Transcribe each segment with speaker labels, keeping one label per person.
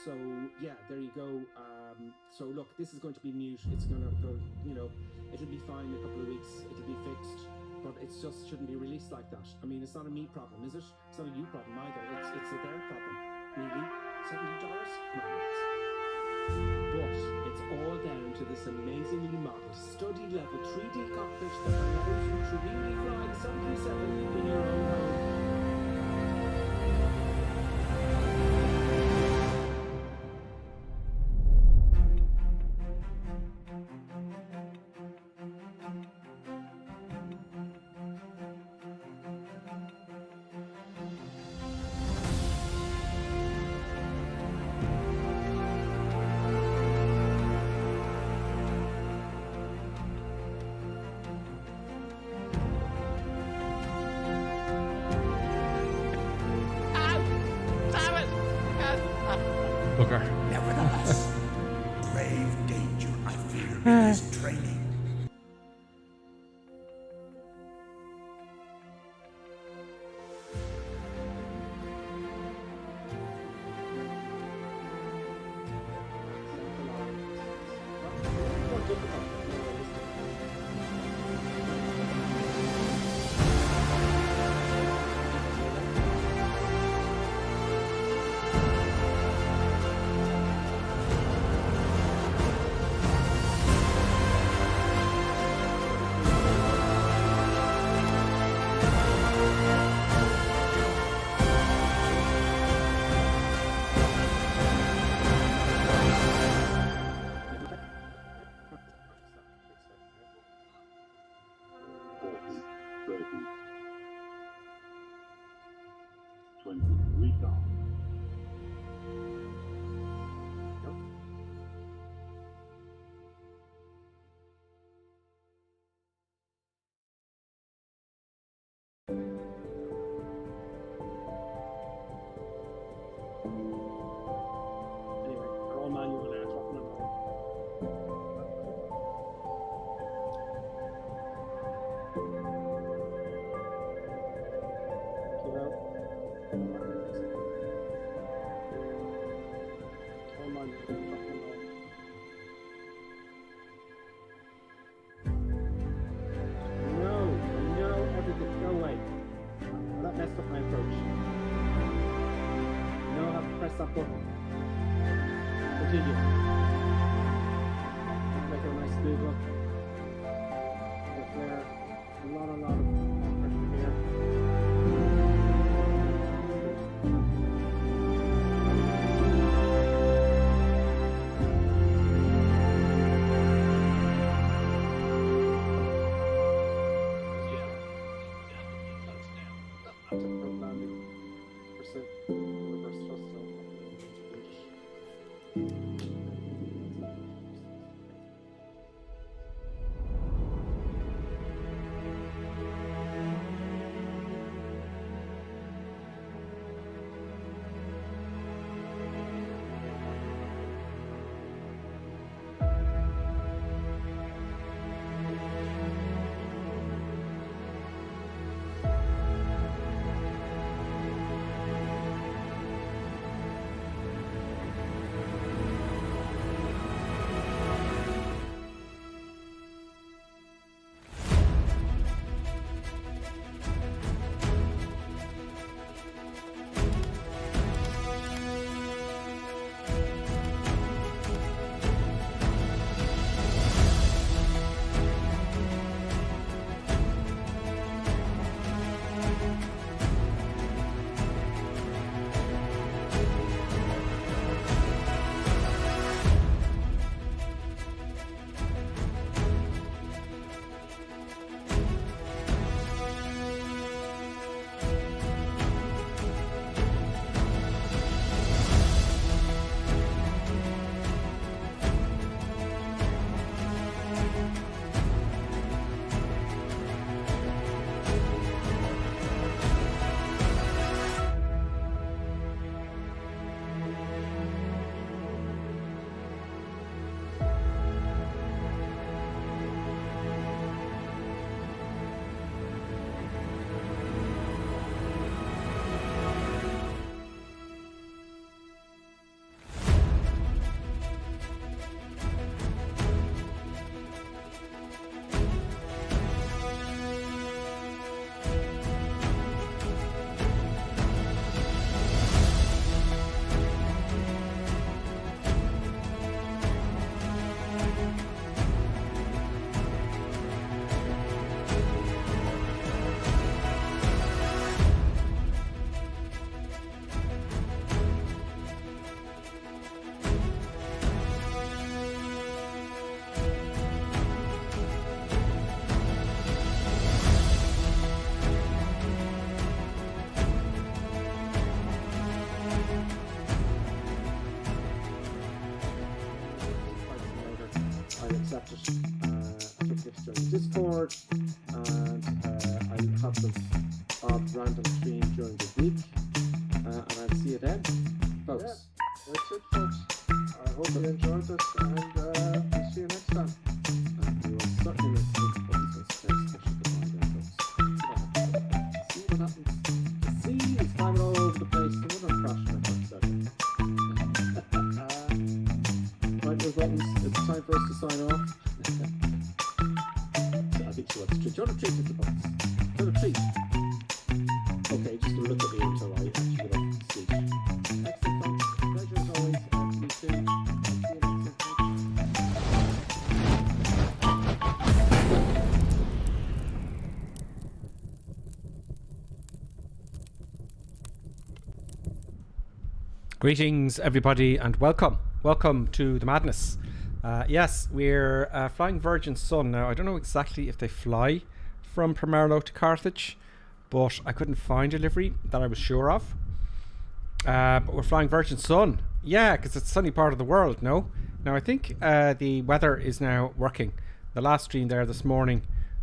Speaker 1: So yeah, there you go. So look, this is going to be mute. It's going to go, you know, it'll be fine in a couple of weeks. It'll be fixed, but it just shouldn't be released like that. I mean, it's not a me problem, is it? It's not a you problem either. It's a their problem. Really? $70? No, but it's all down to this amazingly modeled, study level 3D cockpit that allows you to really fly the 737 in your own home.
Speaker 2: Nevertheless, grave danger, I fear, in his training.
Speaker 1: That button. Continue. Make it a nice smooth look. Get there. A lot of pressure here. I took this during Discord, and I'll have some odd random stream during the week, and I'll see you then, folks.
Speaker 3: Yeah, that's it, folks. I hope you enjoyed this, and we'll see you next time.
Speaker 1: We will certainly make some special goodbye there, folks. See what happens. The sea is climbing all over the place. So we're not crashing right, those buttons. It's time for us to sign off. I think she wants to treat. Do you want to treat with the buttons? Do you want to treat? Okay, just look at me until I actually get off the stage. Excellent, folks. Pleasure as always. You too. See you next time.
Speaker 4: Greetings, everybody, and welcome. Welcome to the madness. Yes, we're flying Virgin Sun now. I don't know exactly if they fly from Palermo to Carthage, but I couldn't find a livery that I was sure of. But we're flying Virgin Sun. Yeah, because it's a sunny part of the world, no? Now, I think the weather is now working. The last stream there this morning,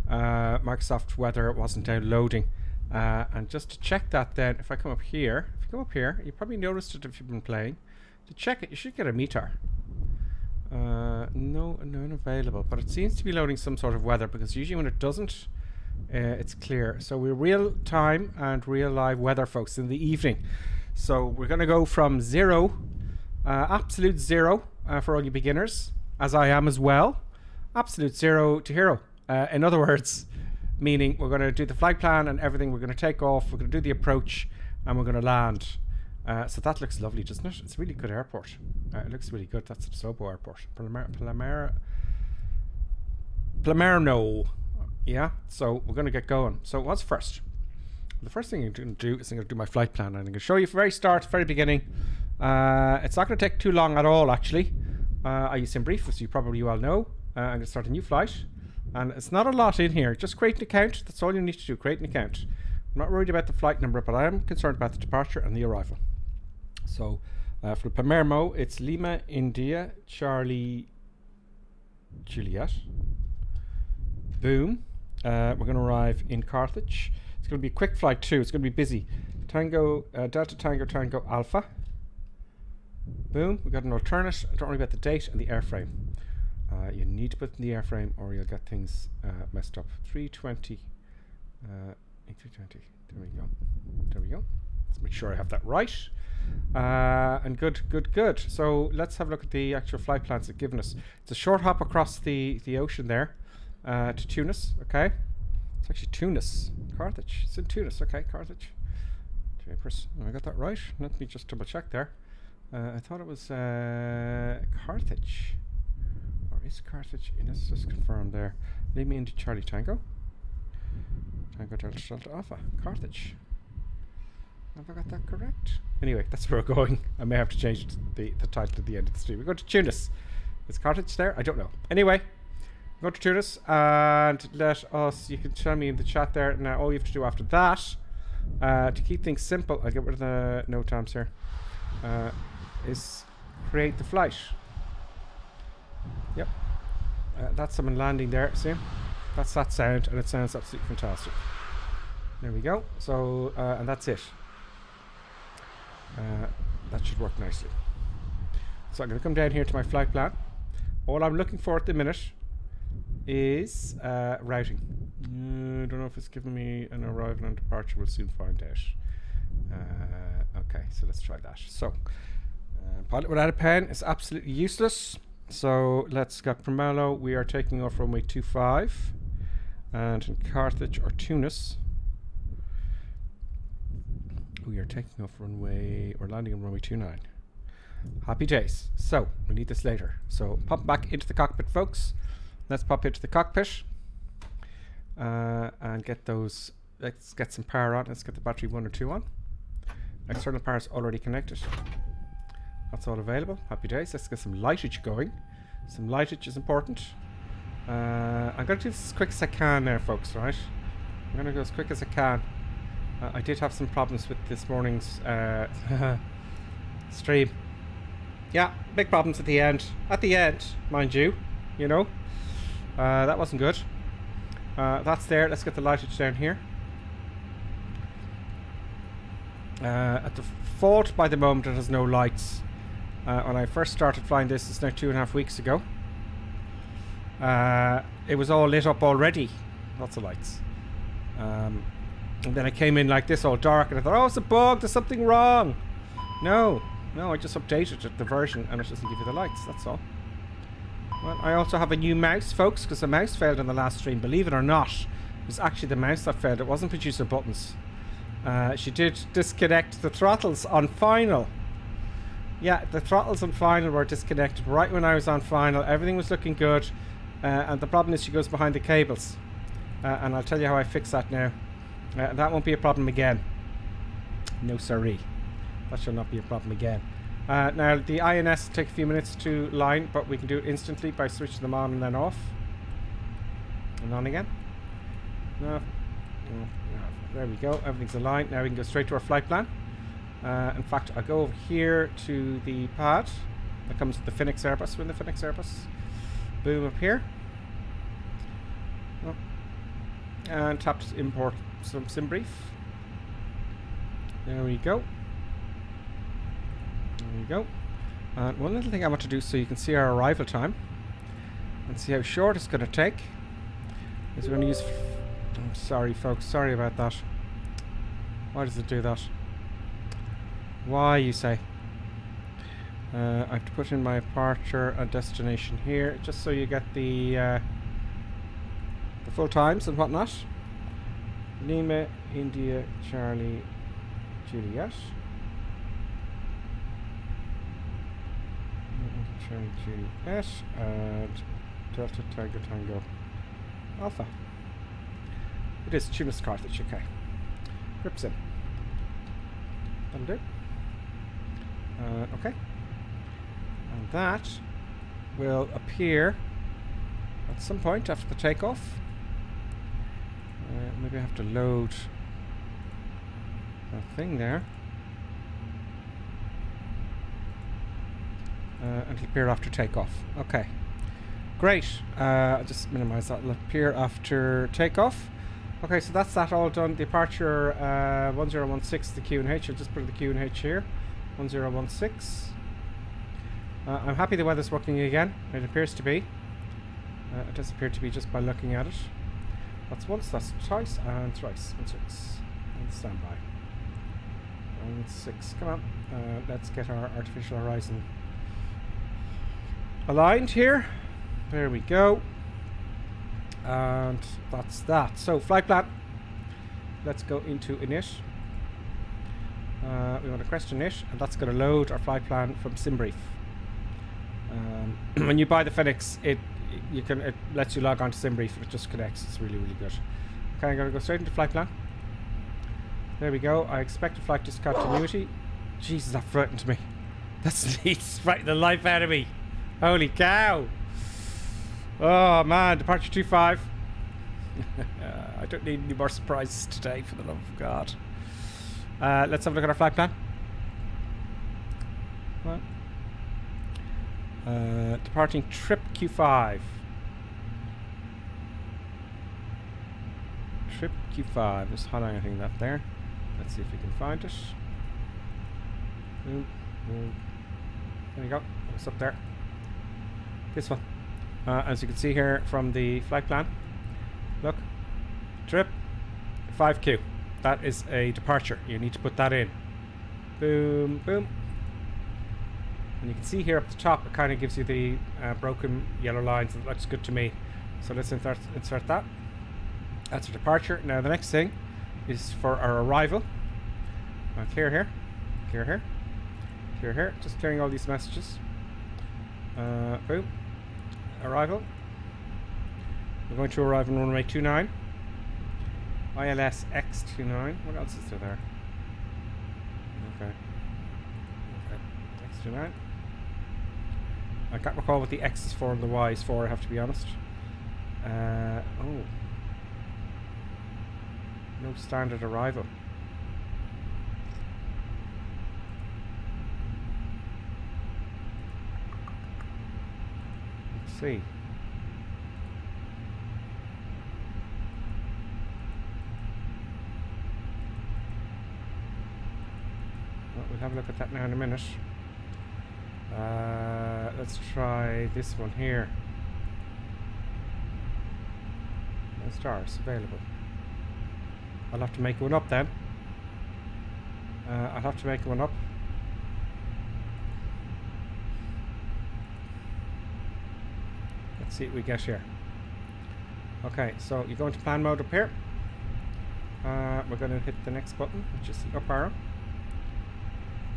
Speaker 4: Microsoft weather wasn't downloading. And just to check that then, if I come up here, you probably noticed it if you've been playing. To check it, you should get a meter. No, none available, but it seems to be loading some sort of weather, because usually when it doesn't, it's clear. So we're real time and real live weather, folks, in the evening. So we're going to go from zero, absolute zero for all you beginners, as I am as well, absolute zero to hero. In other words, meaning we're going to do the flight plan and everything. We're going to take off, we're going to do the approach, and we're going to land. So that looks lovely, doesn't it? It's a really good airport. It looks really good. That's the Sobo airport. Palermo. Yeah, so we're going to get going. So what's first? The first thing I'm going to do is I'm going to do my flight plan, and I'm going to show you from very start, very beginning. It's not going to take too long at all, actually. I use SimBrief, as you probably well know. I'm going to start a new flight, and it's not a lot in here. Just create an account. That's all you need to do. Create an account. I'm not worried about the flight number, but I am concerned about the departure and the arrival. So for Palermo, it's Lima, India, Charlie, Juliet. Boom. We're going to arrive in Carthage. It's going to be a quick flight too. It's going to be busy. Tango, Delta Tango Tango Alpha. Boom. We got an alternate. Don't worry about the date and the airframe. You need to put in the airframe or you'll get things messed up. 320. A320. There we go. There we go. Let's make sure I have that right. And good. So let's have a look at the actual flight plans they've given us. It's a short hop across the ocean there to Tunis. Okay. It's actually Tunis. Carthage. It's in Tunis. Okay, Carthage. Japers. I got that right. Let me just double check there. I thought it was Carthage. Or is Carthage? Let's just confirm there. Lead me into Charlie Tango. Tango Delta Delta Alpha. Carthage. Have I got that correct? Anyway, that's where we're going. I may have to change the title at the end of the stream. We're going to Tunis. Is Carthage there? I don't know. Anyway, go to Tunis and let us, you can tell me in the chat there. Now all you have to do after that, to keep things simple, I'll get rid of the no times here, is create the flight. Yep. That's someone landing there, see? That's that sound, and it sounds absolutely fantastic. There we go. So, and that's it. That should work nicely. So I'm going to come down here to my flight plan. All I'm looking for at the minute is routing. I don't know if it's giving me an arrival and departure. We'll soon find out. Okay, so let's try that. So, pilot without a pen is absolutely useless. So let's get Palermo. We are taking off runway 25, and in Carthage or Tunis, we are taking off runway or landing on runway 29. Happy days. So we need this later. So pop back into the cockpit, folks. Let's pop into the cockpit and get those. Let's get some power on. Let's get the battery 1 or 2 on. External power is already connected. That's all available. Happy days. Let's get some lightage going. Some lightage is important. I'm going to do this as quick as I can now, folks, right? I'm going to go as quick as I can. I did have some problems with this morning's stream. Yeah, big problems at the end. At the end, mind you, you know. That wasn't good. That's there. Let's get the lightage down here. At the fault by the moment it has no lights. When I first started flying this, it's now 2.5 weeks ago. It was all lit up already. Lots of lights. And then I came in like this all dark and I thought, oh, it's a bug, there's something wrong. No, I just updated it, the version, and it doesn't give you the lights, that's all. Well, I also have a new mouse, folks, because the mouse failed in the last stream. Believe it or not, it was actually the mouse that failed. It wasn't producer buttons. She did disconnect the throttles on final. Yeah, the throttles on final were disconnected right when I was on final. Everything was looking good. And the problem is she goes behind the cables. And I'll tell you how I fix that now. That won't be a problem again. No siree. That shall not be a problem again. Now, the INS will take a few minutes to line, but we can do it instantly by switching them on and then off. And on again. No. There we go. Everything's aligned. Now we can go straight to our flight plan. In fact, I'll go over here to the pad. That comes with the Fenix Airbus. We're in the Fenix Airbus. Boom, up here. Oh. And tap to import some sim brief. There we go. There we go. And one little thing I want to do so you can see our arrival time and see how short it's going to take is we're going to use... I'm sorry, folks. Sorry about that. Why does it do that? Why, you say? I have to put in my departure and destination here, just so you get the full times and whatnot. Lima, India, Charlie, Juliet. Charlie, Juliet, and Delta, Tango, Tango, Alpha. It is Tues, Carthage, okay. Grips in. That'll do. Okay. And that will appear at some point after the takeoff. Maybe I have to load that thing there. And it'll appear after takeoff. Okay. Great. I'll just minimize that. It'll appear after takeoff. Okay, so that's that all done. Departure 1016, the Q&H. I'll just put the Q&H here. 1016. I'm happy the weather's working again. It appears to be. It does appear to be just by looking at it. That's once, that's twice, and thrice. 16. And standby. 16. Come on. Let's get our artificial horizon aligned here. There we go. And that's that. So, flight plan. Let's go into init. We want to crest init, and that's going to load our flight plan from SimBrief. When you buy the Fenix, it lets you log on to SimBrief. It just connects. It's really, really good. Okay, I'm going to go straight into flight plan. There we go. I expect a flight discontinuity. Jesus, that frightened me. That's frightening the life out of me. Holy cow. Oh man, departure 25. I don't need any more surprises today, for the love of God. Let's have a look at our flight plan. What? Departing trip Q5. Trip Q5. Just highlighting that there. Let's see if we can find it. Boom, boom. There you go. It's up there. This one. As you can see here from the flight plan, look, trip 5Q. That is a departure. You need to put that in. Boom, boom. And you can see here up the top, it kind of gives you the broken yellow lines. It looks good to me. So let's insert that. That's a departure. Now the next thing is for our arrival. Clear here, clear here, clear here. Just clearing all these messages. Boom. Arrival. We're going to arrive on runway 29. ILS X29. What else is there? Okay. X29. I can't recall what the X is for and the Y is for, I have to be honest. Oh. No standard arrival. Let's see. we'll have a look at that now in a minute. Let's try this one here. No stars available. I'll have to make one up then. I'll have to make one up. Let's see what we get here. Okay, so you go into plan mode up here. We're going to hit the next button, which is the up arrow.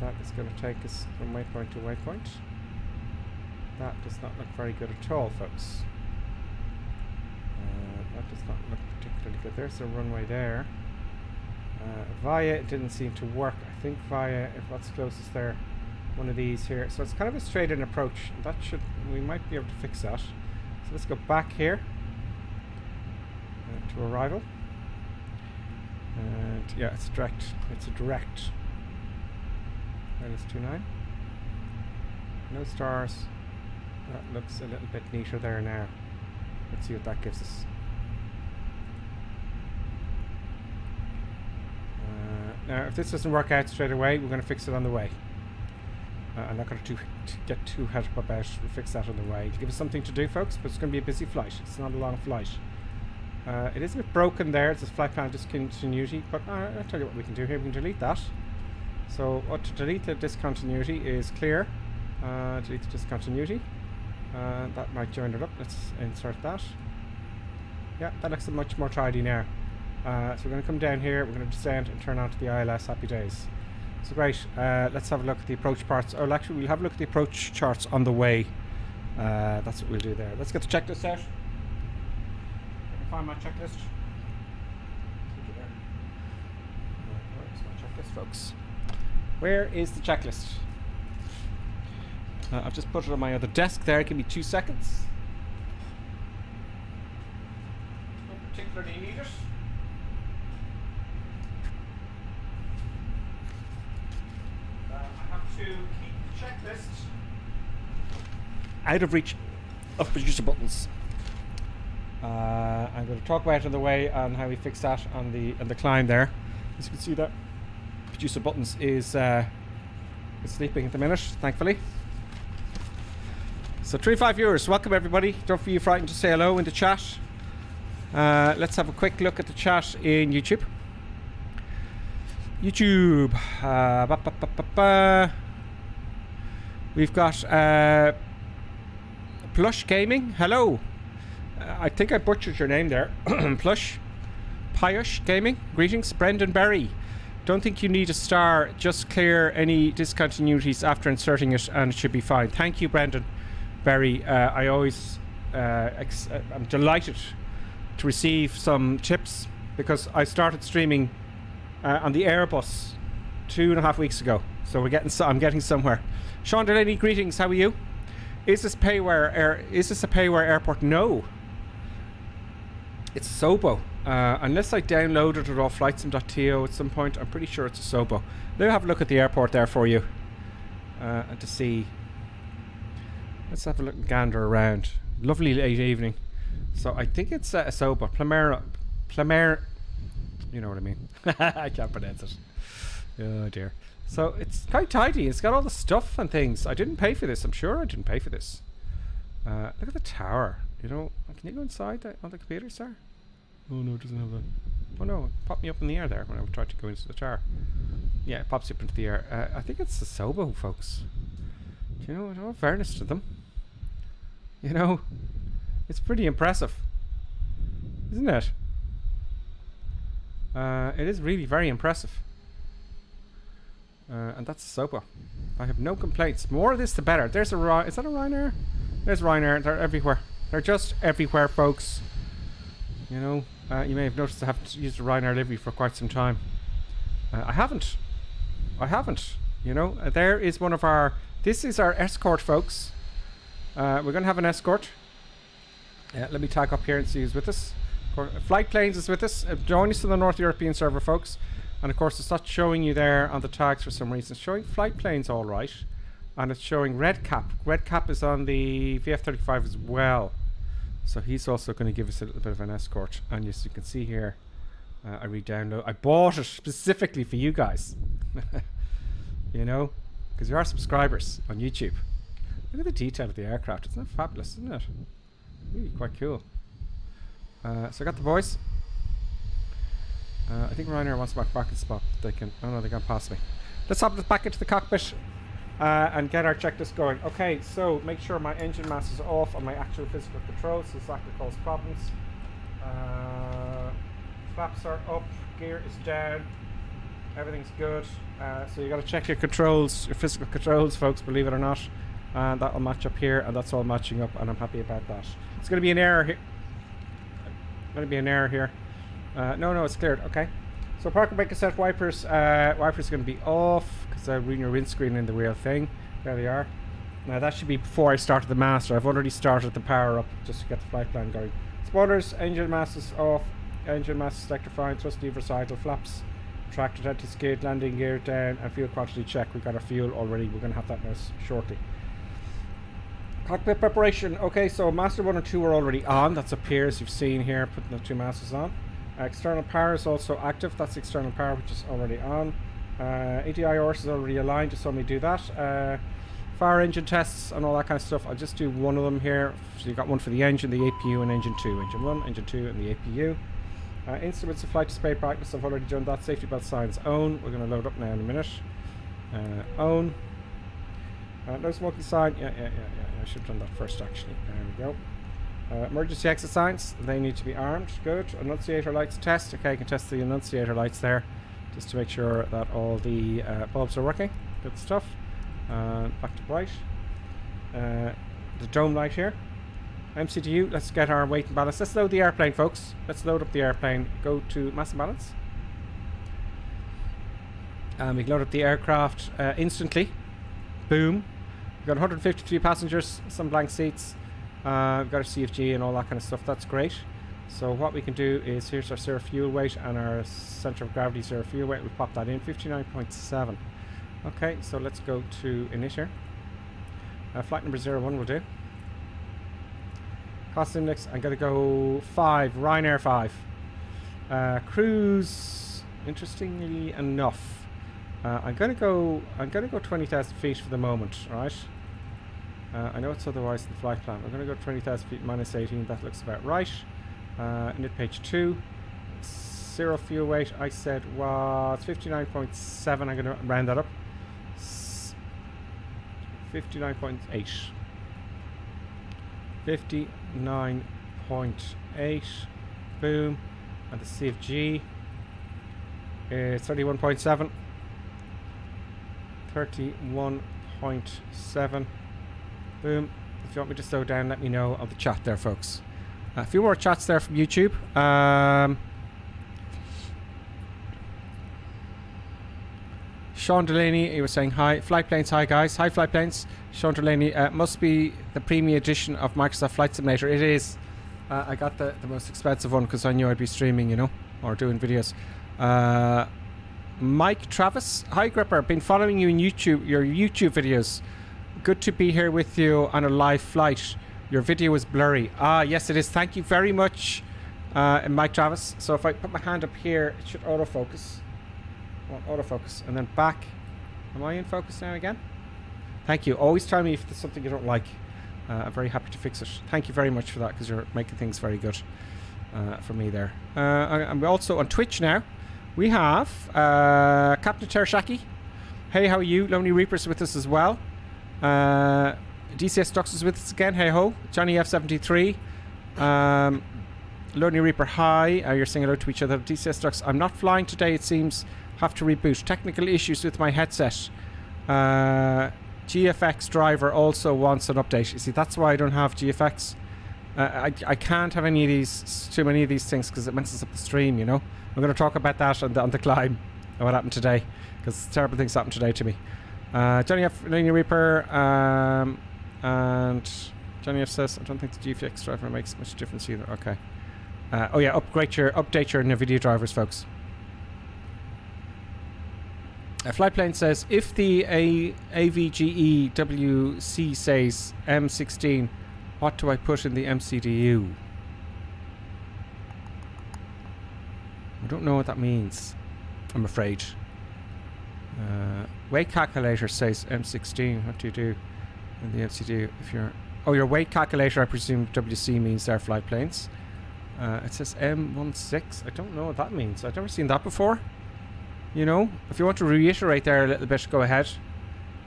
Speaker 4: That is going to take us from waypoint to waypoint. That does not look very good at all, folks. That does not look particularly good. There's the runway there. Via, it didn't seem to work. I think via, if what's closest there, one of these here. So it's kind of a straight in approach. That should, we might be able to fix that. So let's go back here to arrival. And yeah, it's direct. It's a direct. -29. No stars. That looks a little bit neater there now. Let's see what that gives us. Now, if this doesn't work out straight away, we're going to fix it on the way. I'm not going to get too head up about it. We'll fix that on the way. To give us something to do, folks, but it's going to be a busy flight. It's not a long flight. It is a bit broken there. It's a flight plan discontinuity, but I'll tell you what we can do here. We can delete that. So to delete the discontinuity is clear. Delete the discontinuity. That might join it up. Let's insert that. Yeah, that looks much more tidy now. So we're going to come down here, we're going to descend and turn on to the ILS. Happy days. So great, let's have a look at the approach parts. Oh, actually we'll have a look at the approach charts on the way. That's what we'll do there. Let's get the checklist out. I can find my checklist. Where's my checklist, folks? Where is the checklist? I've just put it on my other desk there. Give me 2 seconds. Don't particularly need it. To keep the checklist out of reach of producer buttons. I'm going to talk about it on the way on how we fix that on the climb there. As you can see, that producer buttons is sleeping at the minute, thankfully. So 25 viewers, welcome everybody. Don't be frightened to say hello in the chat. Let's have a quick look at the chat in YouTube. We've got Plush Gaming. Hello. I think I butchered your name there. Plush. Piush Gaming. Greetings. Brendan Berry. Don't think you need a star. Just clear any discontinuities after inserting it and it should be fine. Thank you, Brendan Berry. I always I'm delighted to receive some tips because I started streaming on the Airbus 2.5 weeks ago, so I'm getting somewhere. Sean Delaney, greetings. How are you? Is this a payware airport? No, it's Sobo. Unless I downloaded it off flightsim.to at some point, I'm pretty sure it's a Sobo. Let me have a look at the airport there for you, and to see. Let's have a look and gander around. Lovely late evening. So I think it's a Sobo. Palermo. You know what I mean. I can't pronounce it. Oh dear. So it's quite tidy. It's got all the stuff and things. I didn't pay for this. I'm sure I didn't pay for this. Look at the tower. You know, can you go inside on the computer, sir? Oh no, it doesn't have that. Oh no, it popped me up in the air there when I tried to go into the tower. Yeah, it pops you up into the air. I think it's the Sobo, folks. Do you know, in all fairness to them, you know, it's pretty impressive, isn't it? It is really very impressive. And that's Sobo. I have no complaints. More of this the better. There's a is that a Ryanair? There's Ryanair. They're everywhere. They're just everywhere, folks. You know, you may have noticed I haven't used a Ryanair livery for quite some time. I haven't. You know, there is one of our. This is our escort, folks. We're going to have an escort. Let me tag up here and see who's with us. Flight Planes is with us. Join us on the North European server, folks. And of course, it's not showing you there on the tags for some reason. It's showing Flight Planes all right. And it's showing Red Cap. Red Cap is on the VF35 as well. So he's also going to give us a little bit of an escort. And as you can see here, I re-download. I bought it specifically for you guys. you know, because you are subscribers on YouTube. Look at the detail of the aircraft. Isn't that fabulous, isn't it? Really quite cool. So I got the boys. I think Ryanair wants my parking spot. They can. Oh no, they can't pass me. Let's hop back into the cockpit and get our checklist going. Okay, so make sure my engine mask is off on my actual physical controls, so that could cause problems. Flaps are up, gear is down, everything's good. So you got to check your controls, your physical controls, folks. Believe it or not, and that'll match up here, and that's all matching up, and I'm happy about that. It's going to be an error here. No, it's cleared. Okay. So parking brake cassette wipers. Wipers going to be off because I ruin your windscreen in the real thing. There they are. Now that should be before I started the master. I've already started the power up just to get the flight plan going. Spoilers, engine mask is off. Engine mask selector fine. Thrust levers idle. Flaps retracted. Anti-skid. Landing gear down. And fuel quantity check. We got our fuel already. We're going to have that now shortly. Cockpit preparation. Okay, so master 1 and 2 are already on. That's up here as you've seen here. Putting the 2 masters on. External power is also active. That's external power, which is already on. ADIRS is already aligned. Just saw me do that. Fire engine tests and all that kind of stuff. I'll just do one of them here. So you've got one for the engine, the APU, and engine 2. Engine 1, engine 2, and the APU. Instruments of flight display brightness. I've already done that. Safety belt signs on. We're going to load up now in a minute. On. No smoking sign. Yeah. I should have done that first actually. There we go. Emergency exit signs. They need to be armed. Good. Annunciator lights test. Okay, I can test the annunciator lights there, just to make sure that all the bulbs are working. Good stuff. Back to bright. The dome light here. MCDU. Let's get our weight and balance. Let's load the airplane, folks. Let's load up the airplane. Go to mass and balance. We can load up the aircraft instantly. Boom. We've got 153 passengers, some blank seats. We've got our CFG and all that kind of stuff. That's great. So what we can do is, here's our zero fuel weight and our center of gravity zero fuel weight. We'll pop that in, 59.7. Okay, so let's go to init here. Flight number 01 will do. Cost index, I'm going to go 5, Ryanair 5. Cruise, interestingly enough, I'm going to go 20,000 feet for the moment, right? I know it's otherwise in the flight plan. We're going to go 20,000 feet minus 18. That looks about right. Init page 2. Zero fuel weight, I said was 59.7. I'm going to round that up. 59.8. 59.8. Boom. And the CFG is 31.7. 31.7. Boom. If you want me to slow down, let me know on the chat there, folks. A few more chats there from YouTube. Sean Delaney, he was saying hi. Flight planes, hi guys. Hi flight planes. Sean Delaney, must be the premium edition of Microsoft Flight Simulator. It is. I got the most expensive one because I knew I'd be streaming, you know, or doing videos. Mike Travis, hi Gripper. Been following you in YouTube, your YouTube videos. Good to be here with you on a live flight. Your video is blurry. Ah, yes it is. Thank you very much, Mike Travis. So if I put my hand up here, it should autofocus. Autofocus, and then back. Am I in focus now again? Thank you. Always tell me if there's something you don't like. I'm very happy to fix it. Thank you very much for that, because you're making things very good for me there. I'm also on Twitch now. We have Captain Terashaki. Hey, how are you? Lonely Reaper's with us as well. DCS Stocks is with us again. Hey ho. Johnny F73. Lonely Reaper, hi. You're saying hello to each other. DCS Stocks. I'm not flying today, it seems. Have to reboot. Technical issues with my headset. GFX driver also wants an update. You see, that's why I don't have GFX. I can't have any of these, too many of these things, because it messes up the stream, you know. I'm going to talk about that on the climb, what happened today, because terrible things happened today to me. Johnny F. Lonely Reaper, and Johnny F says, I don't think the GFX driver makes much difference either. Okay. Oh yeah, update your NVIDIA drivers, folks. Flight Plane says, if the AVGE WC says M16, what do I put in the MCDU? I don't know what that means, I'm afraid. Weight calculator says M16. What do you do in the MCD if you're... Oh, your weight calculator, I presume WC means air flight planes. It says M16. I don't know what that means. I've never seen that before. You know, if you want to reiterate there a little bit, go ahead.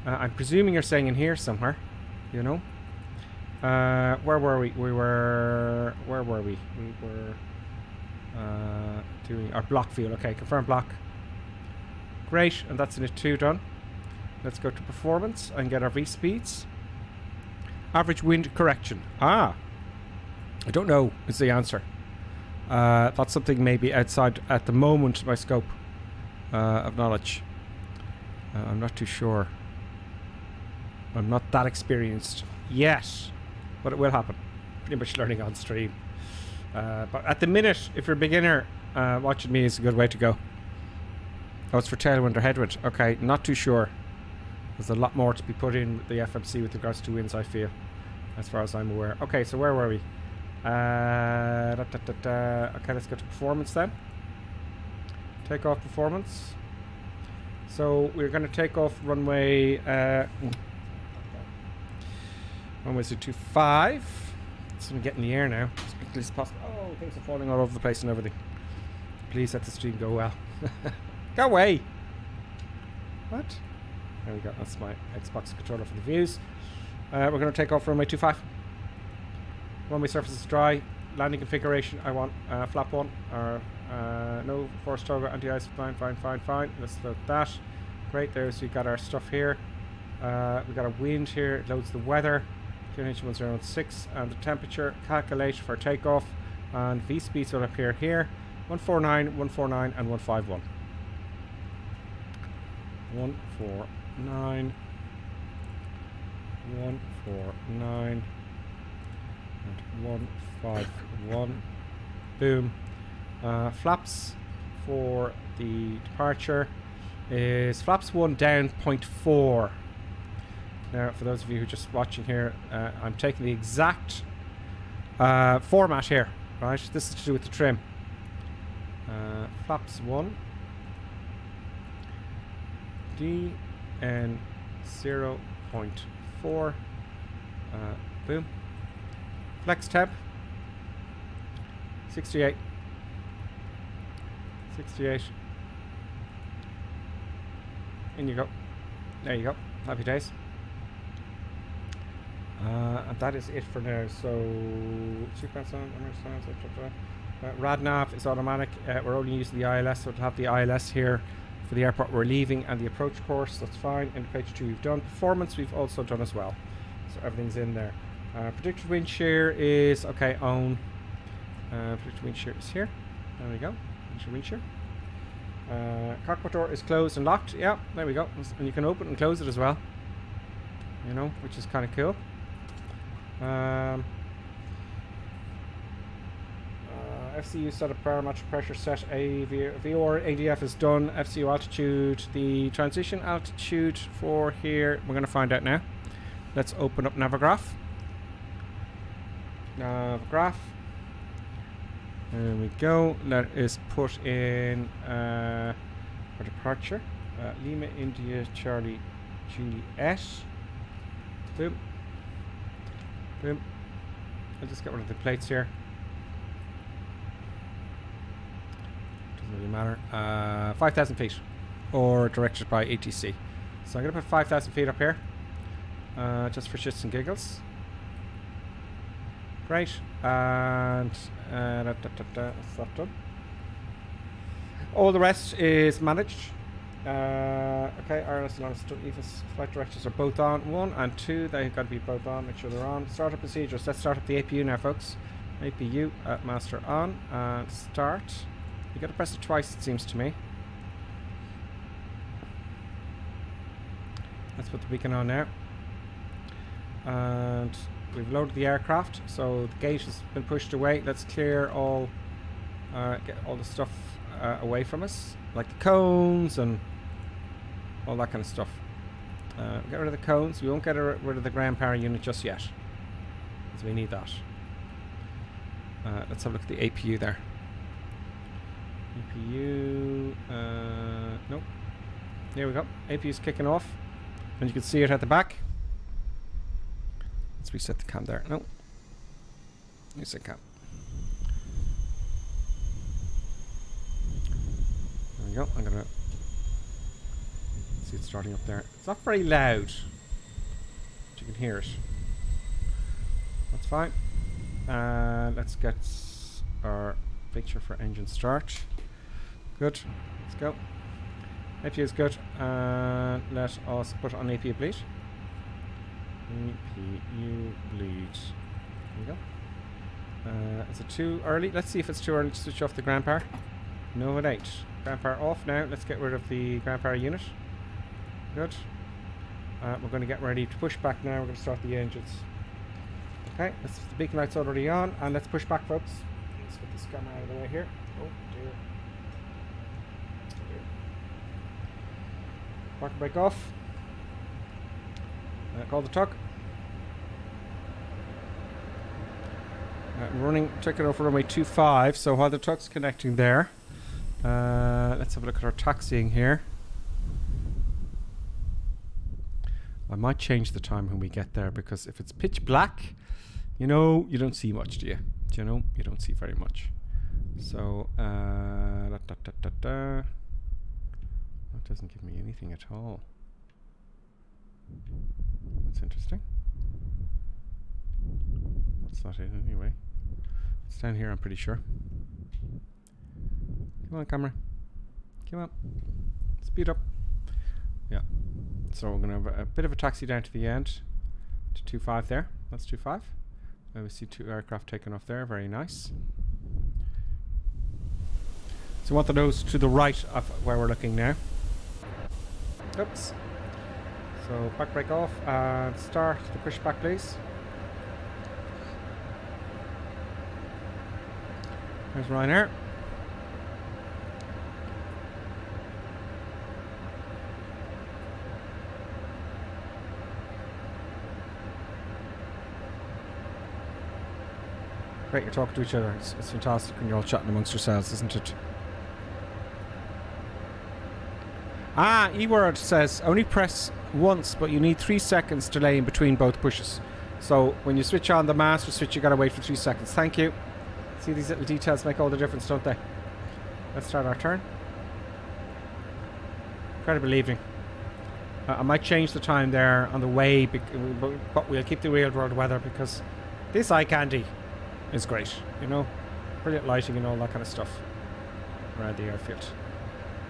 Speaker 4: I'm presuming you're saying in here somewhere. You know. Where were we? Where were we? We were doing our block fuel. Okay, confirm block. Great, and that's in it 2 done. Let's go to performance and get our V speeds. Average wind correction. I don't know is the answer. That's something maybe outside at the moment my scope of knowledge. I'm not too sure. I'm not that experienced yet, but it will happen. Pretty much learning on stream. But at the minute, if you're a beginner, watching me is a good way to go. Oh, it's for tailwind or headwind. Okay, not too sure. There's a lot more to be put in with the FMC with regards to winds, I feel, as far as I'm aware. Okay, so where were we? Okay, let's go to performance then. Takeoff performance. So we're going to take off runway... runway 25. So we get in the air now as quickly as possible. Oh, things are falling all over the place and everything. Please let the stream go well. Go away! What? There we go. That's my Xbox controller for the views. We're going to take off runway 25. Runway surface is dry. Landing configuration, I want flap 1. Or no force turbo, anti-ice. Fine. Let's load that. Great. There's we got our stuff here. We got a wind here. It loads the weather. QNH 1016 and the temperature. Calculate for takeoff. And V speeds will appear here. 149, 149, and 151. 149, 149, and 151. Boom. Flaps for the departure is flaps 1 down 0.4. Now, for those of you who are just watching here, I'm taking the exact format here, right? This is to do with the trim. Flaps 1. DN 0.4. Boom. Flex tab. 68. 68. In you go. There you go. Happy days. And that is it for now. So, RadNav is automatic. We're only using the ILS, so it'll have the ILS here for the airport we're leaving and the approach course. That's fine. Indicator 2 we've done. Performance we've also done as well. So everything's in there. Predicted wind shear is okay on. Predicted wind shear is here. There we go. Wind shear. Cockpit door is closed and locked. Yeah, there we go. And you can open and close it as well. You know, which is kind of cool. FCU set up barometric pressure set. VOR ADF is done. FCU altitude. The transition altitude for here, we're going to find out now. Let's open up Navigraph. Navigraph. There we go. Let us put in our departure. Lima, India, Charlie, Juliet. Boom. Boom. I'll just get rid of the plates here. Doesn't really matter. 5,000 feet. Or directed by ATC. So I'm going to put 5,000 feet up here. Just for shits and giggles. Great. And that's that done. All the rest is managed. Okay, RLS and EFIS flight directors are both on. 1 and 2, they've got to be both on. Make sure they're on. Startup procedures. Let's start up the APU now, folks. APU master on and start. You got to press it twice, it seems to me. Let's put the beacon on now. And we've loaded the aircraft, so the gate has been pushed away. Let's clear all, get all the stuff away from us, like the cones and all that kind of stuff. Get rid of the cones. We won't get rid of the ground power unit just yet, because we need that. Let's have a look at the APU there. APU, nope. There we go. AP is kicking off. And you can see it at the back. Let's reset the cam there. No. Reset cam. There we go. I'm gonna see it starting up there. It's not very loud, but you can hear it. That's fine. Let's get our picture for engine start. Good. Let's go. APU is good. Let us put on APU bleed. APU bleed. There we go. Is it too early? Let's see if it's too early to switch off the ground power. No, it ain't. Ground power off now. Let's get rid of the ground power unit. Good. We're going to get ready to push back now. We're going to start the engines. Okay, the beacon light's already on, and let's push back, folks. Let's get this camera out of the way here. Oh dear. Park brake off. Call the tug. Running, taking over runway 25. So while the tug's connecting there, let's have a look at our taxiing here. I might change the time when we get there, because if it's pitch black, you know, you don't see much, do you? Do you know? You don't see very much. So, that doesn't give me anything at all. That's interesting. That's not it anyway. It's down here, I'm pretty sure. Come on, camera. Come on. Speed up. Yeah. So we're going to have a bit of a taxi down to the end. To 2.5 there. That's 2.5. We see 2 aircraft taken off there. Very nice. So we want the nose to the right of where we're looking now. Oops. So back brake off and start the pushback, please. There's Ryanair. Great, you're talking to each other. It's fantastic when you're all chatting amongst yourselves, isn't it? Ah, eWord says only press once, but you need 3 seconds delay in between both pushes. So when you switch on the master switch, you gotta wait for 3 seconds. Thank you. See, these little details make all the difference, don't they? Let's start our turn. Incredible evening. I might change the time there on the way, but we'll keep the real world weather, because this eye candy is great, you know, brilliant lighting and all that kind of stuff around the airfield.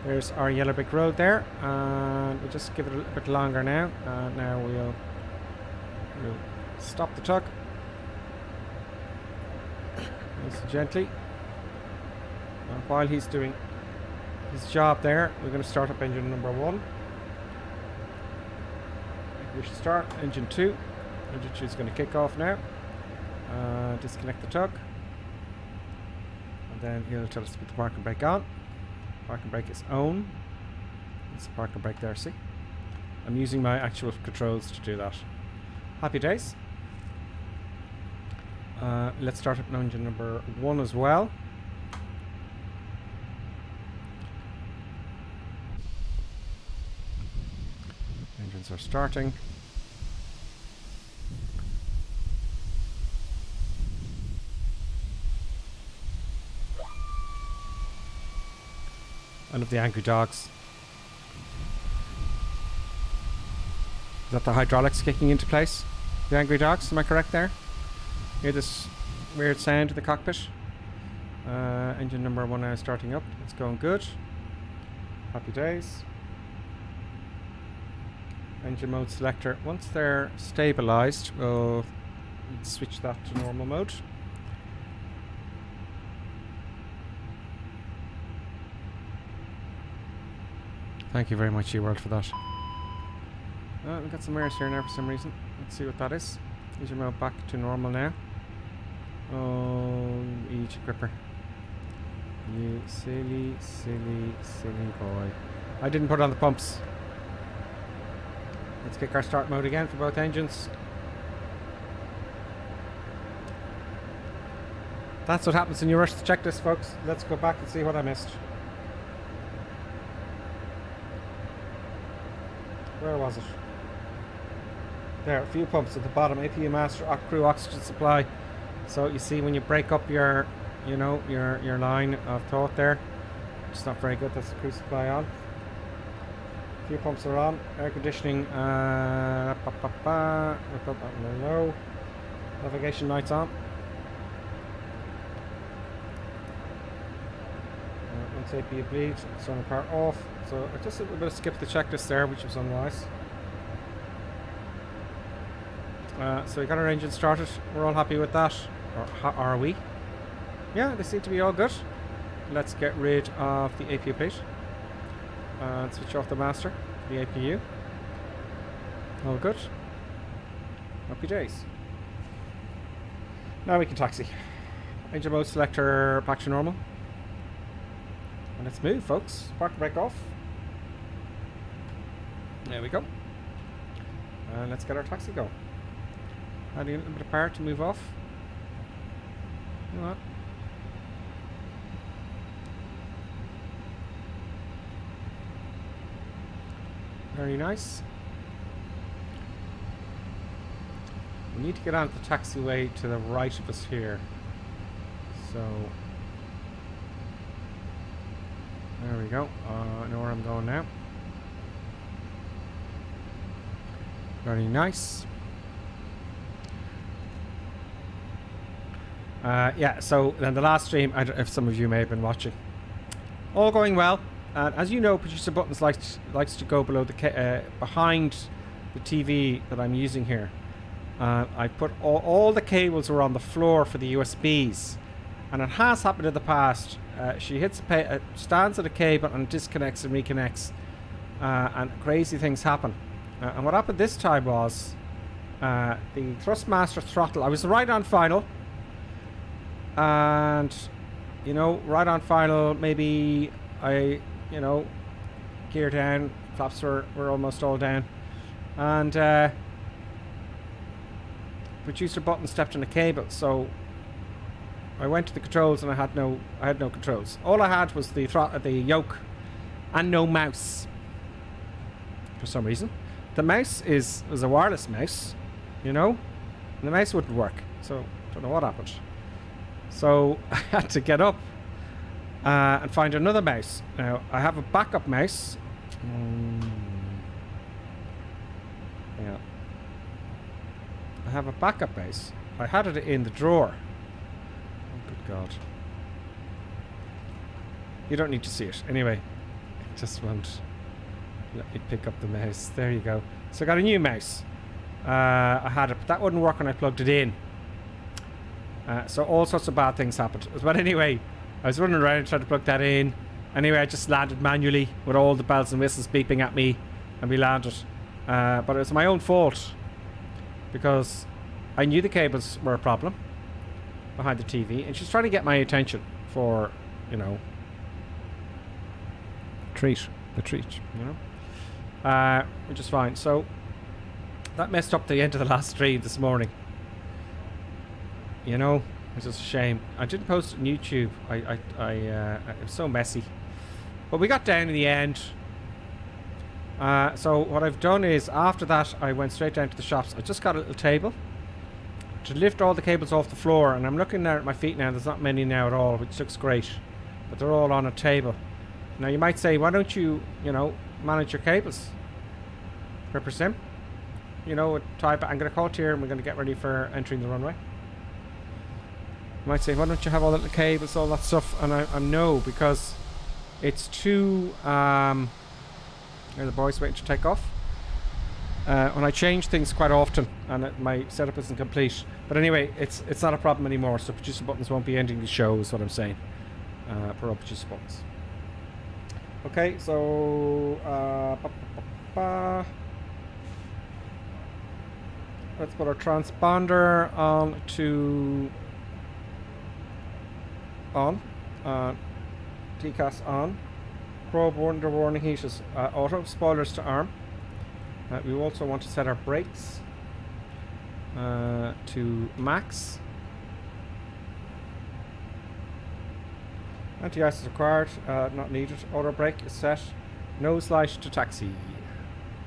Speaker 4: There's our yellow brick road there, and we'll just give it a little bit longer now. Now we'll stop the tug nice and gently, and while he's doing his job there, we're going to start up engine number 1. We should start engine 2. Engine 2 is going to kick off now. Disconnect the tug, and then he'll tell us to put the parking brake on. Parking brake is on. There's the parking brake there, see? I'm using my actual controls to do that. Happy days. Let's start up engine number 1 as well. Engines are starting. I love the angry dogs. Is that the hydraulics kicking into place? The angry dogs, am I correct there? Hear this weird sound in the cockpit. Engine number 1 now starting up. It's going good. Happy days. Engine mode selector. Once they're stabilized, we'll switch that to normal mode. Thank you very much, eWorld, for that. We've got some errors here now for some reason. Let's see what that is. Is your mode back to normal now? Oh, each gripper. You silly, silly, silly boy. I didn't put on the pumps. Let's kick our start mode again for both engines. That's what happens when you rush the checklist, folks. Let's go back and see what I missed. Where was it? There, fuel pumps at the bottom. APU master, crew oxygen supply. So you see when you break up your, you know, your line of thought there, it's not very good. That's the crew supply on. Fuel pumps are on. Air conditioning. We'll put that on low. Navigation lights on. Once APU bleed, sonar power off. So just a little bit of skip the checklist there, which was unwise. So we got our engine started. We're all happy with that. Or are we? Yeah, they seem to be all good. Let's get rid of the APU plate. And switch off the master, the APU. All good. Happy days. Now we can taxi. Engine mode selector back to normal. And let's move, folks. Park and brake off. There we go. And let's get our taxi going. Adding a little bit of power to move off. You know what? Very nice. We need to get onto the taxiway to the right of us here. So there we go. I know where I'm going now. Very nice. Yeah, so then the last stream, I don't know if some of you may have been watching. All going well. And as you know, Producer Buttons likes to go below the behind the TV that I'm using here. I put all the cables were on the floor for the USBs, and it has happened in the past. She hits stands at a cable and disconnects and reconnects, and crazy things happen. And what happened this time was the Thrustmaster throttle. I was right on final, and you know, right on final. Maybe I, you know, gear down, flaps were almost all down, and Producer Button stepped on a cable, so I went to the controls and I had no controls. All I had was the yoke and no mouse for some reason. The mouse was a wireless mouse, you know, and the mouse wouldn't work, so I don't know what happened. So I had to get up and find another mouse. Now I have a backup mouse. Yeah, I have a backup mouse. I had it in the drawer. Oh, good God. You don't need to see it. Anyway, it just won't let me pick up the mouse. There you go. So I got a new mouse. I had it, but that wouldn't work when I plugged it in. So all sorts of bad things happened. But anyway, I was running around trying to plug that in. Anyway, I just landed manually with all the bells and whistles beeping at me, and we landed. But it was my own fault, because I knew the cables were a problem behind the TV, and she's trying to get my attention for, you know, the treat, you know, which is fine. So that messed up the end of the last stream this morning. You know, it's just a shame. I didn't post it on YouTube. It was so messy, but we got down in the end. So what I've done is, after that, I went straight down to the shops. I just got a little table to lift all the cables off the floor, and I'm looking there at my feet now. There's not many now at all, which looks great, but they're all on a table. Now you might say, why don't you, you know, manage your cables? Ripper Sim, you know, type. I'm going to call here, and we're going to get ready for entering the runway. You might say, why don't you have all the little cables, all that stuff? And I no, because it's too. Here the boys waiting to take off. When I change things quite often, and my setup isn't complete. But anyway, it's not a problem anymore. So Producer Buttons won't be ending the show, is what I'm saying. For all Producer Buttons. Okay, so let's put our transponder on to TCAS on. Probe under warning heat is auto. Spoilers to arm. We also want to set our brakes to max. Anti-ice is required, not needed. Auto brake is set. Nose light to taxi.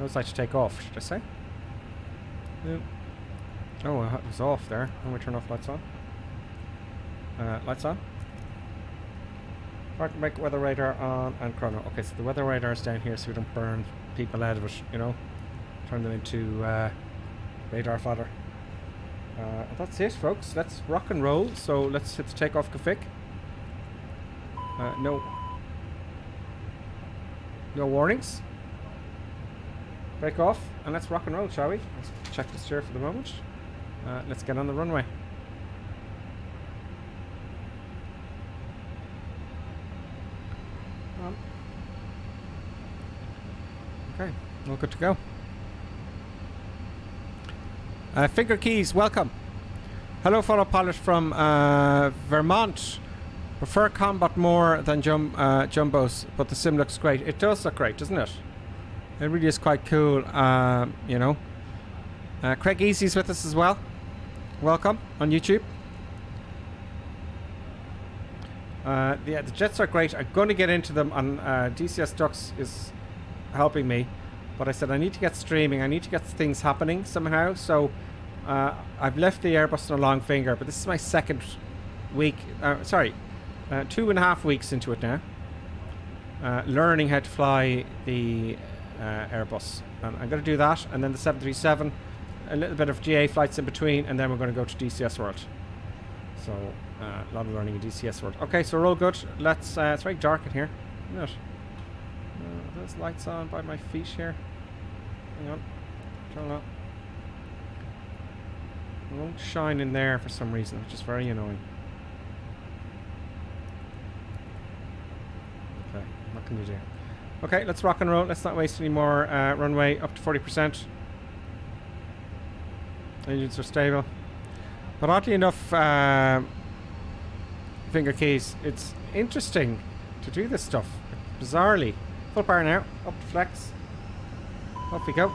Speaker 4: Knows like to take off, should I say? Yeah. Oh, it was off there. Let me turn off lights on. Lights on. Park brake, weather radar on, and chrono. Okay, so the weather radar is down here so we don't burn people out of it, you know? Turn them into radar fodder. That's it, folks. Let's rock and roll. So let's hit the takeoff config. No warnings. Break off, and let's rock and roll, shall we? Let's check the steer for the moment. Let's get on the runway. Okay, all good to go. Finger keys, welcome. Hello, fellow pilot from Vermont. Prefer combat more than jumbos, but the sim looks great. It does look great, doesn't it? It really is quite cool, you know. Craig Easy's with us as well. Welcome on YouTube. Yeah, the jets are great. I'm going to get into them on DCS Ducks is helping me, but I said I need to get streaming. I need to get things happening somehow. So I've left the Airbus on a long finger, but this is my second week. Sorry, 2.5 weeks into it now. Learning how to fly the Airbus, and I'm going to do that, and then the 737, a little bit of GA flights in between, and then we're going to go to DCS World. So a lot of learning in DCS World. Okay, so we're all good. Let's. It's very dark in here, isn't it? Those lights on by my feet here. Hang on, turn on. It won't shine in there for some reason, which is very annoying. Okay, what can you do? Okay, let's rock and roll. Let's not waste any more runway. Up to 40%. Engines are stable. But oddly enough, finger keys, it's interesting to do this stuff. Bizarrely. Full power now. Up to flex. Off we go.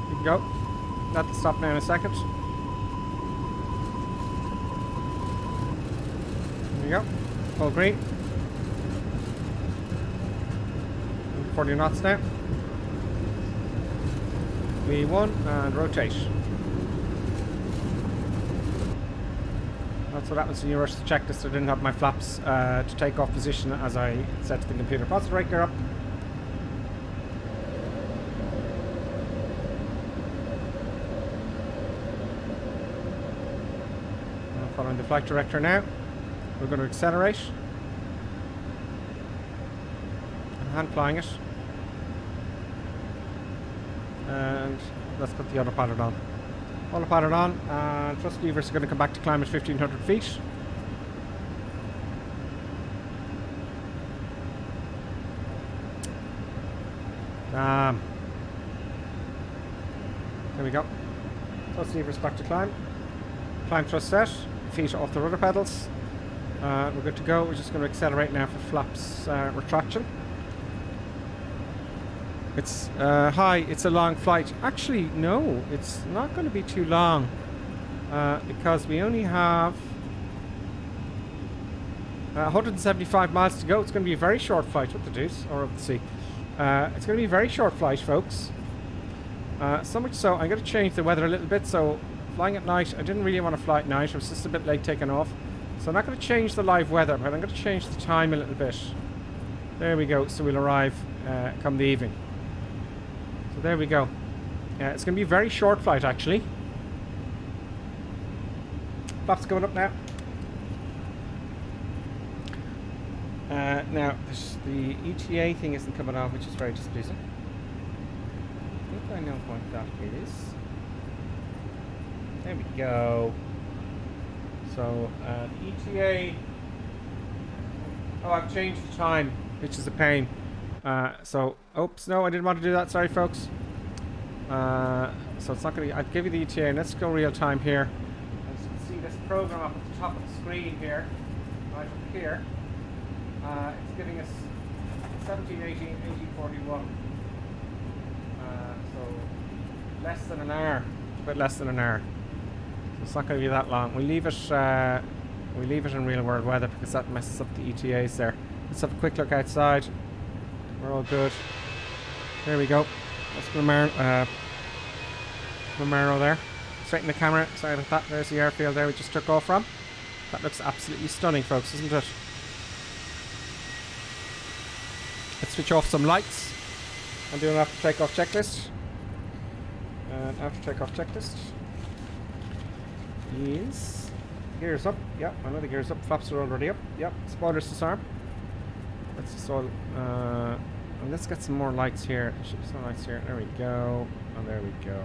Speaker 4: We can go. That'll stop now in a second. There we go. All green. 40 knots now. V1 and rotate. That's what happens when you rush to check this. I didn't have my flaps to take off position as I set to the computer. Positive right gear up. Following the flight director now. We're going to accelerate. I'm hand flying it. And let's put the autopilot on. Autopilot on, and thrust levers are going to come back to climb at 1500 feet. There we go. Thrust levers back to climb. Climb thrust set. Feet off the rudder pedals. We're good to go. We're just going to accelerate now for flaps retraction. It's high. It's a long flight. Actually, no, it's not going to be too long because we only have 175 miles to go. It's going to be a very short flight. What the deuce? Or of the sea. It's going to be a very short flight, folks. So much so, I'm going to change the weather a little bit. So flying at night, I didn't really want to fly at night. I was just a bit late taking off. So I'm not going to change the live weather, but I'm going to change the time a little bit. There we go. So we'll arrive come the evening. So there we go. It's going to be a very short flight, actually. Flaps going up now. Now, the ETA thing isn't coming off, which is very displeasing. I think I know what that is. There we go. So, ETA... Oh, I've changed the time, which is a pain. So, oops, no, I didn't want to do that. Sorry, folks. So it's not going to... I'll give you the ETA. Let's go real time here. As you can see this program up at the top of the screen here. Right up here. It's giving us 1718, 1841. So less than an hour. A bit less than an hour. It's not going to be that long. We leave it in real world weather because that messes up the ETAs there. Let's have a quick look outside. We're all good. There we go. That's Palermo there. Straighten the camera. Sorry about that. There's the airfield there we just took off from. That looks absolutely stunning, folks, isn't it? Let's switch off some lights and do an after takeoff checklist. After takeoff checklist is gears up. Yep, I know the gears up. Flaps are already up. Yep, spoilers disarm. Let's just all and let's get some more lights here. Some lights here. There we go. And there we go.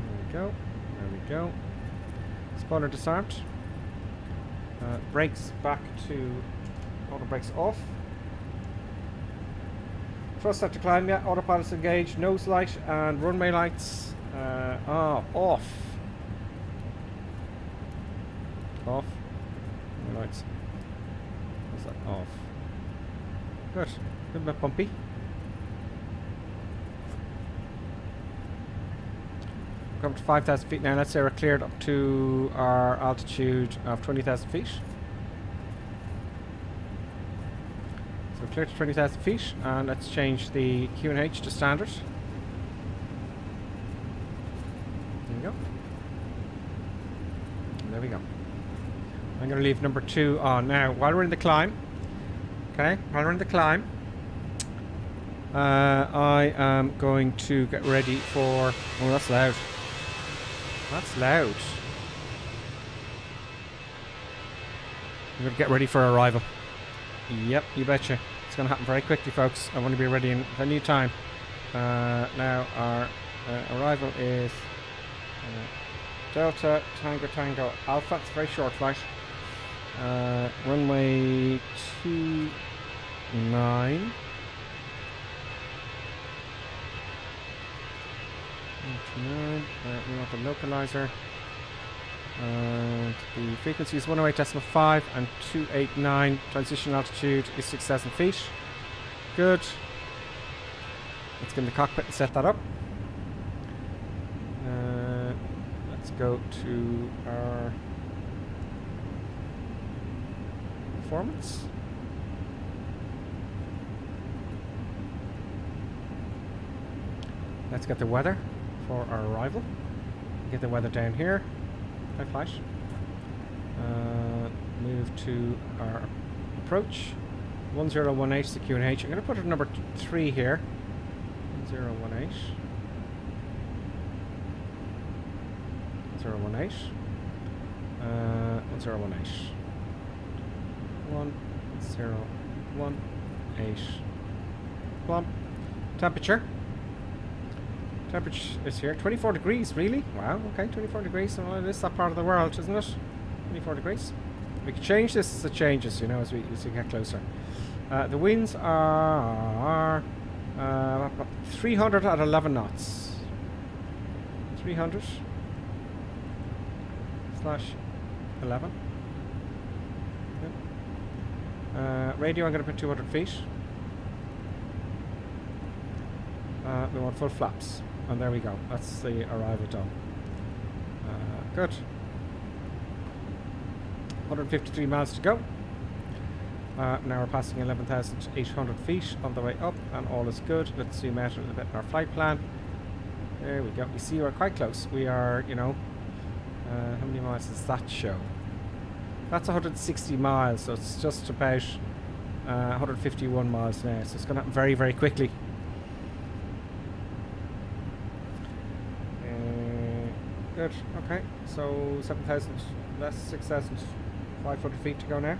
Speaker 4: There we go. There we go. Spoiler disarmed. Brakes back to auto brakes off. Thrust set to climb, yeah. Autopilot's engaged. Nose light and runway lights off. Off. Runway lights. What's that? Off. Good. A little bit bumpy. We're up to 5,000 feet now. Let's say we're cleared up to our altitude of 20,000 feet. So clear to 20,000 feet, and let's change the QNH to standard. There we go. And there we go. I'm going to leave number 2 on. Now, while we're in the climb, okay, while we're in the climb, I am going to get ready for... Oh, that's loud. That's loud. I'm going to get ready for arrival. Yep, you betcha. It's going to happen very quickly, folks. I want to be ready in plenty of time. Now our arrival is Delta Tango Alpha. It's a very short flight. Runway 29. 29. We want the localizer. And the frequency is 108.5 and 289. Transition altitude is 6,000 feet. Good. Let's get in the cockpit and set that up. Let's go to our performance. Let's get the weather for our arrival. Get the weather down here. High flight. Move to our approach. 1018 is the QNH. I'm going to put it number 3 here. 1018. 1018. 1018. 1018. Plump. Temperature. Temperature is here. 24 degrees, really? Wow, okay, 24 degrees. Well, it is that part of the world, isn't it? 24 degrees. We can change this as it changes, you know, as we get closer. The winds are 300 at 11 knots. 300 / 11. Yep. Radio, I'm going to put 200 feet. We want full flaps. And there we go. That's the arrival done. Good. 153 miles to go. Now we're passing 11,800 feet on the way up, and all is good. Let's zoom out a little bit in our flight plan. There we go. You see, we're quite close. We are, you know, how many miles does that show? That's 160 miles, so it's just about 151 miles now. So it's going to happen very, very quickly. Good. Okay. So 7,000 less 6,500 feet to go now.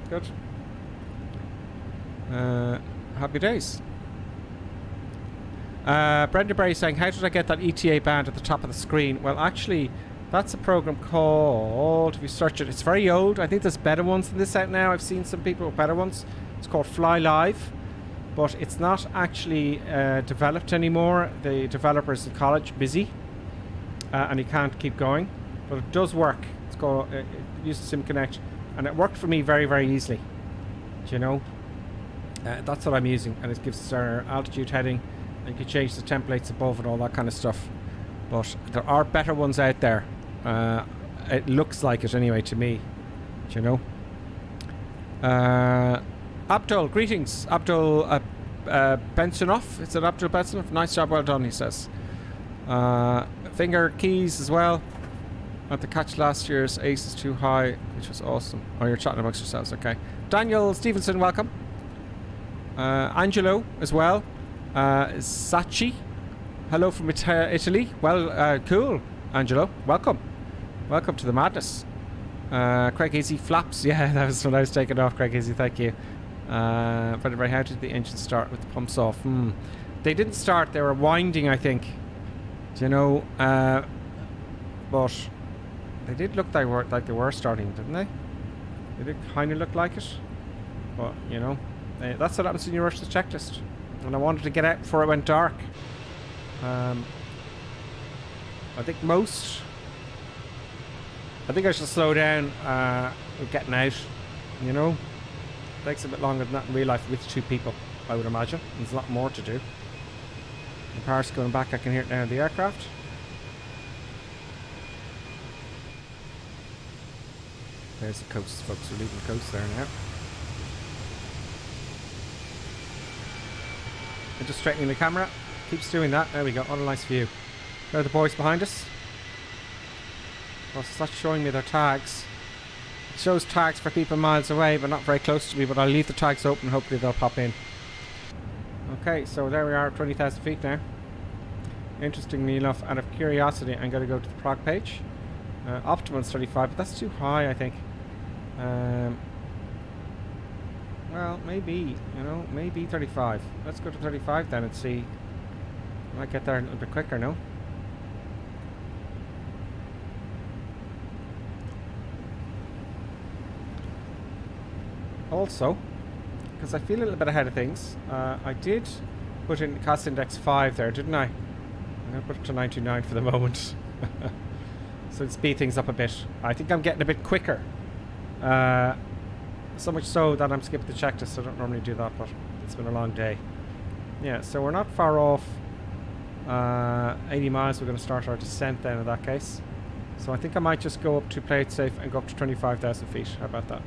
Speaker 4: Good. Happy days. Brenda Berry saying, how did I get that ETA band at the top of the screen? Well, actually, that's a program called, if you search it, it's very old. I think there's better ones than this out now. I've seen some people with better ones. It's called Fly Live, but it's not actually developed anymore. The developer's in college, busy, and he can't keep going. But it does work. It's called, it uses SimConnect, and it worked for me very, very easily. Do you know? That's what I'm using, and it gives us our altitude heading, and you can change the templates above and all that kind of stuff. But there are better ones out there. It looks like it anyway to me. Do you know? Abdul, greetings. Abdul Bensonov. Is it Abdul Bensonov? Nice job, well done, he says. Finger keys as well. At the catch last year's ace is too high, which was awesome. Oh, you're chatting amongst yourselves, okay. Daniel Stevenson, welcome. Angelo as well. Sachi, hello from Italy. Well, cool, Angelo. Welcome. Welcome to the madness. Craig Easy flaps. Yeah, that was when I was taking off, Craig Easy, thank you. Very, how did the engine start with the pumps off? They didn't start, they were winding, I think. Do you know? But they did look like they were starting, didn't they? They did kind of look like it. But, you know, that's what happens when you rush the checklist. And I wanted to get out before it went dark. I think I should slow down with getting out, you know. It takes a bit longer than that in real life with 2 people, I would imagine. There's a lot more to do. The Paris going back, I can hear it now in the aircraft. There's the coast, folks. We're leaving the coast there now. And just straightening the camera. Keeps doing that. There we go. What a nice view. There are the boys behind us. Well, it's not showing me their tags. It shows tags for people miles away, but not very close to me. But I'll leave the tags open. Hopefully they'll pop in. Okay, so there we are at 20,000 feet now. Interestingly enough, out of curiosity, I'm going to go to the prog page. Optimal's 35, but that's too high, I think. Well, maybe, you know, maybe 35. Let's go to 35 then and see. I might get there a little bit quicker, no? Also, because I feel a little bit ahead of things, I did put in cost index 5 there, didn't I? I'm going to put it to 929 for the moment. So speed things up a bit. I think I'm getting a bit quicker. So much so that I'm skipping the checklist. I don't normally do that, but it's been a long day. Yeah, so we're not far off 80 miles. We're going to start our descent then in that case. So I think I might just go up to play it safe and go up to 25,000 feet. How about that?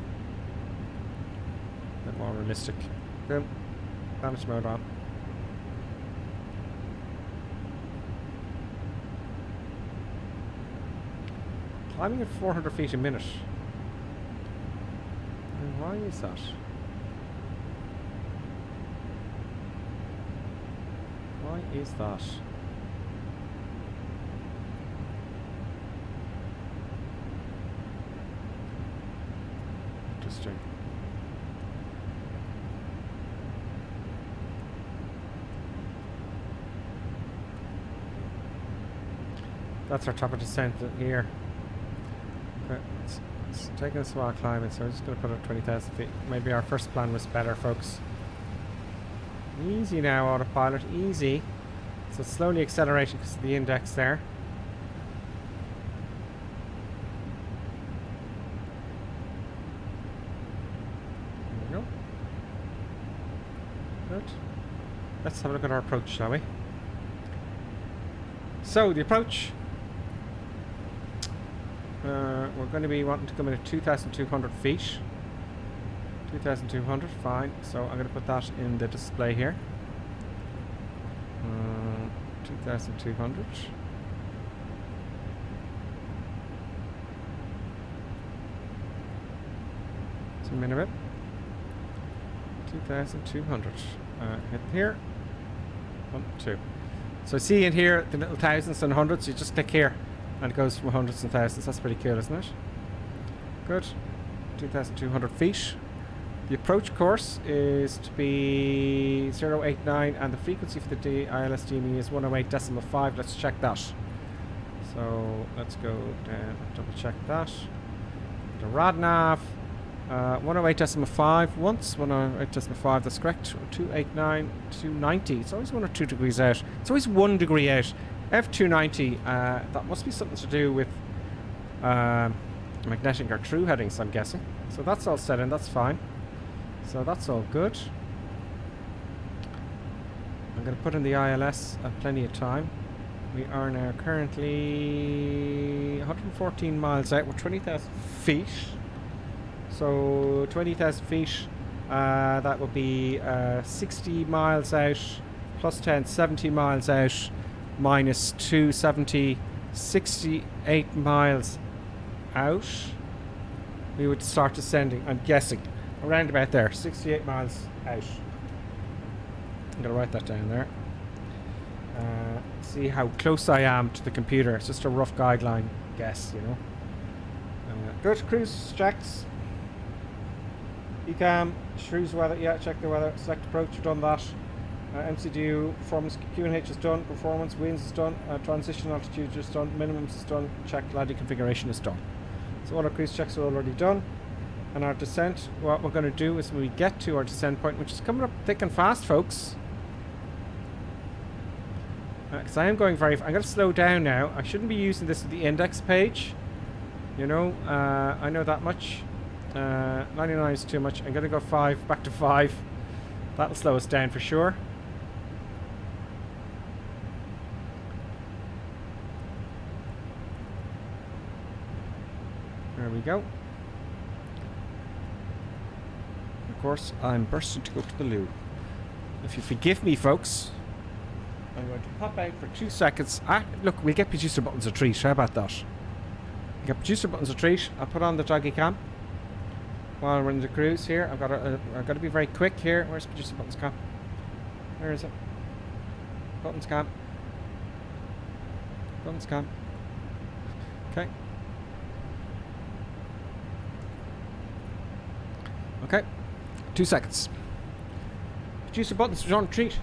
Speaker 4: A bit more realistic. Boom. Damage mode on. Climbing at 400 feet a minute. And why is that? Why is that? Interesting. That's our top of descent here. Okay, it's taking us a while climbing, so I'm just going to put it at 20,000 feet. Maybe our first plan was better, folks. Easy now, autopilot, easy. So slowly accelerating because of the index there. There we go. Good. Let's have a look at our approach, shall we? So, the approach. We're going to be wanting to come in at 2,200 feet. 2,200, fine. So I'm going to put that in the display here. 2,200. Zoom in a bit. 2,200. Hit here. 1, 2. So see in here the little thousands and hundreds. You just click here. And it goes from hundreds and thousands. That's pretty cool, isn't it? Good. 2,200 feet. The approach course is to be 089, and the frequency for the ILS DME is 108.5. Let's check that. So let's go down and double check that. The RadNav, 108.5 once, 108.5, that's correct. 289, 290. It's always 1 or 2 degrees out. It's always 1 degree out. F290, that must be something to do with magnetic or true headings, I'm guessing. So that's all set in, that's fine. So that's all good. going to put in the ILS at plenty of time. We are now currently 114 miles out. We're 20,000 feet. So 20,000 feet, that would be 60 miles out, plus 10, 70 miles out, minus 270, 68 miles out. We would start descending, I'm guessing, around about there, 68 miles out. I'm going to write that down there. See how close I am to the computer. It's just a rough guideline guess, you know. Go to cruise checks. Ecam, cruise weather, yeah, check the weather. Select approach, you've done that. MCDU, performance, QNH is done. Performance, winds is done. Transition altitude is done. Minimums is done. Check landing configuration is done. So all our cruise checks are already done. And our descent, what we're going to do is when we get to our descent point, which is coming up thick and fast, folks. Because I am going I'm going to slow down now. I shouldn't be using this with the index page. You know, I know that much. 99 is too much. I'm going to go 5, back to 5. That'll slow us down for sure. There we go. Of course, I'm bursting to go to the loo. If you forgive me, folks, I'm going to pop out for 2 seconds. Look, we'll get producer buttons a treat. How about that? We'll get producer buttons a treat. I'll put on the doggy cam while we're in the cruise here. I've got to be very quick here. Where's producer buttons cam? Where is it? Buttons cam. Buttons cam. Okay. Okay. 2 seconds. Producer buttons on treat.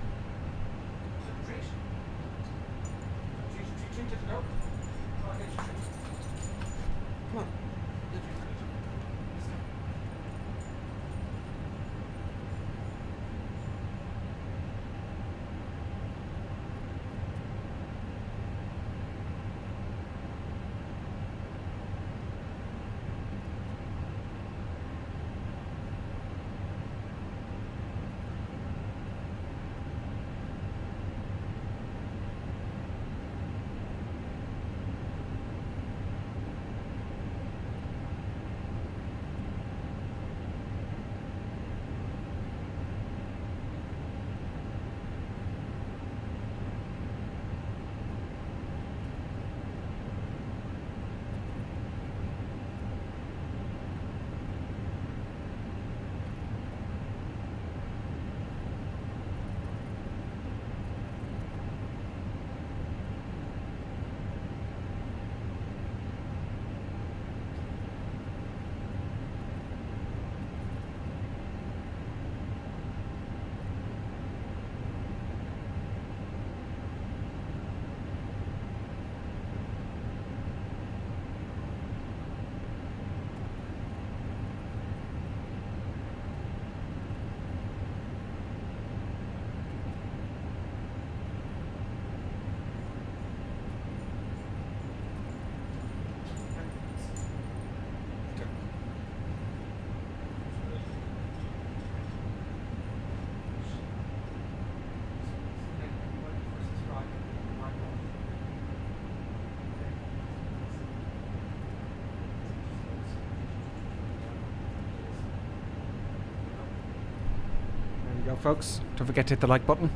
Speaker 4: Folks, don't forget to hit the like button.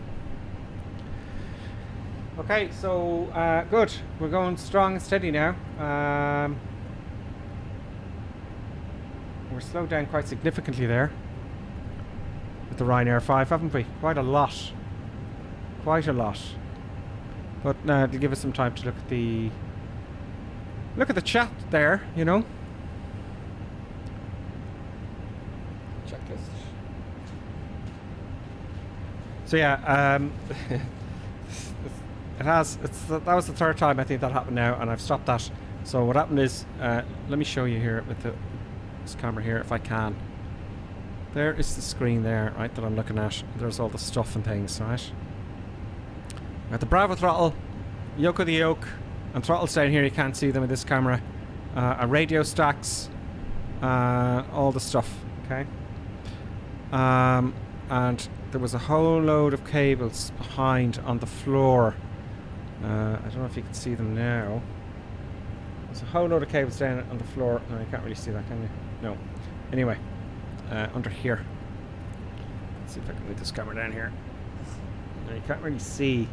Speaker 4: Okay, so good. We're going strong and steady now. We're slowed down quite significantly there with the Ryanair 5, haven't we? Quite a lot. Quite a lot. But it'll give us some time to look at the chat there, you know. Checklist. So yeah, that was the third time I think that happened now, and I've stopped that. So what happened is, let me show you here with this camera here if I can. There is the screen there, right, that I'm looking at. There's all the stuff and things, right? Got the Bravo throttle, yoke of the yoke, and throttles down here. You can't see them in this camera. Radio stacks, all the stuff. Okay. And there was a whole load of cables behind on the floor. I don't know if you can see them now. There's a whole load of cables down on the floor. No, you can't really see that, can you? No. Anyway, under here. Let's see if I can move this camera down here. No, you can't really see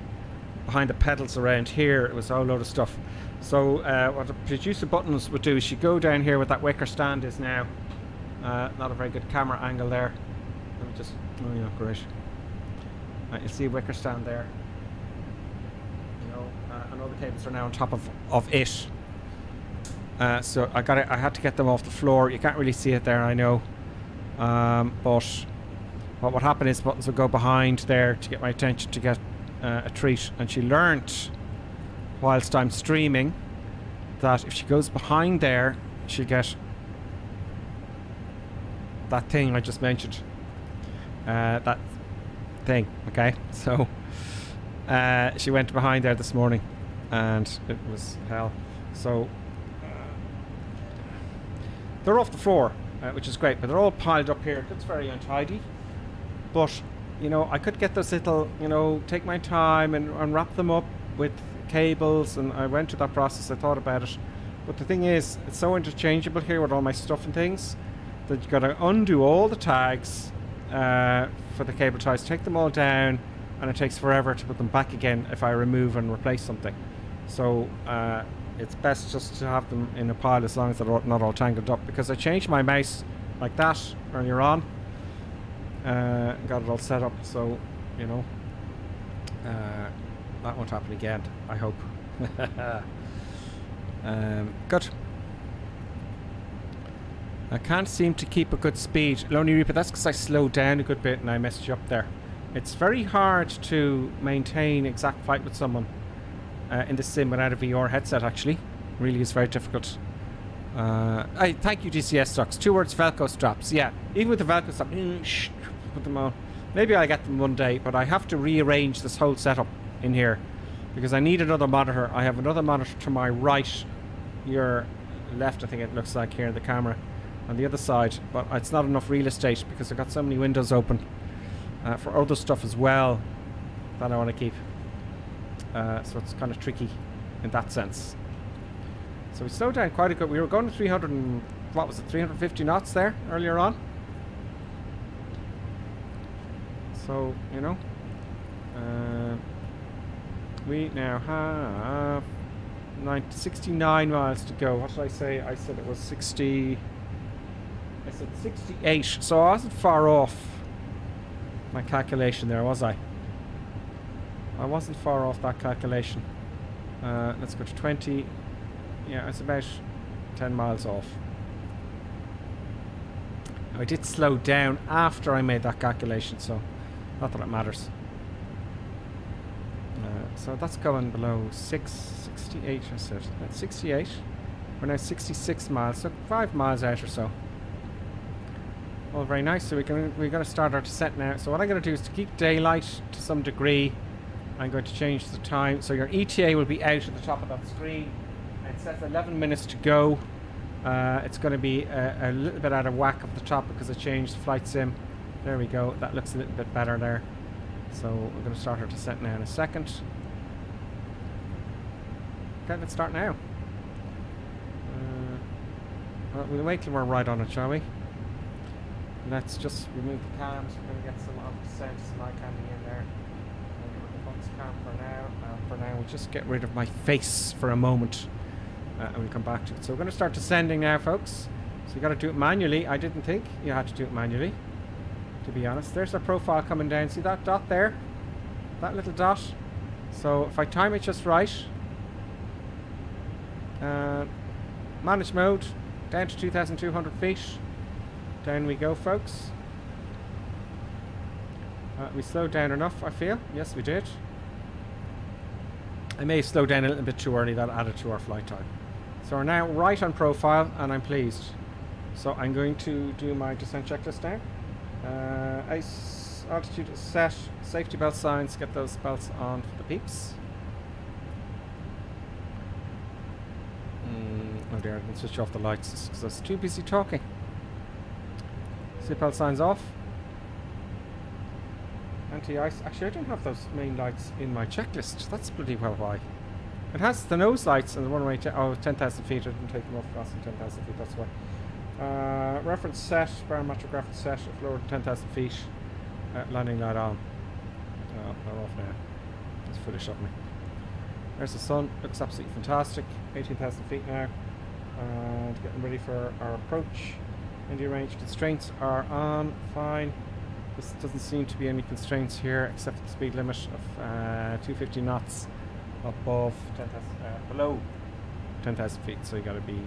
Speaker 4: behind the pedals around here. It was a whole load of stuff. So what the producer buttons would do is you go down here where that wicker stand is now. Not a very good camera angle there. Let me just, oh yeah, great. You'll see a wicker stand there. You know, and all the cables are now on top of it. So I had to get them off the floor. You can't really see it there, I know. But what would happen is buttons would go behind there to get my attention to get a treat. And she learnt whilst I'm streaming that if she goes behind there, she'll get that thing I just mentioned. That thing, okay? So she went behind there this morning and it was hell. So they're off the floor, which is great, but they're all piled up here. It looks very untidy, but you know, I could get this little, you know, take my time and wrap them up with cables, and I went through that process. I thought about it, but the thing is, it's so interchangeable here with all my stuff and things that you got to undo all the tags for the cable ties, take them all down, and it takes forever to put them back again if I remove and replace something. So it's best just to have them in a pile as long as they're not all tangled up, because I changed my mouse like that earlier on, got it all set up, so you know that won't happen again, I hope. Good. I can't seem to keep a good speed. Lonely Reaper, that's because I slowed down a good bit and I messed you up there. It's very hard to maintain exact flight with someone in the sim without a VR headset, actually. Really is very difficult. Thank you, DCS Stocks. 2 words, Velcro straps. Yeah, even with the Velcro strap, put them on. Maybe I'll get them one day, but I have to rearrange this whole setup in here because I need another monitor. I have another monitor to my right, your left, I think it looks like here in the camera, on the other side, but it's not enough real estate because I've got so many windows open for other stuff as well that I want to keep. So it's kind of tricky in that sense. So we slowed down quite a bit. We were going to 300 and, what was it, 350 knots there earlier on. So, you know, we now have 69 miles to go. What did I say? I said it was 60. I said 68. So I wasn't far off my calculation there, was I? I wasn't far off that calculation. Let's go to 20. Yeah, it's about 10 miles off. I did slow down after I made that calculation, so not that it matters. So that's going below 68, I said. That's 68. We're now 66 miles, so 5 miles out or so. All very nice. So we're going to start our descent now. So what I'm going to do is to keep daylight to some degree. I'm going to change the time. So your ETA will be out at the top of that screen. It says 11 minutes to go. It's going to be a little bit out of whack up the top because I changed the flight sim. There we go. That looks a little bit better there. So we're going to start our descent now in a second. Okay, let's start now. Well, we'll wait till we're right on it, shall we? Let's just remove the cams. We're going to get some off descent, some eye camming in there. Cam for now. For now, we'll just get rid of my face for a moment, and we'll come back to it. So we're going to start descending now, folks. So you got to do it manually. I didn't think you had to do it manually, to be honest. There's our profile coming down. See that dot there? That little dot. So if I time it just right, manage mode down to 2,200 feet. Down we go, folks. We slowed down enough, I feel. Yes, we did. I may have slowed down a little bit too early. That added to our flight time. So we're now right on profile, and I'm pleased. So I'm going to do my descent checklist now. Ice altitude is set. Safety belt signs. Get those belts on for the peeps. Oh dear, I didn't switch off the lights because I was too busy talking. Seatbelt signs off. anti-ice. Actually, I don't have those main lights in my checklist. That's bloody well why. It has the nose lights and the one-way 10,000 feet. I didn't take them off crossing 10,000 feet, that's why. Reference set, barometric reference set, if lower than 10,000 feet. Landing light on. Oh, I'm off now. It's foolish of me. There's the sun, looks absolutely fantastic. 18,000 feet now. And getting ready for our approach. India range constraints are on, fine. This doesn't seem to be any constraints here except for the speed limit of 250 knots above 10,000, below 10,000 feet. So you got to be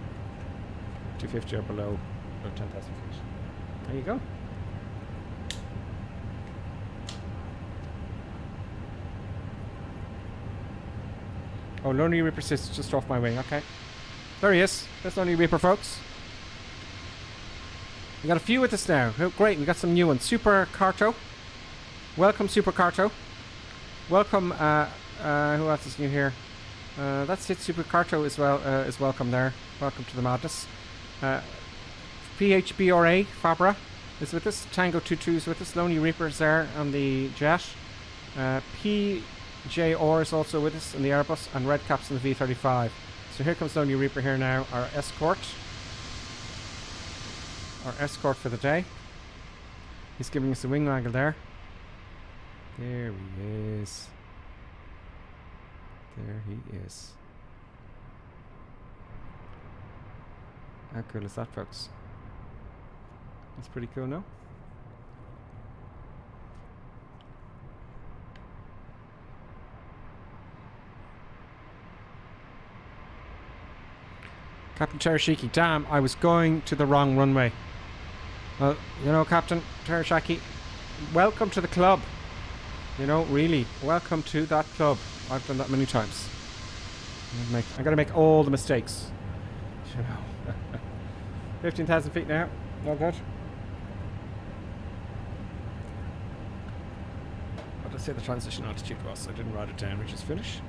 Speaker 4: 250 or below 10,000 feet. There you go. Oh, Lonely Reaper sits just off my wing. Okay. There he is. There's Lonely Reaper, folks. We got a few with us now. Oh, great. We got some new ones. Super Carto. Welcome, Super Carto. Welcome. Who else is new here? That's it. Super Carto as well is welcome there. Welcome to the madness. PHBRA Fabra is with us. Tango 22 is with us. Lonely Reaper is there on the jet. PJR is also with us on the Airbus, and Red Caps on the V35. So here comes Lonely Reaper here now, our escort. Our escort for the day. He's giving us a wing angle there. There he is. There he is. How cool is that, folks? That's pretty cool, no? Captain Terashiki, damn, I was going to the wrong runway. Well, you know, Captain Terashiki, welcome to the club. You know, really, welcome to that club. I've done that many times. I gotta make all the mistakes. You know. 15,000 feet now. No good. What did I say the transition altitude was? I didn't write it down, which is finish.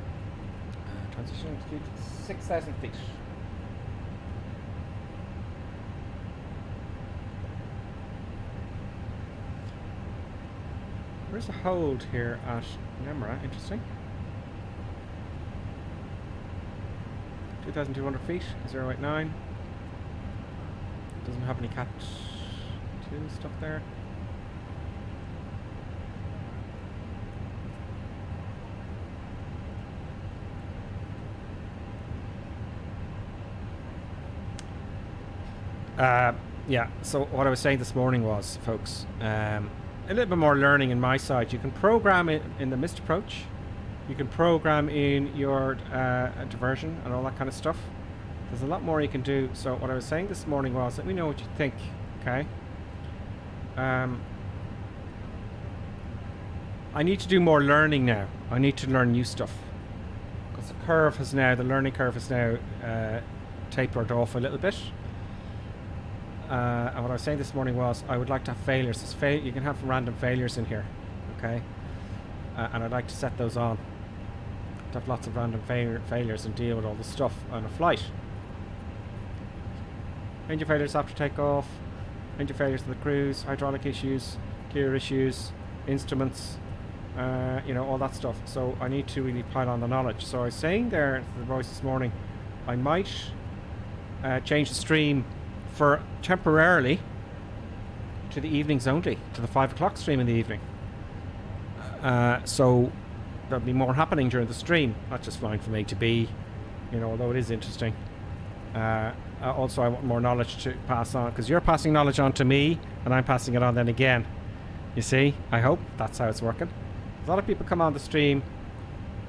Speaker 4: Transition altitude 6,000 feet. There's a hold here at Nemra, interesting. 2,200 feet, 089. Doesn't have any Cat 2 stuff there. Yeah, so what I was saying this morning was, folks, a little bit more learning in my side. You can program it in the missed approach. You can program in your diversion and all that kind of stuff. There's a lot more you can do. So what I was saying this morning was, let me know what you think, okay? I need to do more learning now. I need to learn new stuff. Because the learning curve has now tapered off a little bit. And what I was saying this morning was, I would like to have failures. You can have random failures in here, okay? And I'd like to set those on. To have lots of random failures and deal with all the stuff on a flight. Engine failures after takeoff, engine failures in the cruise, hydraulic issues, gear issues, instruments, you know, all that stuff. So I need to really pile on the knowledge. So I was saying there to the boys this morning, I might change the stream for temporarily to the evenings only, to the 5 o'clock stream in the evening. So there'll be more happening during the stream, not just flying from A to B, you know, although it is interesting. Also, I want more knowledge to pass on, because you're passing knowledge on to me, and I'm passing it on then again. You see? I hope that's how it's working. A lot of people come on the stream,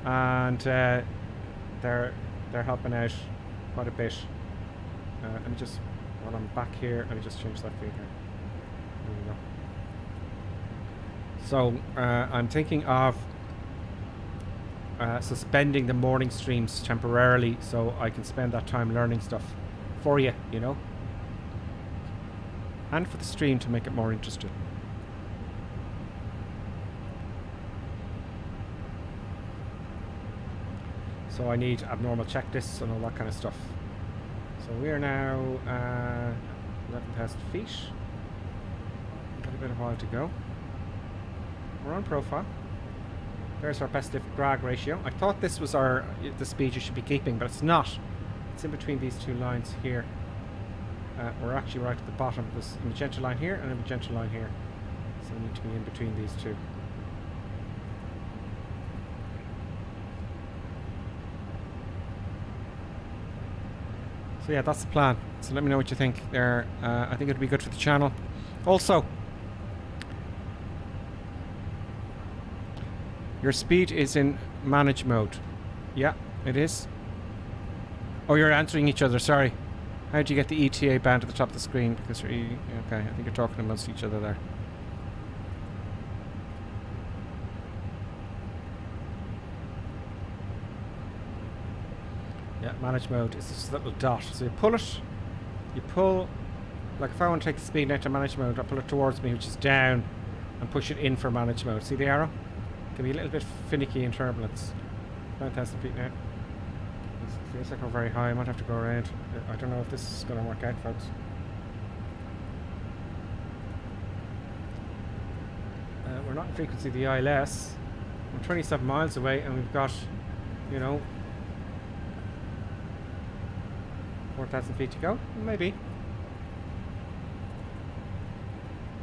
Speaker 4: and they're helping out quite a bit. Let me just, while I'm back here, let me just change that feed here. There we go. So I'm thinking of suspending the morning streams temporarily, so I can spend that time learning stuff for you, you know, and for the stream to make it more interesting. So I need abnormal checklists and all that kind of stuff. So we are now 11,000 feet. Got a bit of while to go. we're on profile. There's our best lift drag ratio. I thought this was the speed you should be keeping, but it's not. It's in between these two lines here. We're actually right at the bottom. There's a magenta line here and a magenta line here. So we need to be in between these two. So yeah, that's the plan. So let me know what you think there. I think it'd be good for the channel. Also, your speed is in manage mode. Yeah, it is. Oh, you're answering each other, sorry. How do you get the ETA band at the top of the screen? Because you're okay, I think you're talking amongst each other there. Yeah, manage mode is this little dot. So you pull it, like if I want to take the speed now to manage mode, I pull it towards me, which is down, and push it in for manage mode. See the arrow? It can be a little bit finicky in turbulence. 9,000 feet now. It feels like we're very high. I might have to go around. I don't know if this is going to work out, folks. We're not in frequency of the ILS. We're 27 miles away, and we've got, you know, 4,000 feet to go. Maybe.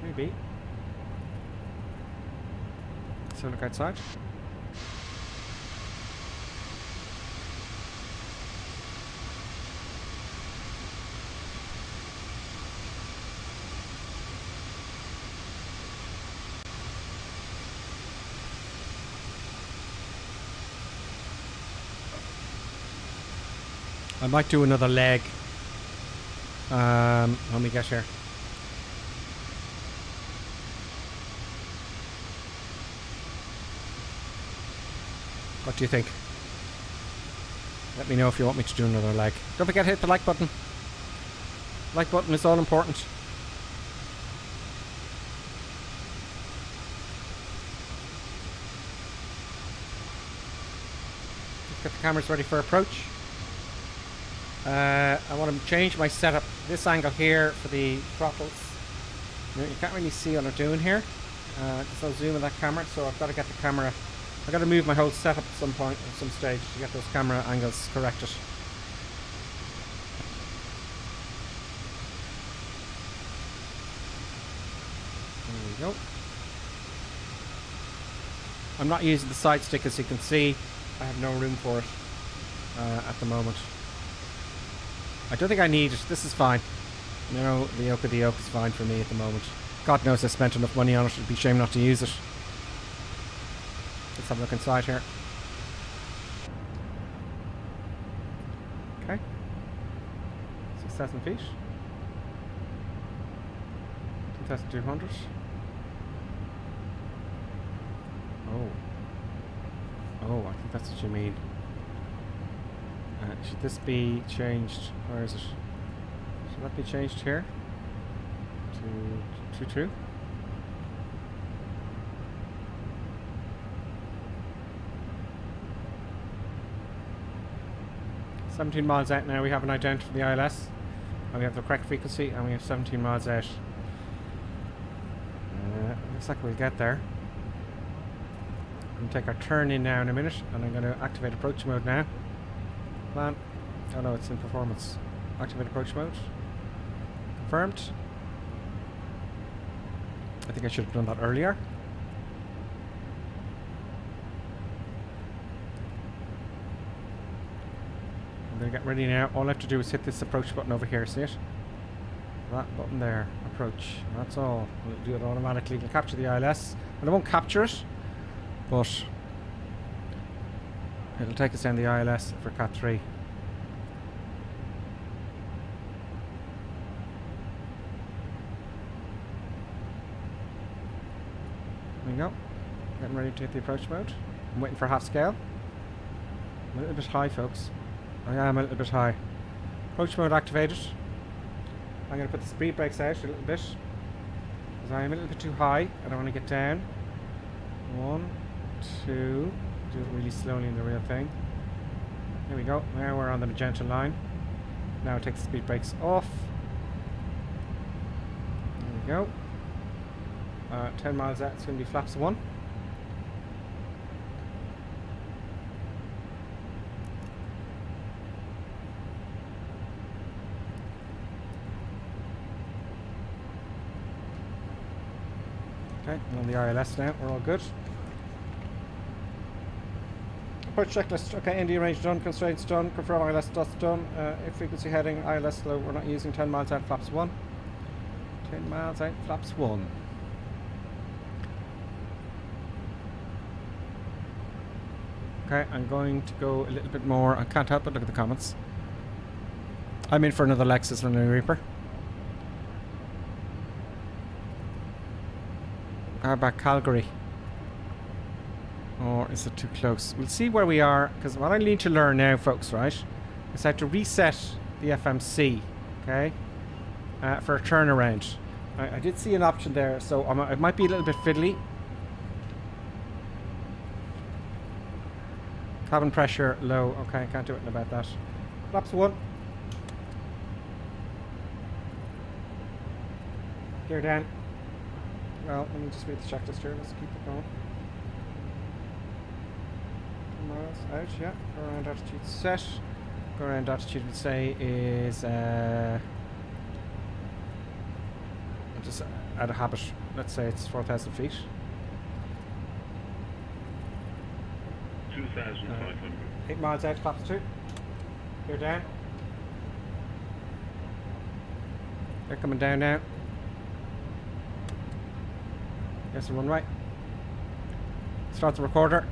Speaker 4: Maybe. So look outside. I might do another leg when we get here. What do you think? Let me know if you want me to do another leg. Don't forget to hit the like button. Like button is all important. Let's get the cameras ready for approach. I want to change my setup. This angle here for the throttles. You can't really see what I'm doing here. There's no zoom in that camera, so I've got to get the camera. I've got to move my whole setup at some point, at some stage, to get those camera angles corrected. There we go. I'm not using the side stick, as you can see. I have no room for it at the moment. I don't think I need it. This is fine. You know, the yoke of the yoke is fine for me at the moment. God knows I spent enough money on it. It'd be a shame not to use it. Let's have a look inside here. Okay. 6,000 feet. 2,200. Oh, I think that's what you mean. Should this be changed? Where is it? Should that be changed here? To 2-2? $17 miles out now. We have an ident for the ILS, and we have the correct frequency, and we have 17 miles out. Looks like we'll get there. We'll take our turn in now in a minute, and I'm going to activate approach mode now. Plan. Oh no, it's in performance. Activate approach mode. Confirmed. I think I should have done that earlier. I'm going to get ready now. All I have to do is hit this approach button over here. See it? That button there. Approach. That's all. We'll do it automatically. We'll capture the ILS. And I won't capture it, but it'll take us down the ILS for Cat 3. There we go. Getting ready to hit the approach mode. I'm waiting for half scale. I'm a little bit high, folks. I am a little bit high. Approach mode activated. I'm going to put the speed brakes out a little bit, because I am a little bit too high. I don't want to get down. 1, 2. Do it really slowly in the real thing. There we go. Now we're on the magenta line. Now take the speed brakes off. There we go. 10 miles out. It's going to be flaps 1. Okay, we're on the ILS now. We're all good. Approach checklist. Okay, India range done. Constraints done. Confirm ILS dust done. Frequency heading. ILS low. We're not using 10 miles out. Flaps 1. 10 miles out. Flaps 1. Okay, I'm going to go a little bit more. I can't help but look at the comments. I'm in for another Lexus Running Reaper. How about Calgary? Or is it too close? We'll see where we are, because what I need to learn now, folks, right, is how to reset the FMC, okay, for a turnaround. I did see an option there, so it might be a little bit fiddly. Cabin pressure low. Okay, can't do anything about that. Flaps 1. Gear down. Well, let me just read the checklist here. Let's keep it going. 2 miles out, yeah. Go around altitude set. Go around altitude, we'll say, is I'll just add a habit. Let's say it's 4,000 feet.
Speaker 5: 2,500.
Speaker 4: 8 miles out, flaps 2. Gear down. They're coming down now. Yes, run right. Start the recorder.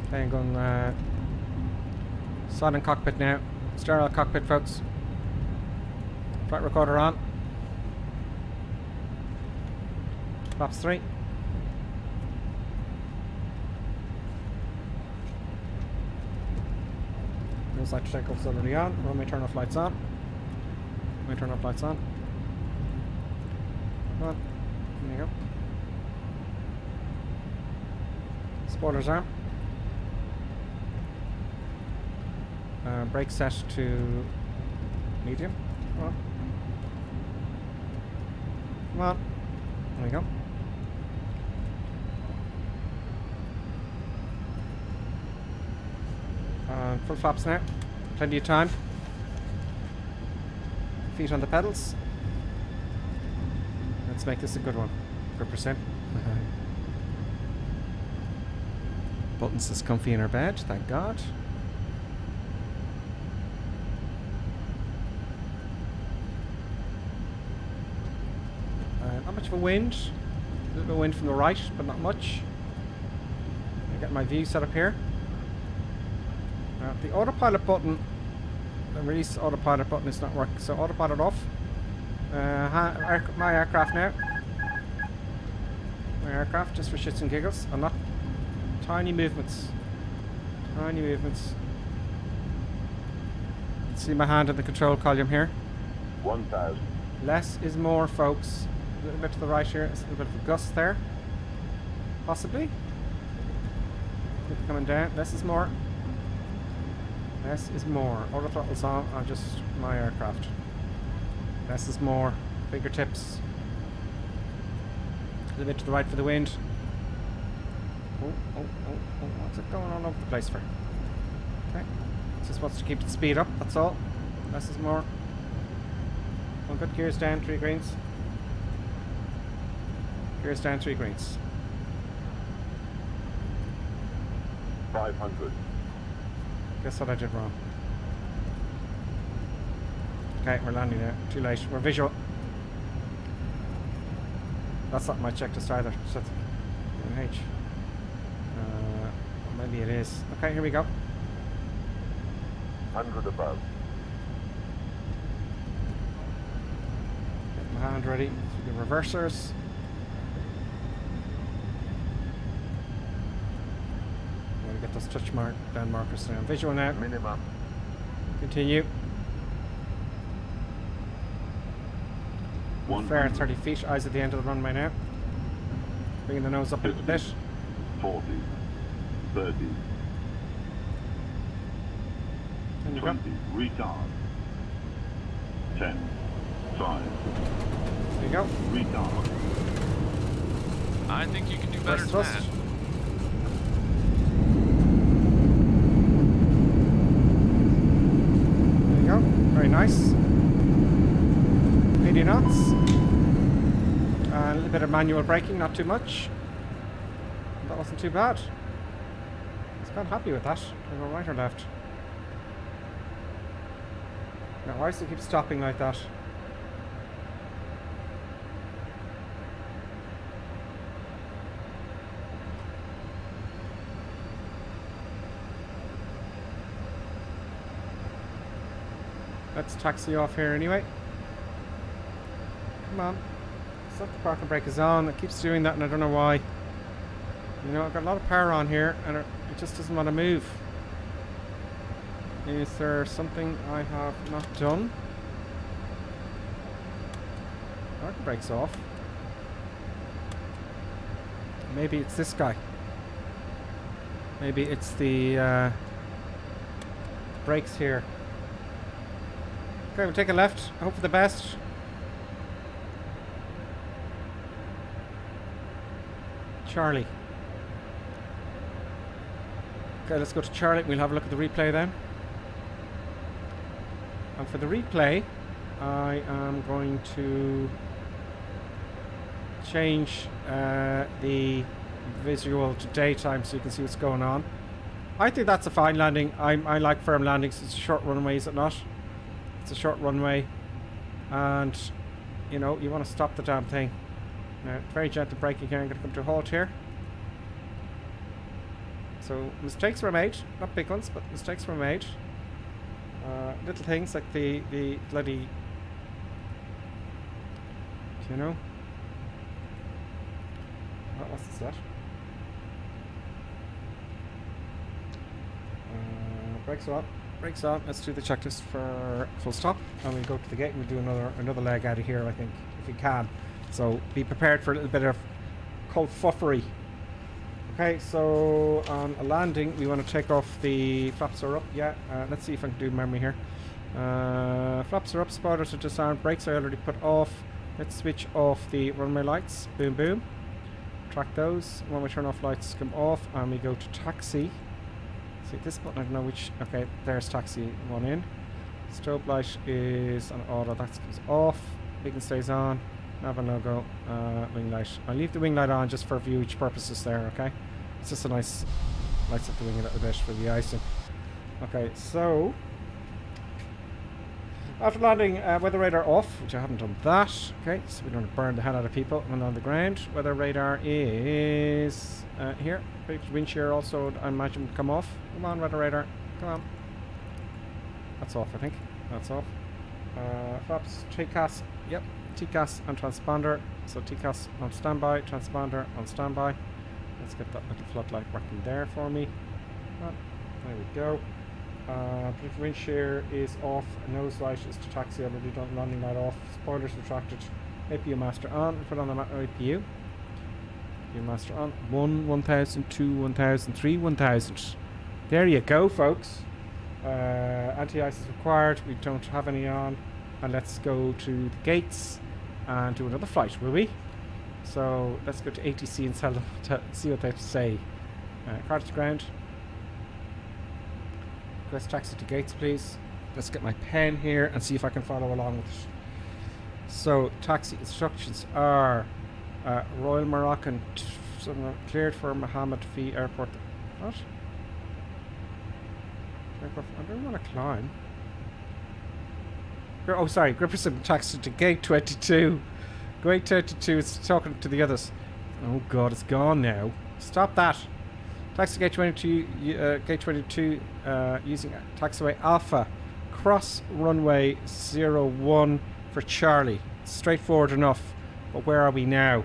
Speaker 4: Okay, I'm going silent cockpit now. Sterile cockpit, folks. Flight recorder on. Flaps 3. Nose light takeoff is already on. Runway turn off lights on. Runway turn off lights on. Come on. There you go. Spoilers arm. Brake set to medium. Come on. Come on. There we go. Full flaps now. Plenty of time. Feet on the pedals. Let's make this a good one. Good percent. Buttons is comfy in her bed, thank God. Not much of a wind. A little bit of wind from the right, but not much. I get my view set up here. The autopilot button, the release autopilot button is not working, so autopilot off. My aircraft now. My aircraft, just for shits and giggles. I'm not. Tiny movements. Tiny movements. See my hand in the control column here.
Speaker 5: 1,000.
Speaker 4: Less is more, folks. A little bit to the right here. It's a little bit of a gust there. Possibly. Coming down. Less is more. Less is more. Auto throttle's on just my aircraft. Less is more. Bigger tips. A little bit to the right for the wind. Oh. What's it going on over the place for? Okay. Just wants to keep the speed up, that's all. Less is more. One good. Gears down, 3 greens. Gears down, 3 greens.
Speaker 5: 500.
Speaker 4: Guess what I did wrong. Okay, we're landing now. Too late. We're visual. That's not my checklist either. So H. Maybe it is. Okay, here we go.
Speaker 5: 100 above.
Speaker 4: Get my hand ready for the reversers. I'm going to get those touch down markers now. Visual now.
Speaker 5: Minimum.
Speaker 4: Continue.
Speaker 5: 100.
Speaker 4: Fair 30 feet. Eyes at the end of the runway now. Bringing the nose up a little bit.
Speaker 5: 40. 30. 20. Retard. 10. 5.
Speaker 4: There you go.
Speaker 5: Retard.
Speaker 6: I think you can do better
Speaker 4: First
Speaker 6: than
Speaker 4: thrust.
Speaker 6: that.
Speaker 4: There you go. Very nice. few knots. A little bit of manual braking, not too much. That wasn't too bad. I was quite happy with that. Do I go right or left? Now, why does it keep stopping like that? Let's taxi off here anyway. Come on. Stop the parking brake is on. It keeps doing that and I don't know why. You know, I've got a lot of power on here and it just doesn't want to move. Is there something I have not done? Parking brake's off. Maybe it's this guy. Maybe it's the brakes here. Okay, we'll take a left. Hope for the best. Charlie. Okay, let's go to Charlie. We'll have a look at the replay then. And for the replay, I am going to change the visual to daytime so you can see what's going on. I think that's a fine landing. I like firm landings. It's a short runway, is it not? It's a short runway. And, you know, you want to stop the damn thing. Now, very gentle braking here. I'm going to come to a halt here. So, mistakes were made. Not big ones, but mistakes were made. Little things like the bloody... You know? What's this that? Brakes on. Brakes on. Let's do the checklist for full stop. And we'll go to the gate and we'll do another leg out of here, I think, if we can. So be prepared for a little bit of cold fuffery. Okay, so on a landing, we want to take off the flaps are up. Yeah, let's see if I can do memory here. Flaps are up, spoilers are disarmed, brakes are already put off. Let's switch off the runway lights. Boom, boom. Track those. When we turn off lights, come off, and we go to taxi. See this button, I don't know which. Okay, there's taxi one in. Strobe light is on auto, that comes off. Beacon stays on. Nav and logo. Wing light. I'll leave the wing light on just for viewage purposes there, okay? It's just a nice lights up the wing a little bit for the icing. Okay, so after landing, weather radar off, which I haven't done that. Okay, so we don't burn the hell out of people when on the ground. Weather radar is here. Wind shear also, I imagine, would come off. Come on, weather radar. Come on. That's off, I think. That's off. Flaps, TCAS. Yep, TCAS and transponder. So TCAS on standby, transponder on standby. Let's get that little floodlight working there for me. Oh, there we go. Predicted wind shear is off. Nose light is to taxi, already done. Landing light off. Spoilers retracted. APU master on. Put on the APU. APU master on. 1,000, 2, 1,000, 3, 1,000. There you go, folks. Anti-ice is required. We don't have any on. And let's go to the gates and do another flight, will we? So let's go to ATC and tell them see what they have to say. Carthage ground. Let's taxi to gates, please. Let's get my pen here and see if I can follow along with it. So taxi instructions are Royal Moroccan cleared for Mohammed V Airport. What? I don't want to climb. Oh, sorry. Gripperson taxi to gate 22. Gate 22 is talking to the others. Oh God, it's gone now. Stop that. Taxi gate 22. Gate 22 using taxiway Alpha. Cross runway 01 for Charlie. Straightforward enough. But where are we now?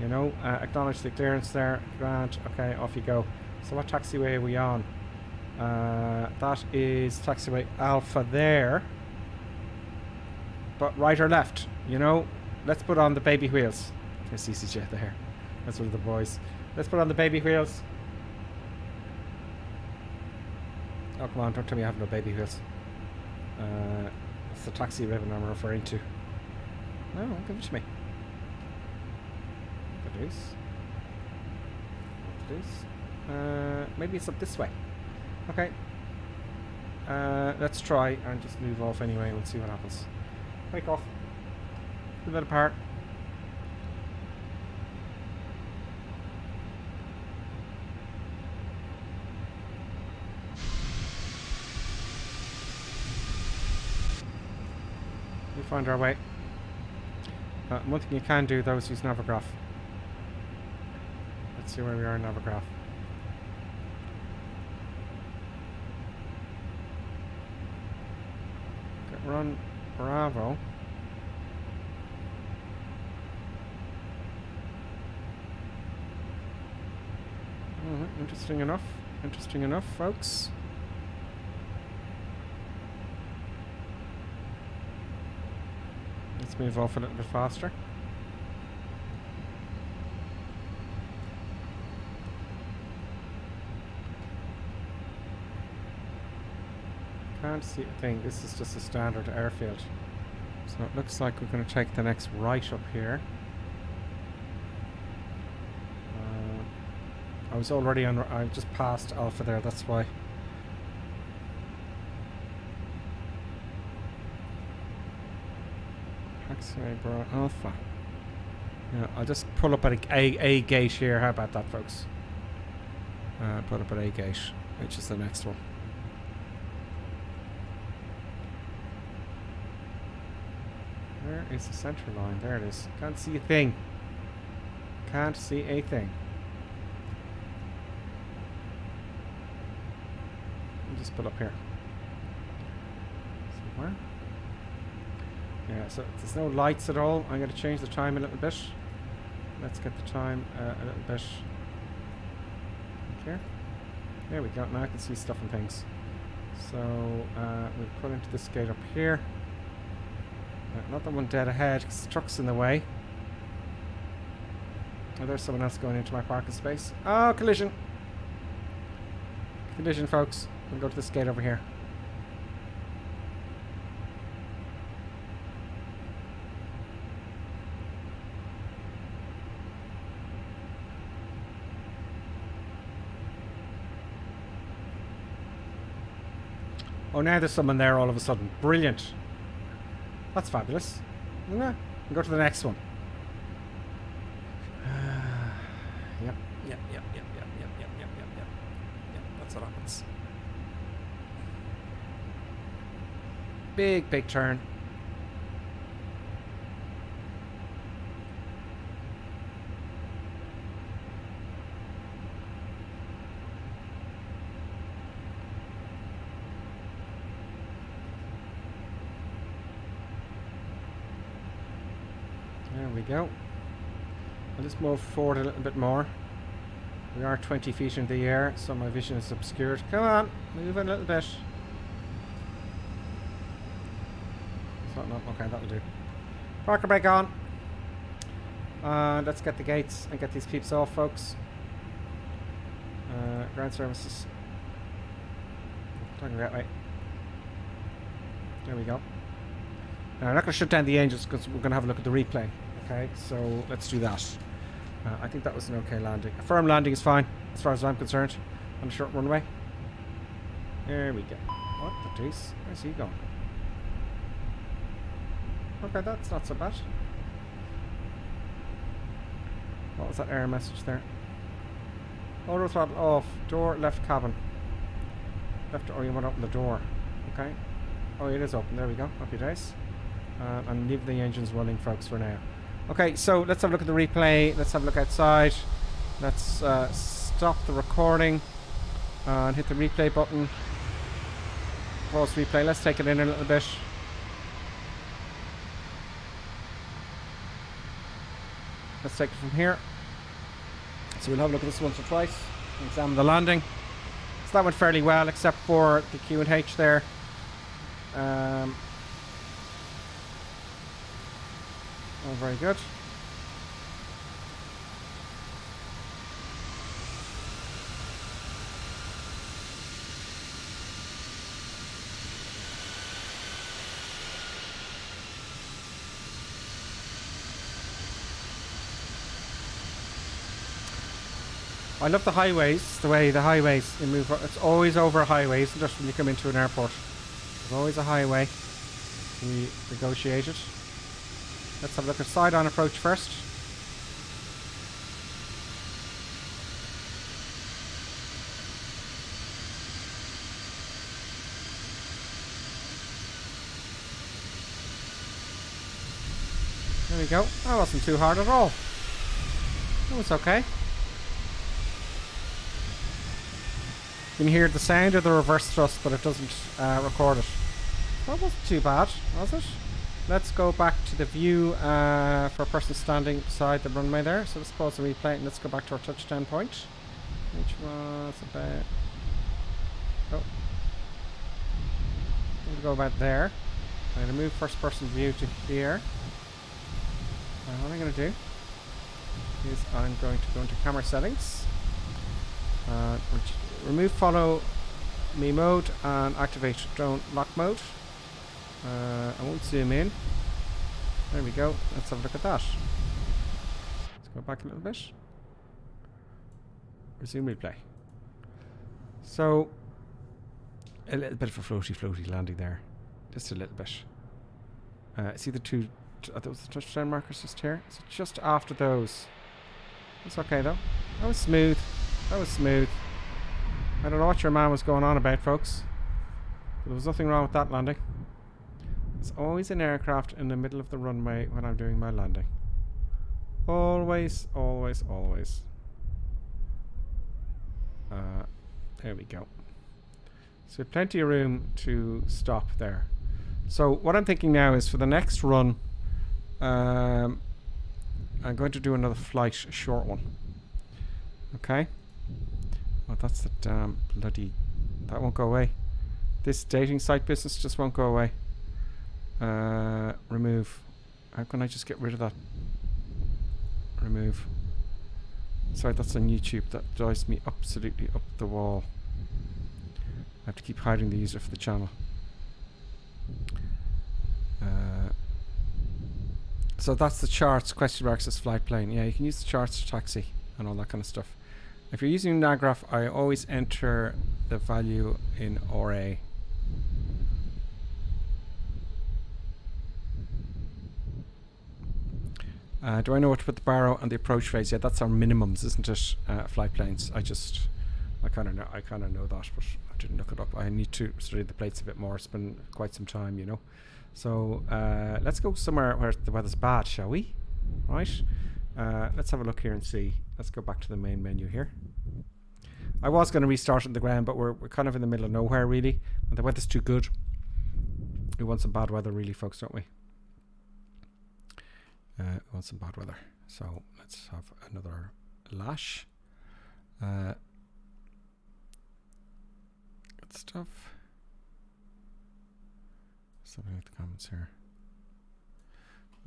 Speaker 4: You know, acknowledge the clearance there. Grant. Okay, off you go. So what taxiway are we on? That is taxiway Alpha there. But right or left, you know? Let's put on the baby wheels. There's CCJ there. That's one of the boys. Let's put on the baby wheels. Oh, come on, don't tell me I have no baby wheels. It's the taxi ribbon I'm referring to. No, give it to me. It is. It is. Maybe it's up this way. Okay. Let's try and just move off anyway and we'll see what happens. Take off. a bit apart. We'll find our way. One thing you can do though is use Navigraph. Let's see where we are in Navigraph. Okay, we're on Bravo. Interesting enough. Interesting enough, folks. Let's move off a little bit faster. Can't see a thing. This is just a standard airfield. So it looks like we're going to take the next right up here. I was already on. I just passed Alpha there. That's why. Taxiway Bro Alpha. Yeah, I'll just pull up at a gate here. How about that, folks? Pull up at A gate, which is the next one. Where is the centre line? There it is. Can't see a thing. Can't see a thing. Just pull up here. Somewhere. Yeah, so there's no lights at all. I'm going to change the time a little bit. Let's get the time a little bit here. There we go. Now I can see stuff and things. So we'll pull into this gate up here. Not the one dead ahead because the truck's in the way. Oh, there's someone else going into my parking space. Oh, collision. Collision, folks. We'll go to this gate over here. Oh, now there's someone there all of a sudden. Brilliant. That's fabulous. Isn't it? We'll go to the next one. Yep. That's what happens. Big turn. There we go. I'll just move forward a little bit more. We are 20 feet in the air, so my vision is obscured. Come on, move a little bit. Okay, that'll do. Parker brake on. Let's get the gates and get these peeps off, folks. Ground services. Talking that way. There we go. Now, I'm not going to shut down the engines because we're going to have a look at the replay. Okay, so let's do that. I think that was an okay landing. A firm landing is fine, as far as I'm concerned. On a short runway. There we go. What the deuce? Where's he going? Okay, that's not so bad. What was that error message there? Auto throttle off. Door left cabin. Left. Oh, you want to open the door. Okay. Oh, it is open. There we go. Happy days. And leave the engines running, folks, for now. Okay, so let's have a look at the replay. Let's have a look outside. Let's stop the recording and hit the replay button. Pause replay. Let's take it in a little bit. Let's take it from here. So we'll have a look at this once or twice. Examine the landing. So that went fairly well, except for the Q and H there. Oh, very good. I love the highways, the way the highways you move. It's always over highways, isn't it, when you come into an airport? There's always a highway. We negotiate it. Let's have a look at side-on approach first. There we go. That wasn't too hard at all. That was okay. You can hear the sound of the reverse thrust, but it doesn't record it. That wasn't too bad, was it? Let's go back to the view for a person standing beside the runway there. So let's pause the replay and let's go back to our touchdown point, which was about... Oh. We'll go about there. I'm going to move first person view to here. And what I'm going to do is I'm going to go into camera settings, remove follow me mode and activate drone lock mode. I won't zoom in. There we go. Let's have a look at that. Let's go back a little bit. Resume replay. So a little bit of a floaty landing there, just a little bit. See the two. Are those the touchdown markers just here? So just after those. It's okay though. That was smooth. That was smooth. I don't know what your man was going on about, folks. But there was nothing wrong with that landing. There's always an aircraft in the middle of the runway when I'm doing my landing. Always, always, always. There we go. So plenty of room to stop there. So what I'm thinking now is for the next run, I'm going to do another flight, a short one. Okay. Oh, that's the damn bloody... That won't go away. This dating site business just won't go away. Remove. How can I just get rid of that? Remove. Sorry, that's on YouTube. That drives me absolutely up the wall. I have to keep hiding the user for the channel. So that's the charts, question marks as flight plane. Yeah, you can use the charts to taxi and all that kind of stuff. If you're using Nagraph, I always enter the value in RA. Do I know what to put the barrow and the approach phase? Yeah, that's our minimums, isn't it? Flight planes. I kind of know that, but I didn't look it up. I need to study the plates a bit more. It's been quite some time, you know. So let's go somewhere where the weather's bad, shall we? Right. Let's have a look here and see. Let's go back to the main menu here. I was going to restart on the ground, but we're kind of in the middle of nowhere, really, and the weather's too good. We want some bad weather, really, folks, don't we? We want some bad weather. So let's have another lash. Good stuff. Something with the comments here.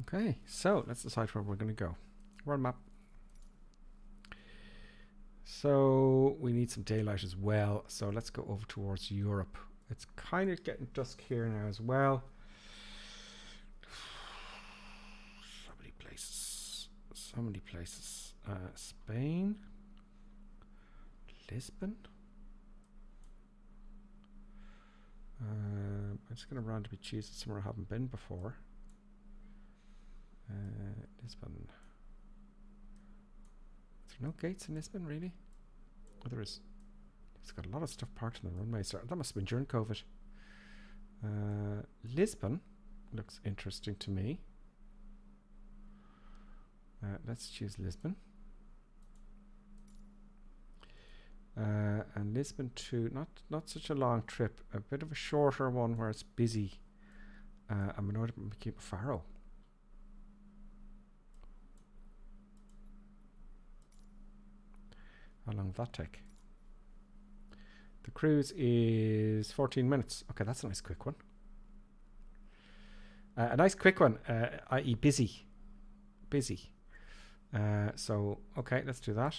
Speaker 4: Okay, so let's decide where we're going to go. World map. So we need some daylight as well. So let's go over towards Europe. It's kind of getting dusk here now as well. So many places. So many places. Spain. Lisbon. I'm just going to randomly choose somewhere I haven't been before. Lisbon. Is there no gates in Lisbon, really? Oh, there is. It's got a lot of stuff parked on the runway. So that must have been during COVID. Lisbon looks interesting to me. Let's choose Lisbon. And Lisbon to not such a long trip, a bit of a shorter one where it's busy. I'm going to keep Faro. How long will that take? The cruise is 14 minutes. Okay, that's a nice quick one. A nice quick one, i.e. busy. Busy. So, okay, let's do that.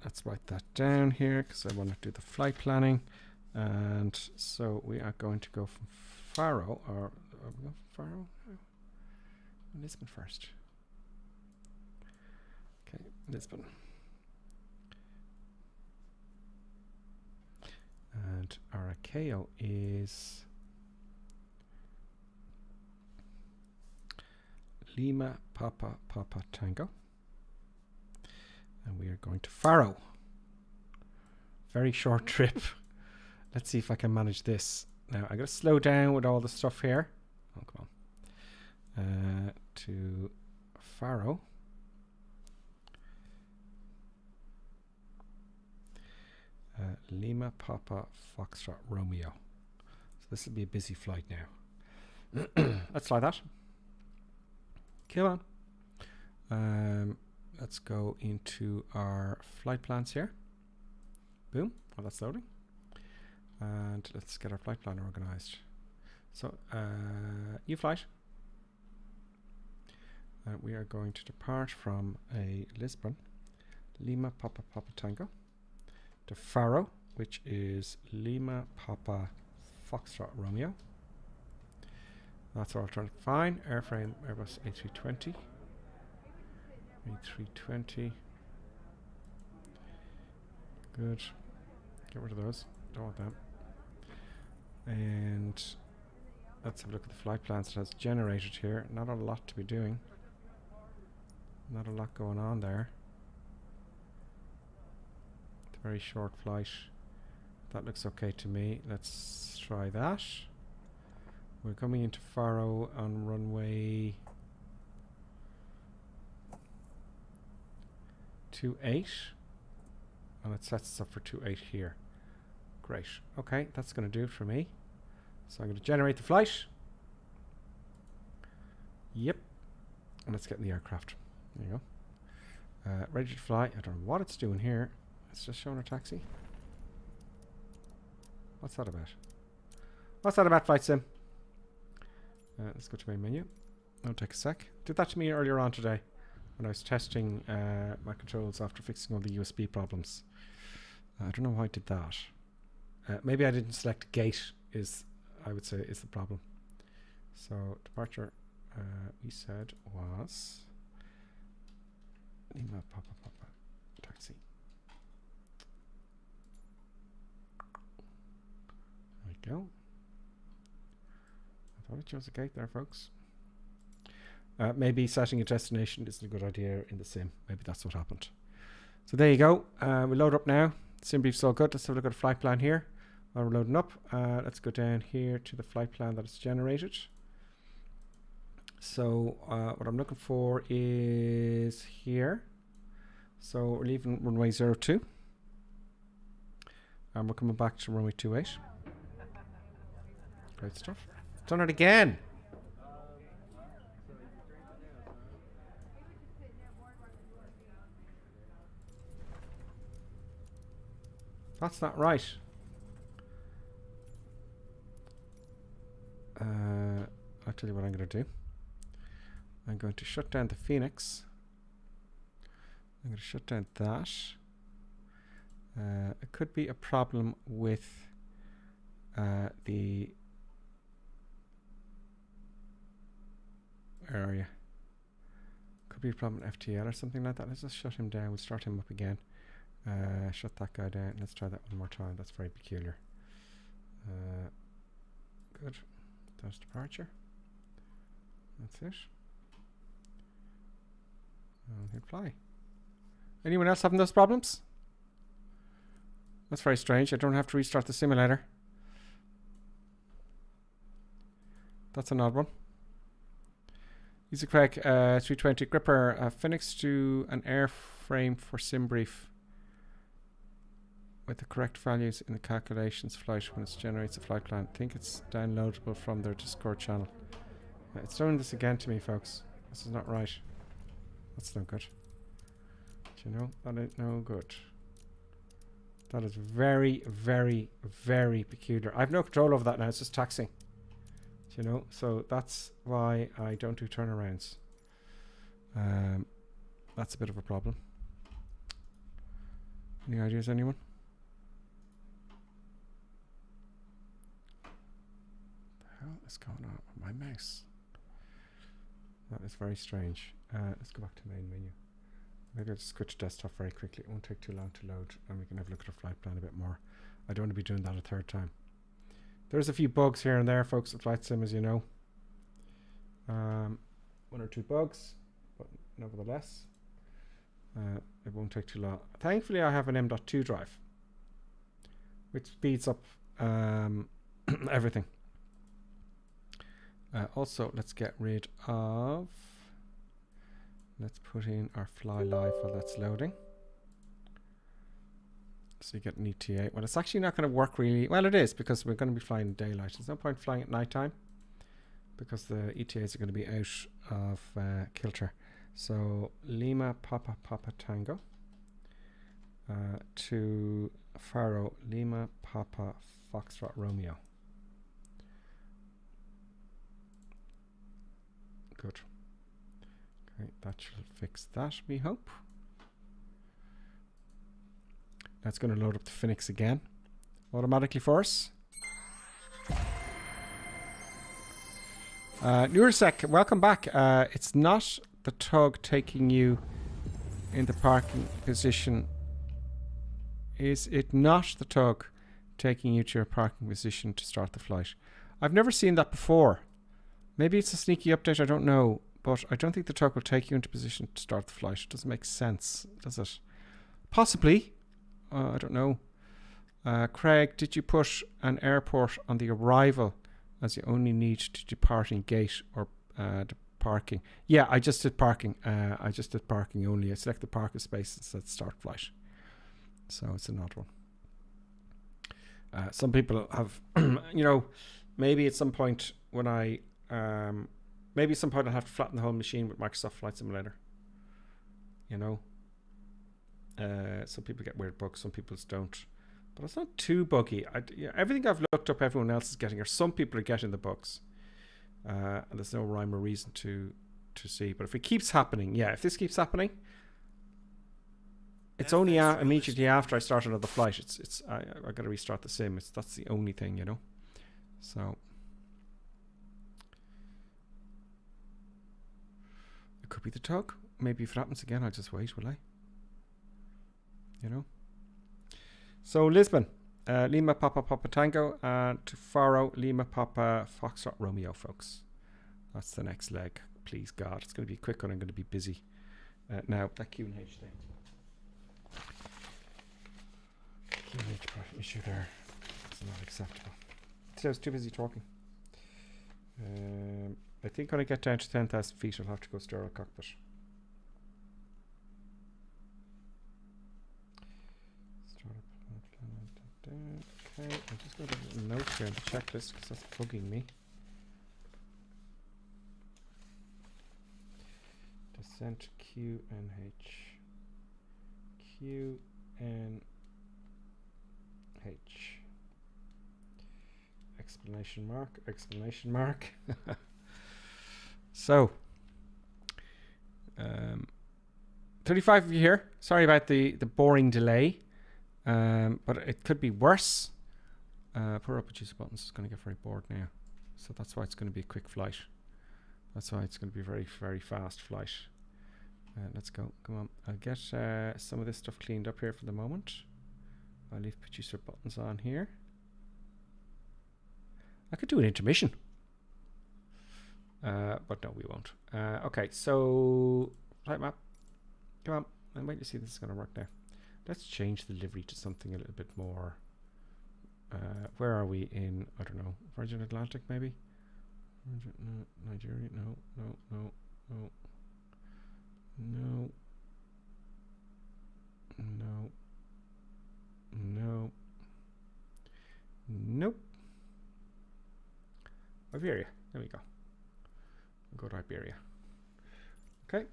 Speaker 4: Let's write that down here because I want to do the flight planning. And so we are going to go from Faro, or we go from Faro? Lisbon first. Okay, Lisbon. And our ICAO is Lima Papa Papa Tango. And we are going to Faro. Very short trip. Let's see if I can manage this. Now I'm going to slow down with all the stuff here. Oh, come on. To Faro. Lima Papa Foxtrot Romeo. So this will be a busy flight now. Let's fly that. Come on. Let's go into our flight plans here. Boom. While that's loading. And let's get our flight plan organized. So, new flight. We are going to depart from a Lisbon, Lima Papa Papa Tango, to Faro, which is Lima Papa Foxtrot Romeo. That's our alternative. Fine. Airframe Airbus A320. A320. Good. Get rid of those. Don't want them. And let's have a look at the flight plans it has generated here. Not a lot to be doing. Not a lot going on there. It's a very short flight. That looks okay to me. Let's try that. We're coming into Faro on runway 28. And it sets us up for 28 here. Great. Okay, that's going to do it for me. So I'm going to generate the flight. Yep. And let's get in the aircraft. There you go. Ready to fly. I don't know what it's doing here. It's just showing a taxi. What's that about? What's that about, Flight Sim? Let's go to main menu. That'll take a sec. Did that to me earlier on today when I was testing my controls after fixing all the USB problems. I don't know why I did that. Maybe I didn't select gate I would say is the problem. So departure we said was Lima Papa Papa taxi. There we go. I thought I chose a gate there, folks. Maybe setting a destination isn't a good idea in the sim. Maybe that's what happened. So there you go. We load up now. Sim brief's all good. Let's have a look at a flight plan here. While we're loading up, let's go down here to the flight plan that it's generated. So what I'm looking for is here. So we're leaving runway 02. And we're coming back to runway 28. Great stuff. Done it again. That's not right. I'll tell you what I'm going to do. I'm going to shut down the Fenix. I'm going to shut down that. It could be a problem with the area. Could be a problem with FTL or something like that. Let's just shut him down. We'll start him up again. Shut that guy down. Let's try that one more time. That's very peculiar. Good. That's departure. That's it. And hit fly. Anyone else having those problems? That's very strange. I don't have to restart the simulator. That's an odd one. Easy Craig, 320 gripper, Fenix to an airframe for sim brief with the correct values in the calculations flight when it generates a flight plan. I think it's downloadable from their Discord channel. It's doing this again to me, folks. This is not right. That's no good. Do you know? That ain't no good. That is very, very, very peculiar. I have no control over that now. It's just taxing. Do you know? So that's why I don't do turnarounds. That's a bit of a problem. Any ideas, anyone? What the hell is going on with my mouse? That is very strange. Let's go back to main menu. Maybe I'll just switch to desktop very quickly. It won't take too long to load, and we can have a look at our flight plan a bit more. I don't want to be doing that a third time. There's a few bugs here and there, folks, with Flight Sim, as you know. 1 or 2 bugs, but nevertheless, it won't take too long. Thankfully, I have an M.2 drive, which speeds up everything. Also, let's get rid of... Let's put in our fly live while that's loading. So you get an ETA. Well, it's actually not going to work really. Well, it is, because we're going to be flying in daylight. There's no point flying at nighttime because the ETAs are going to be out of kilter. So Lima Papa Papa Tango to Faro Lima Papa Foxtrot Romeo. Good. Okay, that should fix that, we hope. That's going to load up the Fenix again automatically for us. Nursec, welcome back. It's not the tug taking you in the parking position. Is it not the tug taking you to your parking position to start the flight? I've never seen that before. Maybe it's a sneaky update, I don't know. But I don't think the tug will take you into position to start the flight. It doesn't make sense, does it? Possibly. I don't know. Craig, did you put an airport on the arrival as you only need to departing gate or parking? Yeah, I just did parking. I just did parking only. I selected parking space and said start flight. So it's an odd one. Some people have, you know, maybe at some point when I... maybe at some point I'll have to flatten the whole machine with Microsoft Flight Simulator. You know? Some people get weird bugs, some people don't. But it's not too buggy. Everything I've looked up, everyone else is getting, or some people are getting the bugs. And there's no rhyme or reason to see. But if it keeps happening, yeah, if this keeps happening, it's only immediately after I start another flight. I got to restart the sim. That's the only thing, you know? So... could be the tug. Maybe if it happens again, I'll just wait, will I? You know? So Lisbon, Lima Papa Papa Tango, to Faro, Lima Papa Foxtrot Romeo, folks. That's the next leg. Please God, it's going to be a quick one. I'm going to be busy now. That Q&H thing. Q&H problem issue there. It's not acceptable. So I was too busy talking. I think when I get down to 10,000 feet, I'll have to go sterile cockpit. Okay, I'm just going to put a note here on the checklist because that's bugging me. Descent QNH. QNH. Explanation mark, exclamation mark. So, 35 of you here. Sorry about the boring delay, but it could be worse. Poor up producer buttons is going to get very bored now, so that's why it's going to be a quick flight. That's why it's going to be a very, very fast flight. Let's go. Come on. I'll get some of this stuff cleaned up here for the moment. I'll leave producer buttons on here. I could do an intermission. But no, we won't. Okay, so right map. Come on. I'm waiting to see if this is going to work now. Let's change the livery to something a little bit more. Where are we in? I don't know. Virgin Atlantic, maybe? Nigeria? No, no, no, no. No. No. No. Nope. Iberia. There we go. We'll go to Iberia. Okay.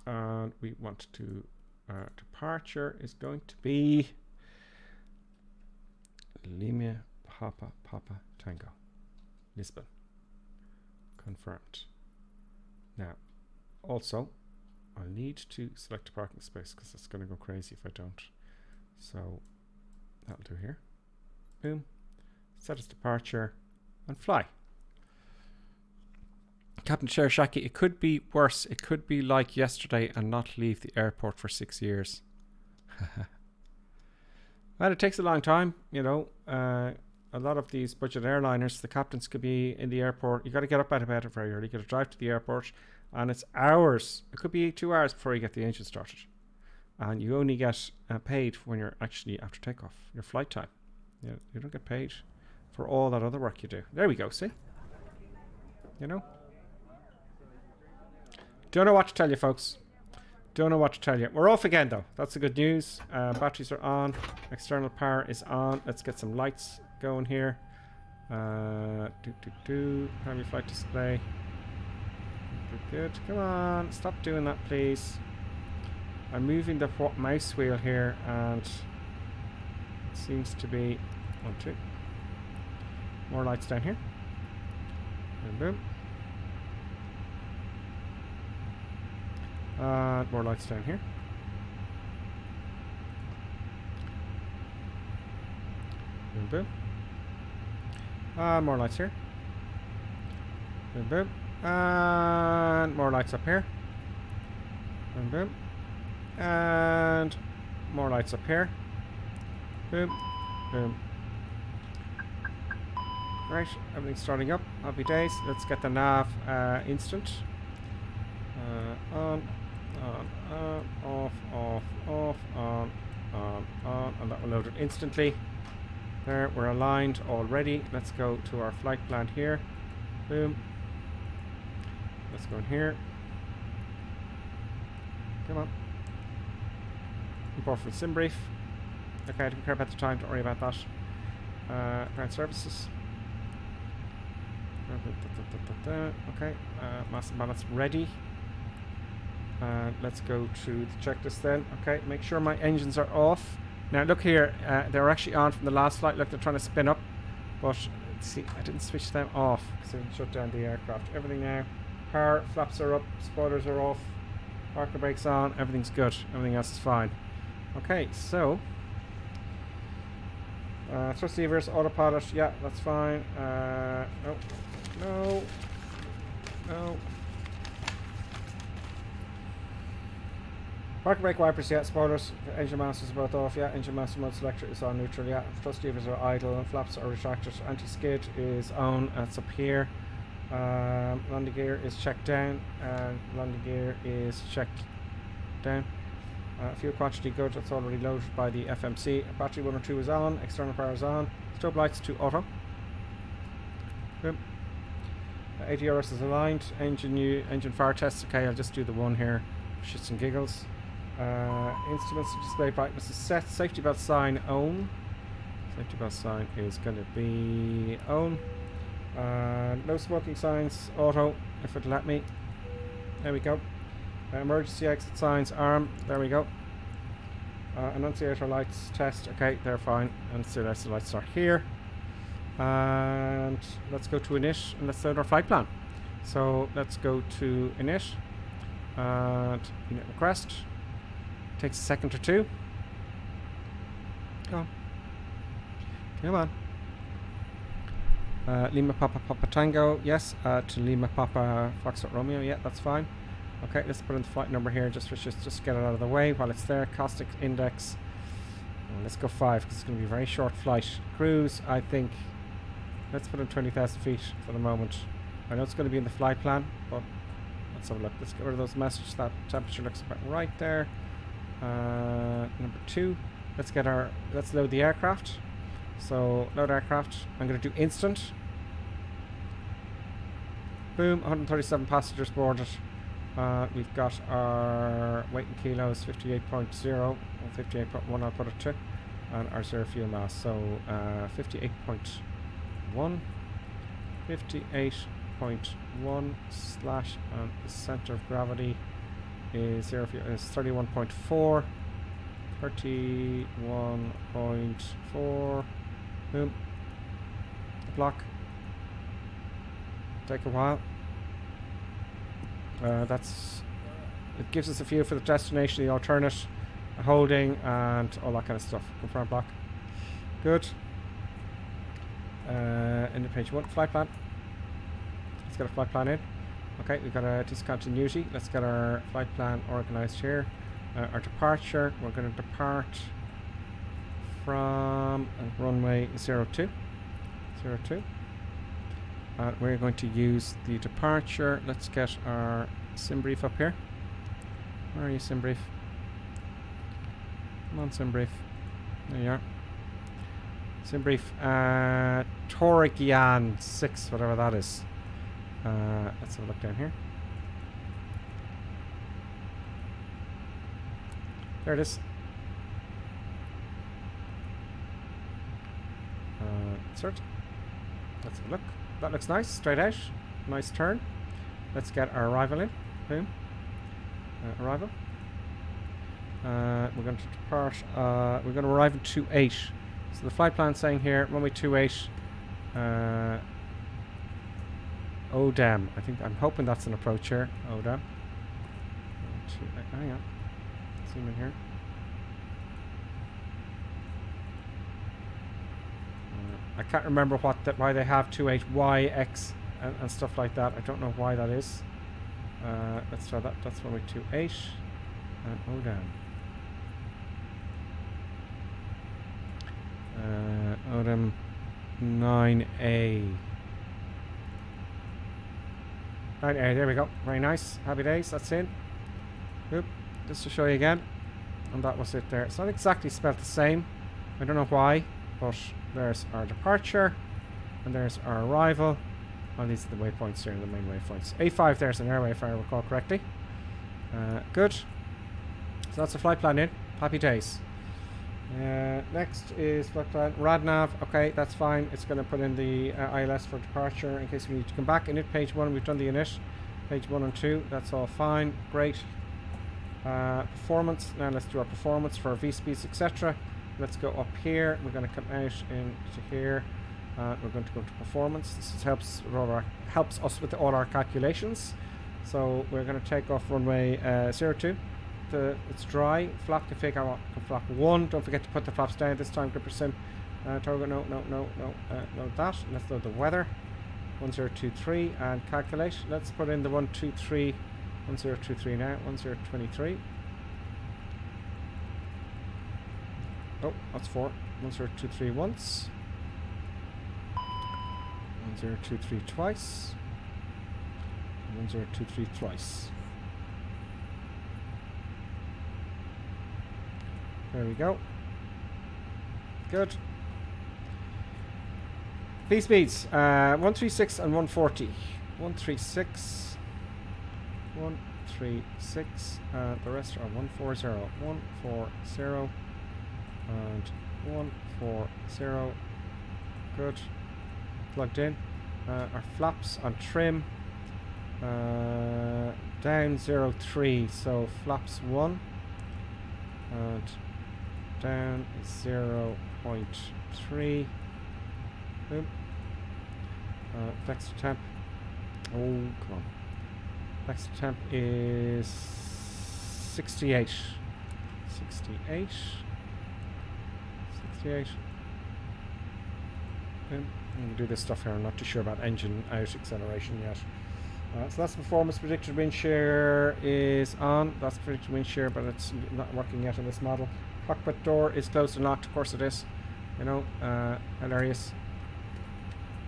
Speaker 4: And we want to departure is going to be Lima Papa Papa Tango. Lisbon. Confirmed. Now, also, I'll need to select a parking space because it's going to go crazy if I don't. So, that'll do here. Boom. Set as departure and fly. Captain Shershaki, it could be worse. It could be like yesterday and not leave the airport for 6 years. Well, it takes a long time, you know. A lot of these budget airliners, the captains could be in the airport. You got to get up out of bed very early. You got to drive to the airport And it's hours. It could be 2 hours before you get the engine started. And you only get paid when you're actually after takeoff, your flight time. You don't get paid for all that other work you do. There we go, see? You know? Don't know what to tell you, folks. Don't know what to tell you. We're off again, though. That's the good news. Batteries are on. External power is on. Let's get some lights going here. Primary flight display. Good. Come on. Stop doing that, please. I'm moving the mouse wheel here, and it seems to be 1, 2. More lights down here. And boom. More lights down here. Boom, boom. More lights here. Boom, boom. And more lights up here. Boom, boom. And more lights up here. Boom, boom. Right, everything's starting up. Happy days. Let's get the nav instant. On, off, on, and that will load it instantly. There, we're aligned already. Let's go to our flight plan here. Boom. Let's go in here. Come on. Import from sim brief. Okay, I don't care about the time, don't worry about that. Ground services. Okay, mass and balance ready. Let's go to the checklist then. Okay, make sure my engines are off. Now look here, they're actually on from the last flight. Look, they're trying to spin up, but see, I didn't switch them off because I didn't shut down the aircraft. Everything now, power, flaps are up, spoilers are off, parker brakes on, everything's good. Everything else is fine. Okay, so thrust levers, autopilot, yeah, that's fine. No. Parking brake wipers, yeah, spoilers, engine masters are both off, yeah, engine master mode selector is on neutral, yeah, thrust levers are idle, flaps are retracted, anti-skid is on, that's up here, landing gear is checked down, and landing gear is checked down. Fuel quantity good, that's already loaded by the FMC. Battery 1 or 2 is on, external power is on, strobe lights to auto. Boom. ADRS is aligned, engine fire test, okay, I'll just do the one here, shits and giggles. Instruments display brightness is set. Safety belt sign on. Safety belt sign is going to be on. No smoking signs auto if it'll let me. There we go. Emergency exit signs arm. There we go. Annunciator lights test. Okay, they're fine. Annunciator lights are here. And let's go to init and let's load our flight plan. So let's go to init and init request. Takes a second or two. Come on. Lima Papa Papa Tango, yes. To Lima Papa Foxtrot Romeo, yeah, that's fine. Okay, let's put in the flight number here just get it out of the way while it's there. Caustic index. Let's go 5 because it's going to be a very short flight. Cruise, I think. Let's put in 20,000 feet for the moment. I know it's going to be in the flight plan, but let's have a look. Let's get rid of those messages. That temperature looks about right there. Number 2. Let's load the aircraft. So load aircraft. I'm going to do instant. Boom, 137 passengers boarded. We've got our weight in kilos 58.0 or 58.1 I'll put it to, and our zero fuel mass. So 58.1 slash, and the center of gravity is 31.4. 31.4. Boom. Block. Take a while. It gives us a feel for the destination, the alternate, holding, and all that kind of stuff. Confirm block. Good. Into page 1, flight plan. Let's get a flight plan in. Okay, we've got a discontinuity. Let's get our flight plan organized here. Our departure, we're going to depart from runway 02. And we're going to use the departure. Let's get our sim brief up here. Where are you, sim brief? Come on, sim brief. There you are. Sim brief. Torigian 6, whatever that is. Let's have a look down here. There it is. Insert. Let's have a look. That looks nice. Straight out. Nice turn. Let's get our arrival in. Boom. Arrival. We're going to depart. We're going to arrive at 28. So the flight plan saying here, runway 28. Oh damn! I'm hoping that's an approach here. Oh damn! Hang on. Zoom in here. I can't remember why they have 28Y, X, and stuff like that. I don't know why that is. Let's try that. That's runway 28. And oh damn. Odom 9A. 9A, there we go. Very nice. Happy days. That's in. Oop. Just to show you again. And that was it there. It's not exactly spelled the same. I don't know why. But there's our departure. And there's our arrival. And these are the waypoints here, the main waypoints. A5 there's an airway if I recall correctly. Good. So that's the flight plan in. Happy days. Next is flight plan. RadNav. Okay, that's fine. It's going to put in the ILS for departure in case we need to come back. Init page 1, we've done the init. Page 1 and 2, that's all fine. Great. Performance. Now let's do our performance for our V-speeds, etc. Let's go up here. We're going to come out into here. We're going to go to performance. This helps us with all our calculations. So we're going to take off runway 02. It's dry. Flap config. I want flap 1. Don't forget to put the flaps down this time. Gripper sim. Togo. No. Load that. Let's load the weather. 1023 and calculate. Let's put in the 123. 1023 now. 1023. Oh, that's 4. 1023 once. 1023 twice. 1023 thrice. There we go. Good. V speeds 136 and 140. 136. 136. The rest are 140. 140 and 140. Good. Plugged in. Our flaps on trim. Down 03. So flaps 1 and down 0.3. Boom. Vector temp. Oh, come on. Vector temp is 68. 68. 68. Boom. I'm going to do this stuff here. I'm not too sure about engine out acceleration yet. So that's performance. Predicted wind shear is on. That's predicted wind shear, but it's not working yet on this model. Cockpit door is closed and locked. Of course it is. You know, hilarious.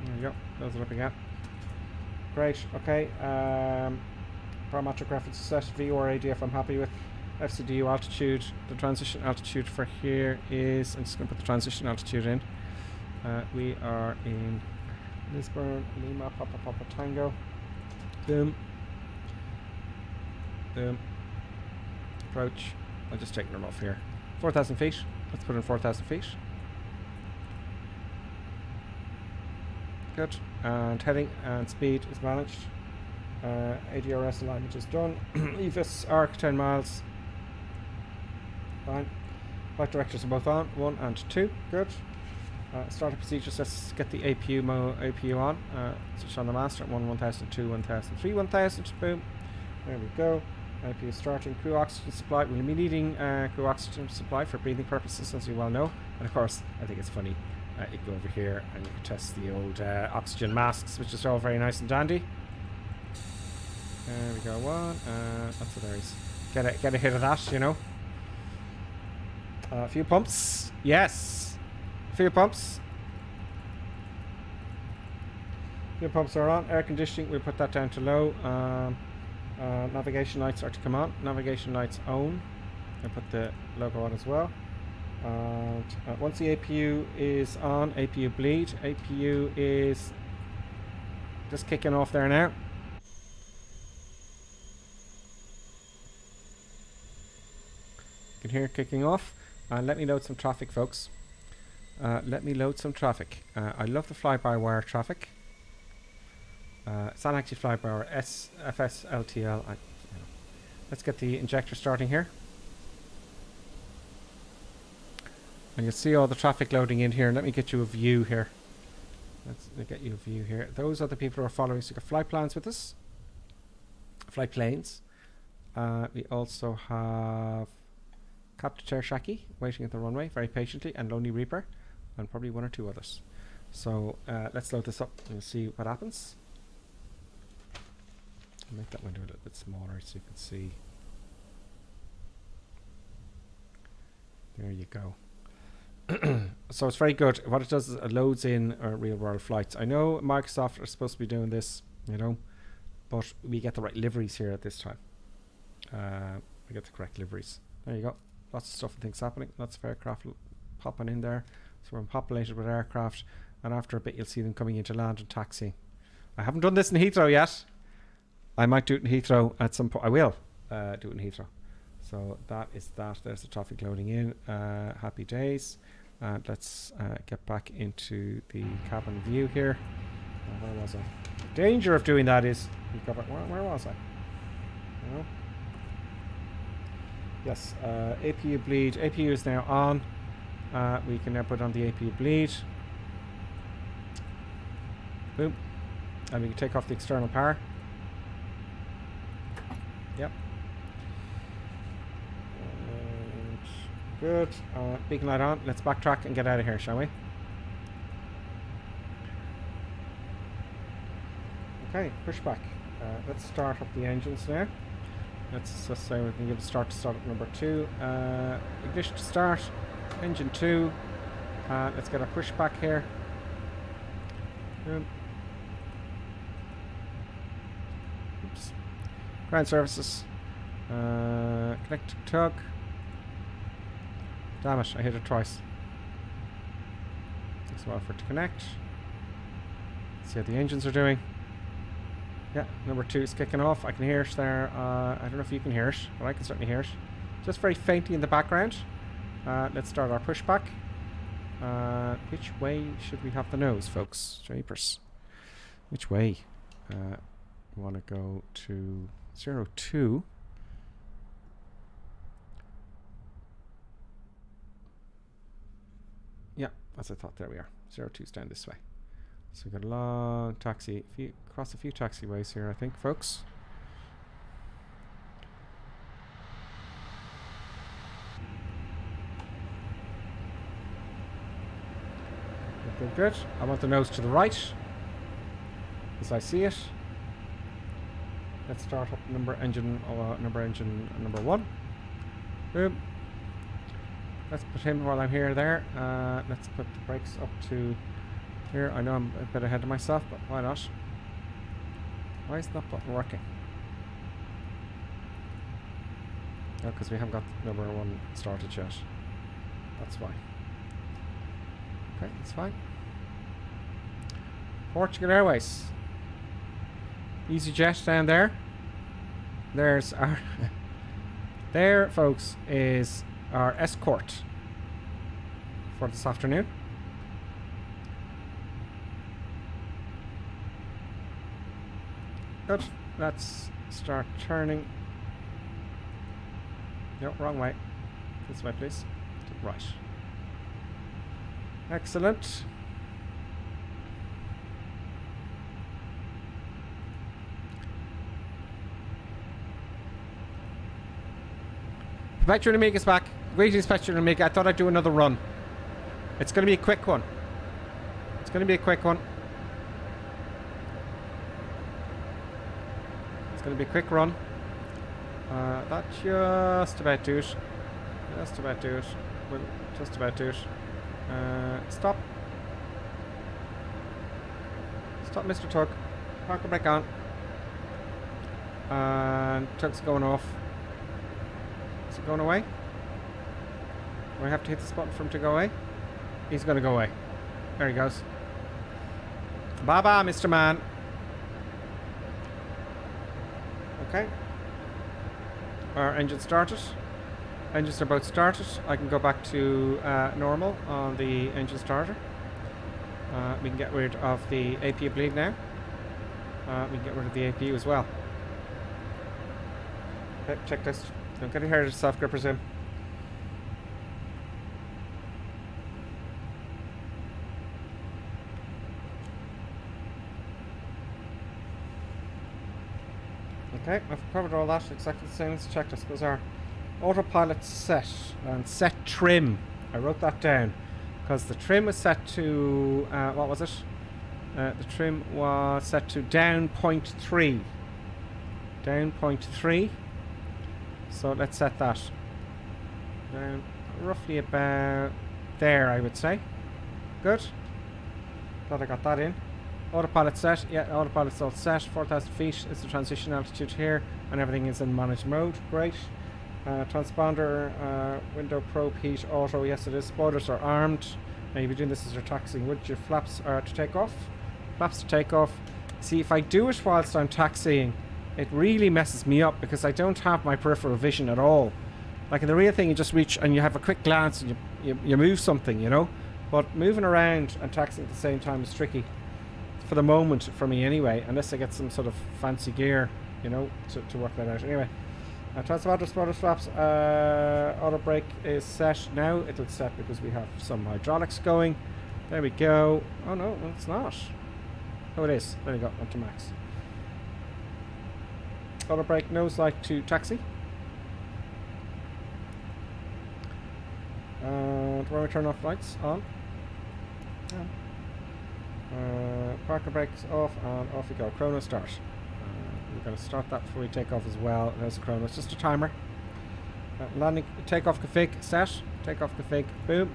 Speaker 4: There you go. Close it up again. Great. Okay. Parametric reference set. VOR ADF I'm happy with. FCDU altitude. The transition altitude for here is... I'm just going to put the transition altitude in. We are in Lisbon, Lima, Papa Tango. Boom. Boom. Approach. I'll just take them off here. 4,000 feet. Let's put in 4,000 feet. Good. And heading and speed is managed. ADRS alignment is done. EVIS arc 10 miles. Fine. Flight directors are both on. 1 and 2. Good. Starter procedures. Let's get the APU on. Switch on the master at 1000, 2, 1000, 3, 1000. Boom. There we go. APU starting. Crew oxygen supply. We'll be needing crew oxygen supply for breathing purposes, as you well know. And of course, I think it's funny. You go over here and you can test the old oxygen masks, which is all very nice and dandy. There we go. One. That's what there is. Get a hit of that, you know. A few pumps. Yes. A few pumps. Few pumps are on. Air conditioning. We'll put that down to low. Navigation lights are to come on. Navigation lights on. I put the logo on as well. And once the APU is on, APU bleed. APU is just kicking off there now. You can hear it kicking off. Let me load some traffic, folks. Let me load some traffic. I love the fly-by-wire traffic. It's not actually fly-by-wire. MSFS LTL. Let's get the injector starting here. And you'll see all the traffic loading in here. Let me get you a view here. Let's get you a view here. Those are the people who are following. So we've got flight plans with us. Flight planes. We also have Captain Tershaki waiting at the runway very patiently, and Lonely Reaper, and probably one or two others. So let's load this up and we'll see what happens. I'll make that window a little bit smaller so you can see. There you go. So it's very good. What it does is it loads in real world flights. I know Microsoft are supposed to be doing this, you know, but we get the right liveries here at this time. We get the correct liveries. There you go. Lots of stuff and things happening. Lots of aircraft popping in there. So we're populated with aircraft, and after a bit you'll see them coming into land and taxiing. I haven't done this in Heathrow yet. I might do it in Heathrow at some point. I will do it in Heathrow. So that is that. There's the traffic loading in. Happy days. Let's get back into the cabin view here. Where was I? The danger of doing that is where was I? No. Yes, APU bleed. APU is now on. We can now put on the APU bleed. Boom. And we can take off the external power. Yep. Good. Beacon light on. Let's backtrack and get out of here, shall we? Okay, pushback. Let's start up the engines now. Let's just say we can give a start up number 2. Ignition to start. Engine 2. Let's get our pushback here. Oops. Ground services. Connect to tug. Damn it, I hit it twice. Takes a while for it to connect. Let's see how the engines are doing. Yeah, number 2 is kicking off. I can hear it there. I don't know if you can hear it, but I can certainly hear it. Just very faintly in the background. Let's start our pushback. Which way should we have the nose, folks? Drapers. Which way? We want to go to 02. Yeah, as I thought. There we are. 02's down this way. So we've got a long taxi. Across a few taxiways here, I think, folks. Good, good. I want the nose to the right, as I see it. Let's start up number 1. Boom. Let's put him while I'm here there. Let's put the brakes up to here. I know I'm a bit ahead of myself, but why not? Why is that button working? Oh, because we haven't got number 1 started yet. That's why. Okay, that's fine. Portugal Airways. EasyJet down there. There's our... there, folks, is our escort for this afternoon. Good. Let's start turning. No, wrong way. This way, please. To the right. Excellent. Petro Amiga's back. Greetings, Petro Amiga. I thought I'd do another run. It's going to be a quick one. It's going to be a quick one. It's going to be a quick run. That just about do it. Just about do it. We'll just about do it. Stop. Stop, Mr. Tug. Park the brake on. And tug's going off. Is it going away? Do I have to hit this button for him to go away? He's going to go away. There he goes. Bye-bye, Mr. Man. Okay. Our engine started. Engines are both started. I can go back to normal on the engine starter. We can get rid of the APU bleed now. We can get rid of the APU as well. Okay, checklist. Don't get ahead of soft grippers in. Okay, I've covered all that. Exactly the same as the checklist. Those are autopilot set and set trim. I wrote that down because the trim was set to what was it? The trim was set to down 0.3. Down 0.3. So let's set that down roughly about there, I would say. Good. Glad I got that in. Autopilot set. Yeah, autopilot's all set. 4,000 feet is the transition altitude here, and everything is in managed mode. Great. Transponder, window probe, heat, auto. Yes, it is. Spoilers are armed. Now you'll be doing this as you're taxiing. Would your flaps are to take off? Flaps to take off. See, if I do it whilst I'm taxiing, it really messes me up because I don't have my peripheral vision at all. Like in the real thing, you just reach and you have a quick glance and you move something, you know. But moving around and taxiing at the same time is tricky. For the moment, for me anyway, unless I get some sort of fancy gear, you know, to work that out. Anyway, transponder, spoiler flaps, auto brake is set now. It'll set because we have some hydraulics going. There we go. Oh no, it's not. Oh, it is. There you go. Up to max. Auto brake, nose light to taxi. And when we turn off lights on. Yeah. Parker brakes off and off we go. Chrono start. We're going to start that before we take off as well. There's the chrono. It's just a timer. Landing takeoff config set. Takeoff config. Boom.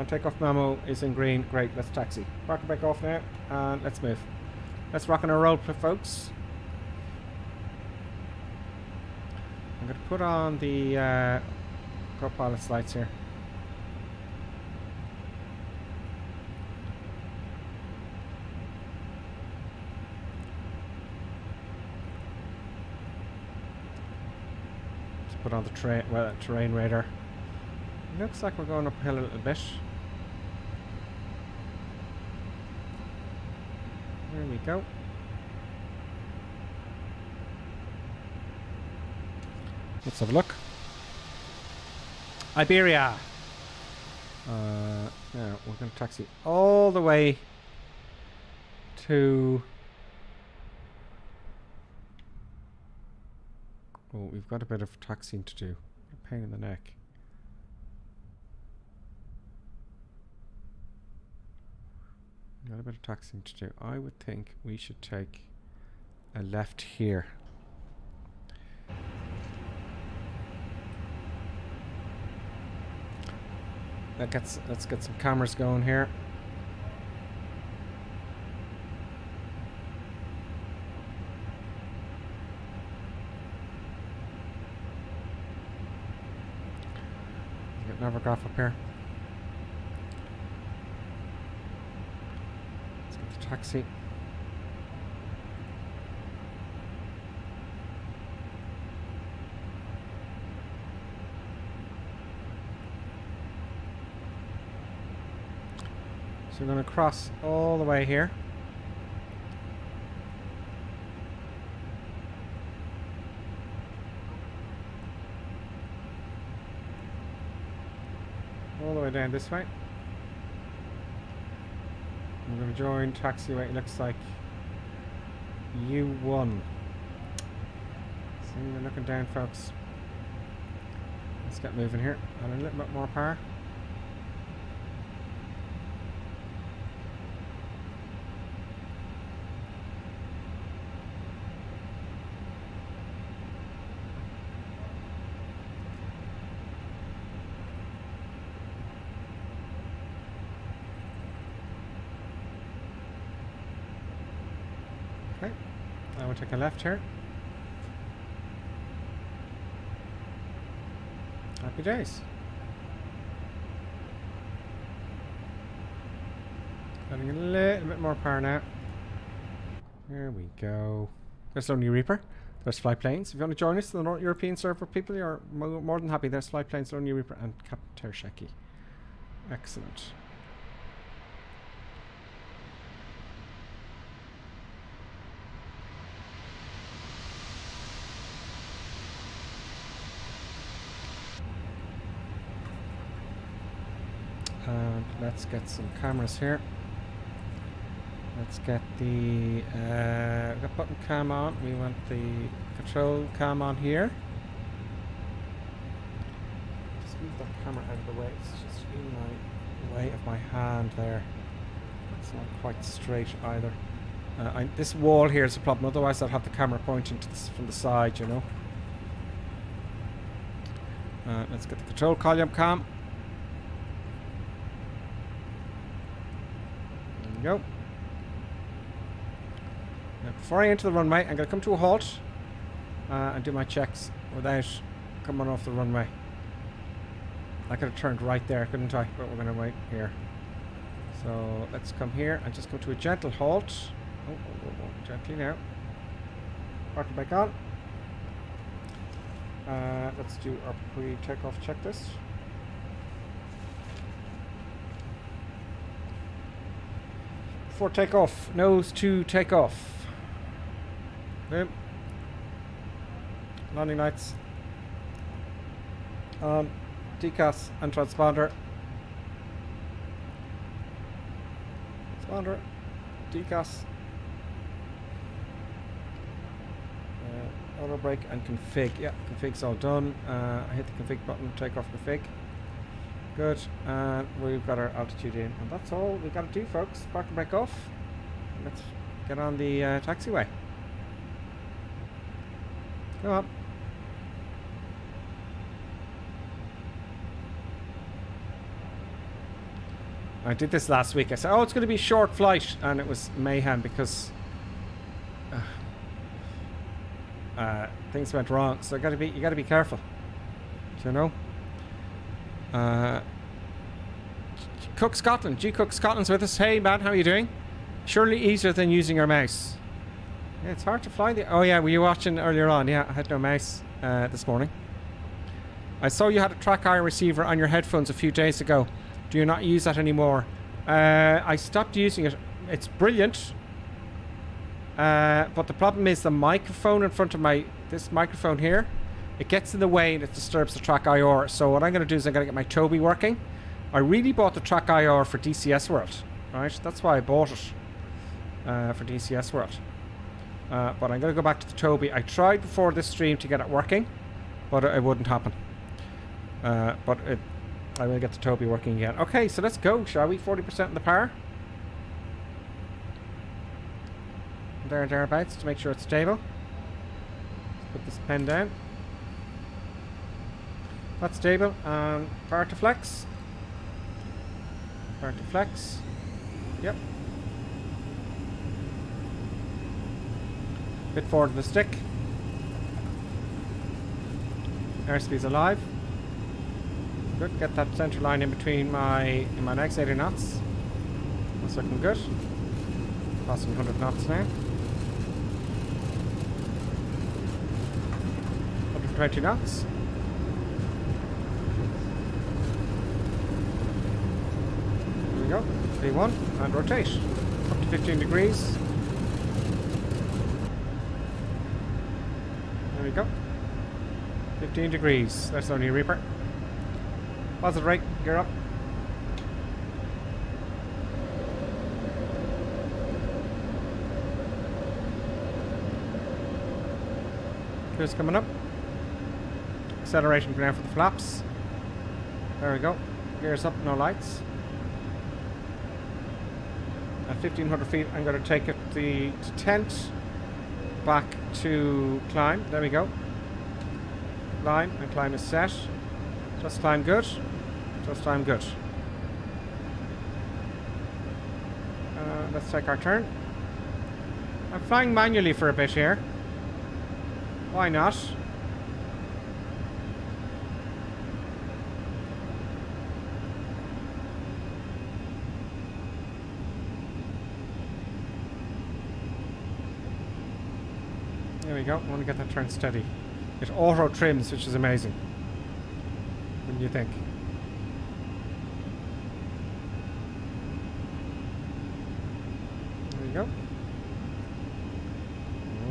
Speaker 4: Takeoff memo is in green. Great. Let's taxi. Parker brake off now and let's move. Let's rock and roll, folks. I'm going to put on the co-pilot's lights here. Put on the terrain radar. Looks like we're going uphill a little bit. There we go. Let's have a look. Iberia. Now we're going to taxi all the way to. Oh, we've got a bit of taxiing to do. A pain in the neck. Got a bit of taxiing to do. I would think we should take a left here. Let's get some cameras going here. Navigraph up here. Let's get the taxi. So we're going to cross all the way here. All the way down this way. I'm going to join taxiway. It looks like U1. See, we're looking down, folks. Let's get moving here. And a little bit more power. Okay, now we'll take a left here. Happy days. Adding a little bit more power now. There we go. There's Lonely Reaper. There's Fly Planes. If you want to join us, the North European server people, you're more than happy. There's Fly Planes, Lonely Reaper, and Captain Tersheki. Excellent. And let's get some cameras here. Let's get the we've got button cam on. We want the control cam on here. Just move that camera out of the way. It's just in my way of my hand there. It's not quite straight either. This wall here is a problem. Otherwise, I'd have the camera pointing to this from the side. You know. Let's get the control column cam. There we go. Now, before I enter the runway, I'm going to come to a halt and do my checks without coming off the runway. I could have turned right there, couldn't I? But we're going to wait here. So let's come here and just come to a gentle halt. Oh, gently now. Parking back on. Let's do our pre-takeoff checklist. Before takeoff, nose to takeoff. Boom. Landing lights on, decas and transponder. Transponder, decas, auto brake and config. Yeah, config's all done. I hit the config button, take off config. Good, and we've got our altitude in, and that's all we've got to do, folks. Park and brake off. Let's get on the taxiway. Come on. I did this last week. I said, oh, it's going to be a short flight, and it was mayhem because things went wrong. So you got to be careful. Do you know? Cook Scotland, G Cook Scotland's with us. Hey man, how are you doing? Surely easier than using our mouse. Yeah, it's hard to fly the. Oh yeah, were you watching earlier on? Yeah, I had no mouse this morning. I saw you had a track IR receiver on your headphones a few days ago. Do you not use that anymore? I stopped using it. It's brilliant. But the problem is the microphone in front of this microphone here. It gets in the way and it disturbs the track IR. So what I'm going to do is I'm going to get my Toby working. I really bought the track IR for DCS World. Right? That's why I bought it. For DCS World. But I'm going to go back to the Toby. I tried before this stream to get it working. But it wouldn't happen. I will get the Toby working again. Okay, so let's go, shall we? 40% in the power. There and thereabouts to make sure it's stable. Let's put this pen down. That's stable. Power to flex. Power to flex. Yep. Bit forward of the stick. Airspeed's alive. Good. Get that center line in between my legs. 80 knots. That's looking good. Passing 100 knots now. 120 knots. There we go. V1 and rotate up to 15 degrees. There we go. 15 degrees. That's only a Reaper. Positive rate, gear up. Gears coming up. Acceleration now for the flaps. There we go. Gears up, no lights. At 1500 feet, I'm going to take it the tent back to climb. There we go. Climb, and climb is set. Just climb good. Just climb good. Let's take our turn. I'm flying manually for a bit here. Why not? we go. I want to get that turn steady. It auto trims, which is amazing. What do you think? There we go.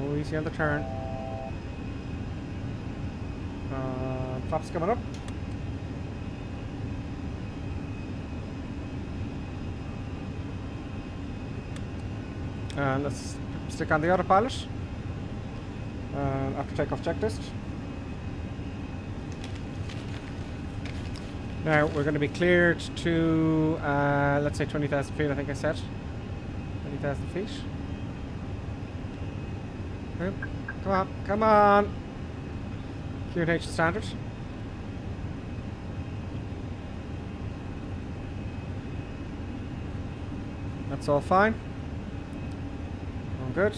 Speaker 4: Oh, easy on the turn. Flaps coming up. And let's stick on the autopilot. After takeoff checklist. Now we're going to be cleared to, let's say 20,000 feet, I think I said. 20,000 feet. Okay. Come on, come on! Q&H standard. That's all fine. All good.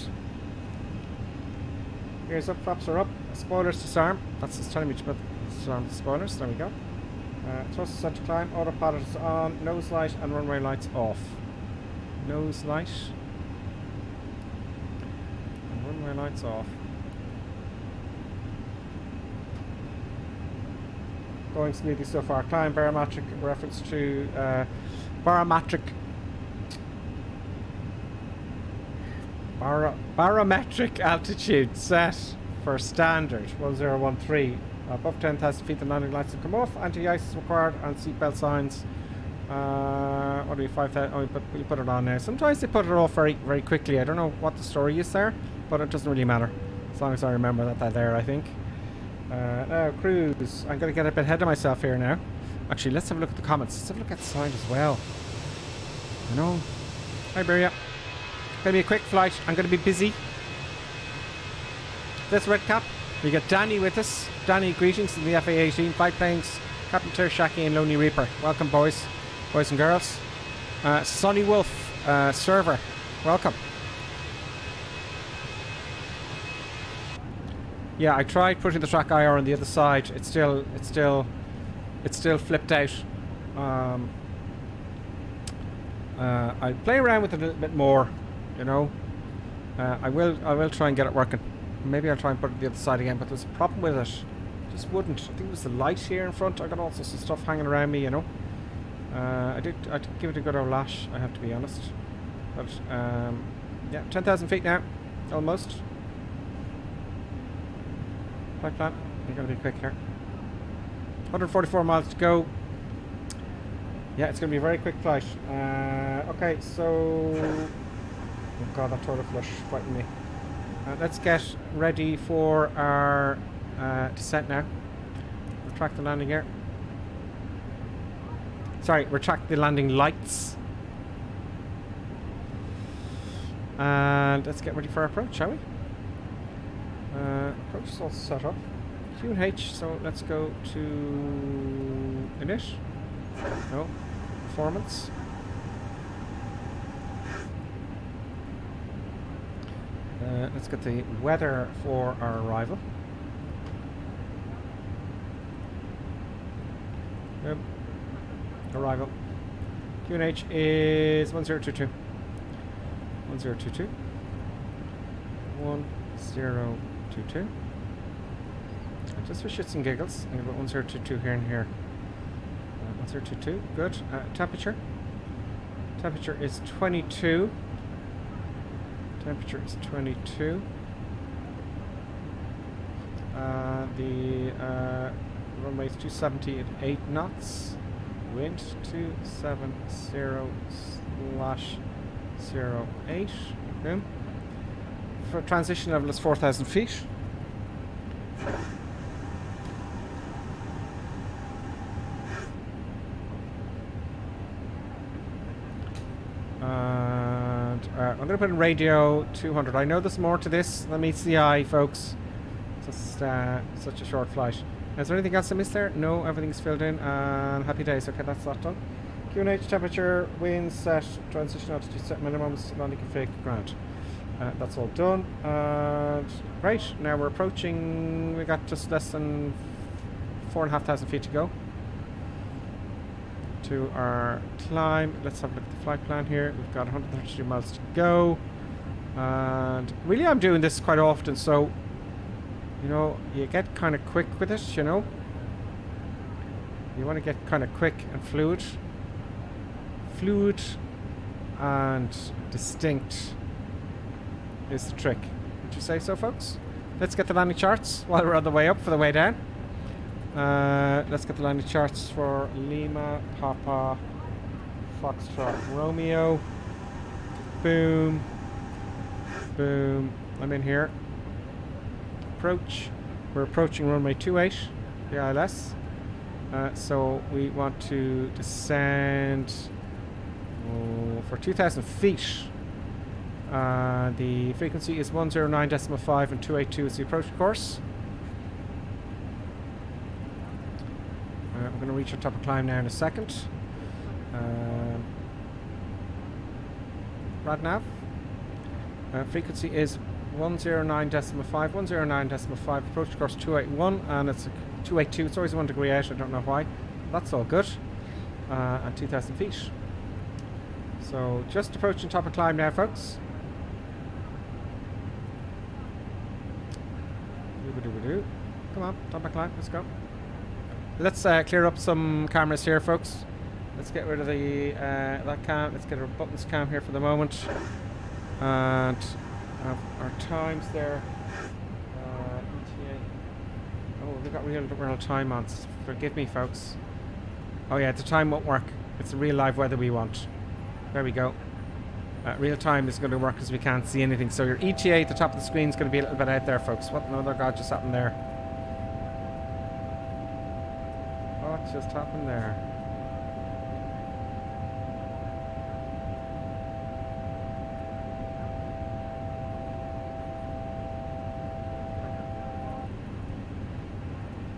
Speaker 4: Gears up, flaps are up. Spoilers disarm. That's just telling me to put disarm the spoilers. There we go. Thrust is set to climb. Autopilot is on. Nose light and runway lights off. Nose light and runway lights off. Going smoothly so far. Climb barometric reference to barometric altitude set for standard 1013. Above 10,000 feet the landing lights will come off. Anti-ice is required and seatbelt signs. What do we 5,000? Oh, we put it on now. Sometimes they put it off very, very quickly. I don't know what the story is there, but it doesn't really matter as long as I remember that they're there, I think. Now cruise. I'm going to get a bit ahead of myself here now. Actually, let's have a look at the comments. Let's have a look at the sign as well. You know. Hi, Beria. Gonna be a quick flight. I'm gonna be busy. This red cap. We got Danny with us. Danny, greetings to the FA-18 flight planes. Captain Tershaki and Lonely Reaper. Welcome, boys and girls. Sonny Wolf, server. Welcome. Yeah, I tried putting the track IR on the other side. It's still flipped out. I'll play around with it a little bit more. You know, I will try and get it working. Maybe I'll try and put it the other side again, but there's a problem with it. Just wouldn't. I think it was the light here in front. I got all sorts of stuff hanging around me, you know. I did give it a good old lash, I have to be honest. But yeah, 10,000 feet now, almost. Flight plan. You're gonna be quick here. 144 miles to go. Yeah, it's gonna be a very quick flight. Okay, so. Oh god, that toilet flush frightened me. Let's get ready for our descent now. Retract the landing gear. Sorry, retract the landing lights. And let's get ready for our approach, shall we? Approach is all set up. Q and H, so let's go to init. No. Performance. Let's get the weather for our arrival. Yep. Arrival. QNH is 1022. 1022. 1022. And just for shits and giggles, I'm going to put 1022 here and here. 1022. Good. Temperature. Temperature is 22. Temperature is 22. The runway is 270 at 8 knots. Wind 270/08. Okay. For transition level is 4,000 feet. I'm going to put in radio 200. I know there's more to this than meets the eye, folks. Just such a short flight. Is there anything else I missed there? No, everything's filled in. And happy days. Okay, that's that done. QNH temperature, wind set, transition altitude set minimums, landing config, ground. That's all done. Right, now we're approaching. We got just less than 4,500 feet to go to our climb. Let's have a look at the flight plan here. We've got 132 miles to go, and really I'm doing this quite often, so You know, you get kind of quick with it, you know. You want to get kind of quick and fluid. Fluid and distinct is the trick. Would you say so, folks? Let's get the landing charts while we're on the way up for the way down. Let's get the landing charts for Lima, Papa, Foxtrot, Romeo. Boom. Boom. I'm in here. Approach. We're approaching runway 28, the ILS. So we want to descend for 2,000 feet. The frequency is 109.5 and 282 is the approach course. We're going to reach our top of climb now in a second. RadNav. Frequency is 109.5, 109.5, approach course 281, and it's 282. It's always 1 degree out, I don't know why. That's all good. And 2,000 feet. So just approaching top of climb now, folks. Come on, top of climb, let's go. Let's clear up some cameras here, folks. Let's get rid of the that cam. Let's get our buttons cam here for the moment. And have our times there. ETA. Oh, we've got real time on. Forgive me, folks. Oh yeah, the time won't work. It's the real live weather we want. There we go. Real time is going to work because we can't see anything. So your ETA at the top of the screen is going to be a little bit out there, folks. What another god just happened there? What just happened there?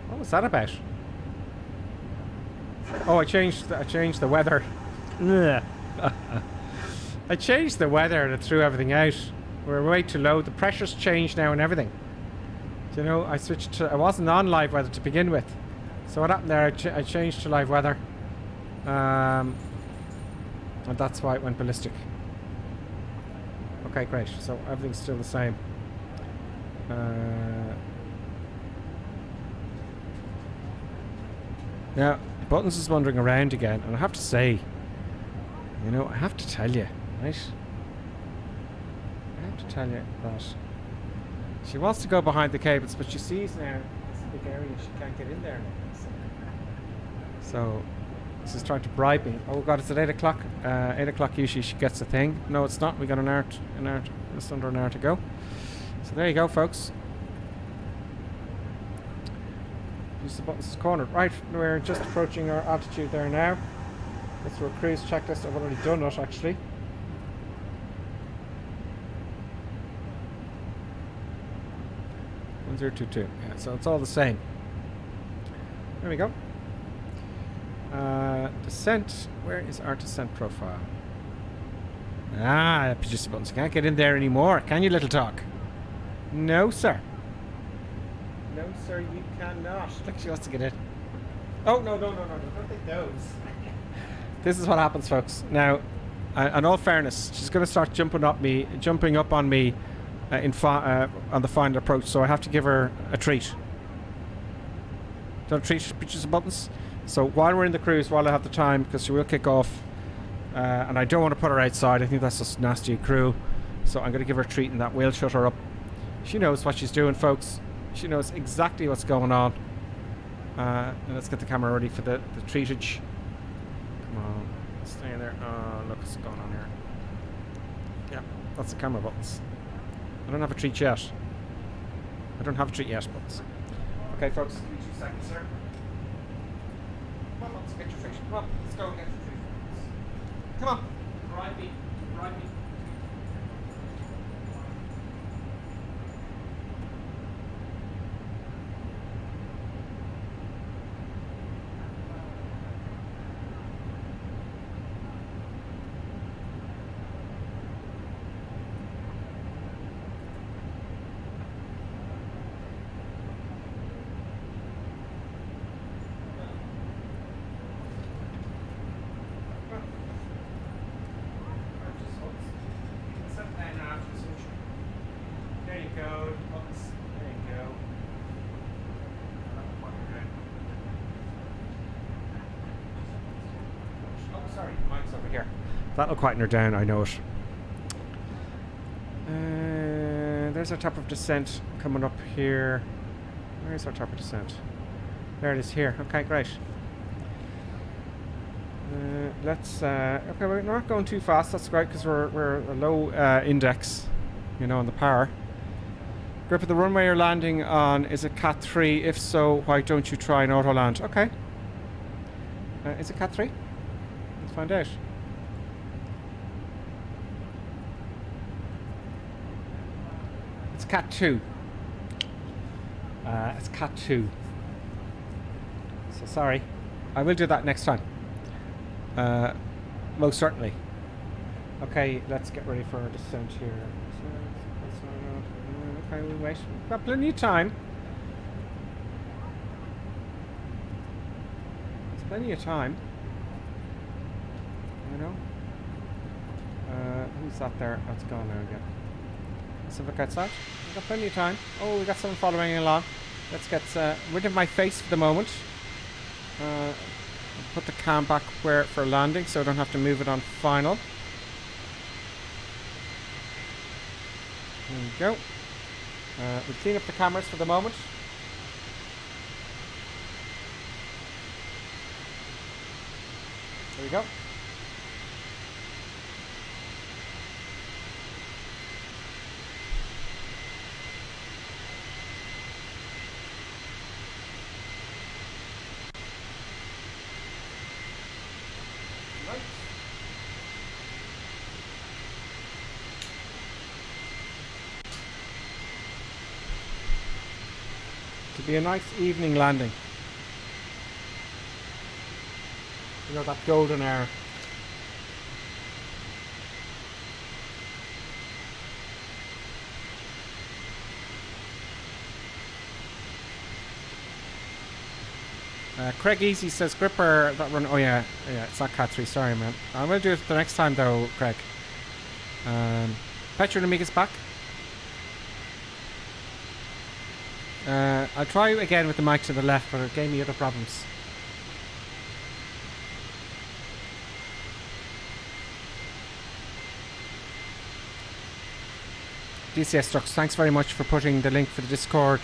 Speaker 4: What was that about? Oh, I changed the weather. I changed the weather and it threw everything out. We're way too low. The pressure's changed now and everything. Do you know, I switched to... I wasn't on live weather to begin with. So what happened there, I changed to live weather. And that's why it went ballistic. Okay, great. So everything's still the same. Now, Buttons is wandering around again, and I have to say, you know, I have to tell you, right? I have to tell you that she wants to go behind the cables, but she sees now this big area, she can't get in there now. So this is trying to bribe me. Oh god, it's at 8 o'clock. 8 o'clock usually she gets a thing. No, it's not. We got an hour, just under an hour to go. So there you go, folks. Use the buttons cornered. Right, we're just approaching our altitude there now. That's our cruise checklist. I've already done it actually. .022. Yeah, so it's all the same. There we go. Descent. Where is our descent profile? Ah, producer buttons. You can't get in there anymore. Can you, little talk? No, sir. No, sir, you cannot. Look, she wants to get in. Oh, no. Don't take those. This is what happens, folks. Now, in all fairness, she's going to start jumping up on me on the final approach, so I have to give her a treat. Don't treat producer buttons. So while we're in the cruise, while I have the time, because she will kick off, and I don't want to put her outside. I think that's just nasty crew. So I'm going to give her a treat, and that will shut her up. She knows what she's doing, folks. She knows exactly what's going on. And let's get the camera ready for the treatage. Come on, stay in there. Oh, look what's going on here. Yeah, that's the camera buttons. I don't have a treat yet. Buttons. Okay, folks. Give me 2 seconds, sir. Come on, let's get your treat. Come on, let's go and get your treat. Come on. Ride me. sorry, mic's over here. That'll quieten her down, I know it. There's our top of descent coming up here. Where's our top of descent? There it is here. Okay, great. Let's. Okay, we're not going too fast. That's great because we're a low index, you know, on the power. Grip of the runway you're landing on is it Cat 3? If so, why don't you try an auto land? Okay. Is it Cat 3? Let's find out. It's Cat 2. It's Cat 2. So sorry. I will do that next time. Most certainly. Okay, let's get ready for our descent here. Okay, we'll wait. We've got plenty of time. There's plenty of time. You know? Who's that there? Oh, it's gone now again. Let's have a look outside. We've got plenty of time. Oh, we got someone following along. Let's get rid of my face for the moment. Put the cam back where for landing so I don't have to move it on final. There we go. We'll clean up the cameras for the moment. There we go. To be a nice evening landing. You know, that golden hour. Craig Easy says gripper that run. Oh yeah, it's not Cat 3. Sorry, man. I will do it the next time though, Craig. Petro Amiga's back. I'll try again with the mic to the left, but it gave me other problems. DCS Strux, thanks very much for putting the link for the Discord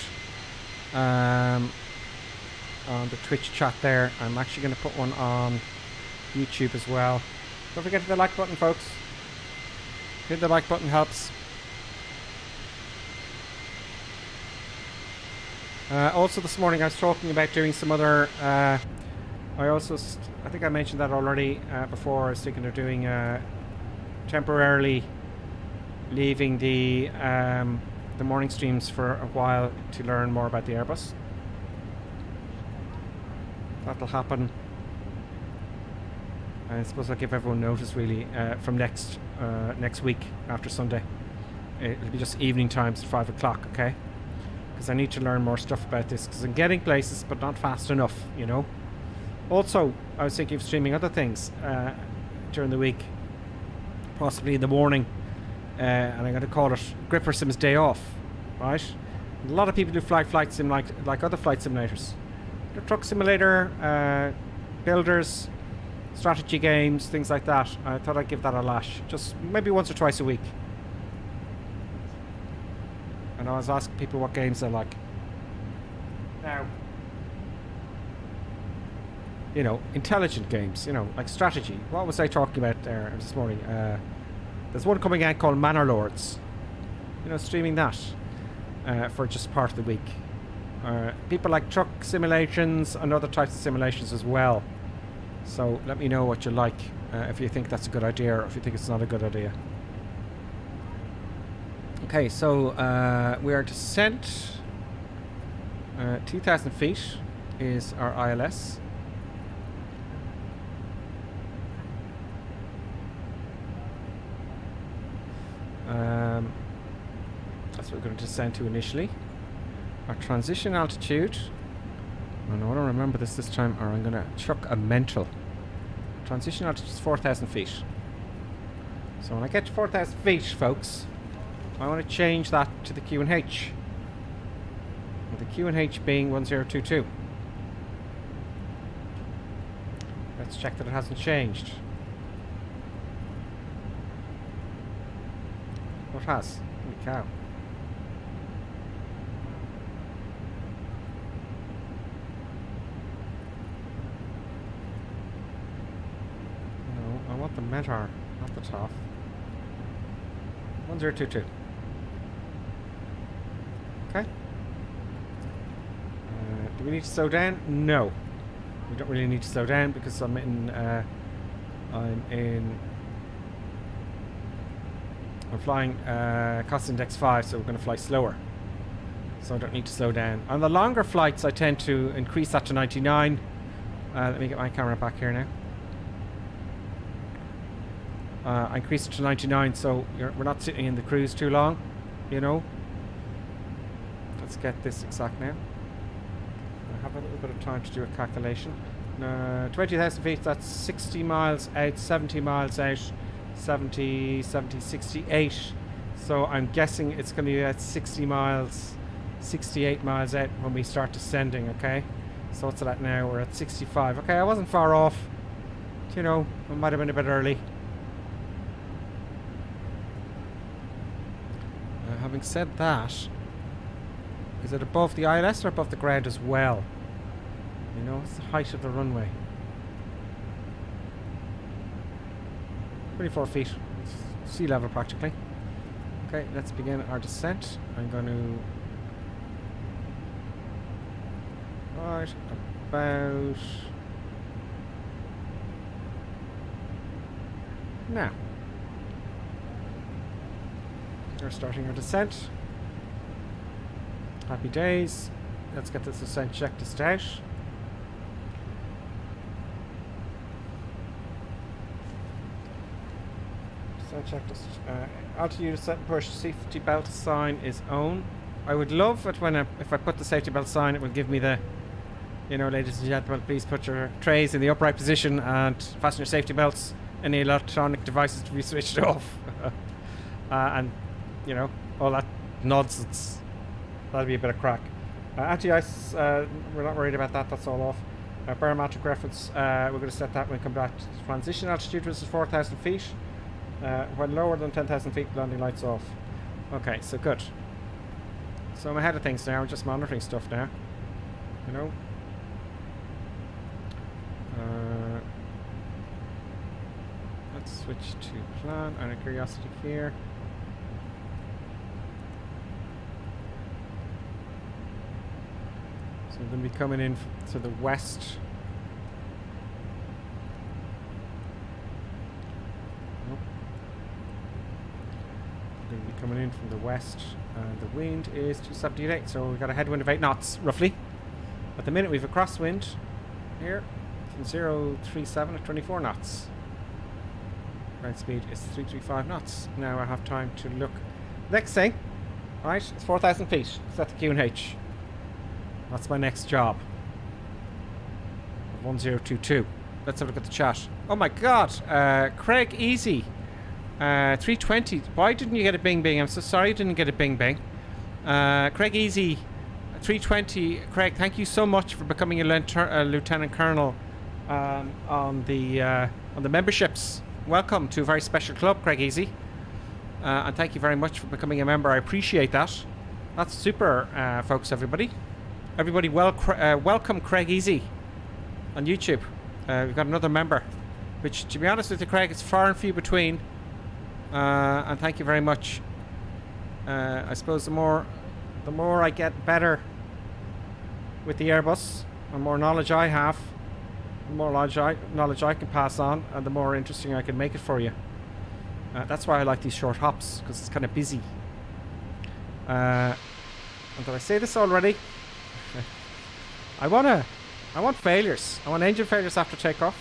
Speaker 4: on the Twitch chat there. I'm actually going to put one on YouTube as well. Don't forget to hit the like button, folks. Hit the like button helps. Also this morning I was talking about doing some other I think I mentioned that already before. I was thinking of doing temporarily leaving the morning streams for a while to learn more about the Airbus. That'll happen. I suppose I'll give everyone notice really from next week after Sunday. It'll be just evening times at 5 o'clock, okay? Because I need to learn more stuff about this, because I'm getting places but not fast enough, you know. Also, I was thinking of streaming other things during the week, possibly in the morning, and I'm going to call it Gripper Sim's Day Off, right? And a lot of people do flight sim like other flight simulators. The truck simulator, builders, strategy games, things like that. I thought I'd give that a lash, just maybe once or twice a week. And I was asking people what games they like. Now, you know, intelligent games, you know, like strategy. What was I talking about there this morning? There's one coming out called Manor Lords. You know, streaming that for just part of the week. People like truck simulations and other types of simulations as well. So let me know what you like, if you think that's a good idea or if you think it's not a good idea. Okay, so we are descent. 2,000 feet is our ILS. That's what we're going to descend to initially. Our transition altitude. And I want to remember this time, or I'm going to chuck a mental. Transition altitude is 4,000 feet. So when I get to 4,000 feet, folks, I want to change that to the QNH. With the QNH being 1022. Let's check that it hasn't changed. Oh, it has. Holy cow. No, I want the METAR, not the TOF. 1022. Okay. Do we need to slow down? No. We don't really need to slow down because I'm flying cost index 5, so we're going to fly slower. So I don't need to slow down. On the longer flights, I tend to increase that to 99. Let me get my camera back here now. I increase it to 99, so we're not sitting in the cruise too long, you know. Let's get this exact now. I have a little bit of time to do a calculation. 20,000 feet, that's 60 miles out, 70 miles out, 70, 68. So I'm guessing it's going to be at 60 miles, 68 miles out when we start descending, okay? So what's it at now? We're at 65. Okay, I wasn't far off. You know, I might have been a bit early. Having said that, is it above the ILS or above the ground as well? You know, it's the height of the runway. 24 feet. It's sea level practically. Okay, let's begin our descent. I'm going to... Right, about... Now. We're starting our descent. Happy days. Let's get this descent checklist out. Descent checklist. Altitude is set, push. Safety belt sign is on. I would love it when if I put the safety belt sign, it will give me the, you know, ladies and gentlemen, please put your trays in the upright position and fasten your safety belts. Any electronic devices to be switched off. And, you know, all that nonsense. That'll be a bit of crack. Anti-ice, we're not worried about that, that's all off. Barometric reference, we're going to set that when we come back to the transition altitude, which is 4,000 feet. When lower than 10,000 feet, landing lights off. Okay, so good. So I'm ahead of things now, I'm just monitoring stuff now. You know? Let's switch to plan, out of curiosity here. So we're going to be coming in to the west. Nope. We're going to be coming in from the west, and the wind is 278, so we've got a headwind of 8 knots, roughly. At the minute, we've a crosswind here from 037 at 24 knots. Ground speed is 335 knots. Now I have time to look. Next thing, right, it's 4,000 feet. Set the QNH. That's my next job. 1022. Let's have a look at the chat. Oh my god, Craig Easy. 320. Why didn't you get a bing bing? I'm so sorry you didn't get a bing bing. Craig Easy, 320. Craig, thank you so much for becoming a lieutenant colonel on the memberships. Welcome to a very special club, Craig Easy. And thank you very much for becoming a member. I appreciate that. That's super, folks, everybody. Everybody, welcome Craig Easy on YouTube. We've got another member, which, to be honest with you, Craig, it's far and few between. And thank you very much. I suppose the more I get better with the Airbus, the more knowledge I have, the more knowledge I can pass on, and the more interesting I can make it for you. That's why I like these short hops, because it's kind of busy. And did I say this already? I want failures. I want engine failures after takeoff.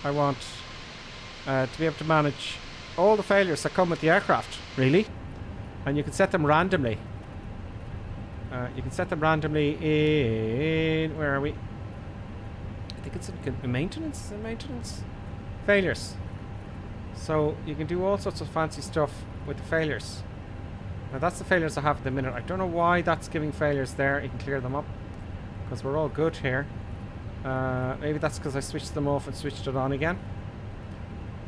Speaker 4: I want to be able to manage all the failures that come with the aircraft, really. And you can set them randomly. You can set them randomly in... Where are we? I think it's in maintenance. Maintenance? Failures. So you can do all sorts of fancy stuff with the failures. Now that's the failures I have at the minute. I don't know why that's giving failures there. You can clear them up, because we're all good here. Maybe that's because I switched them off and switched it on again.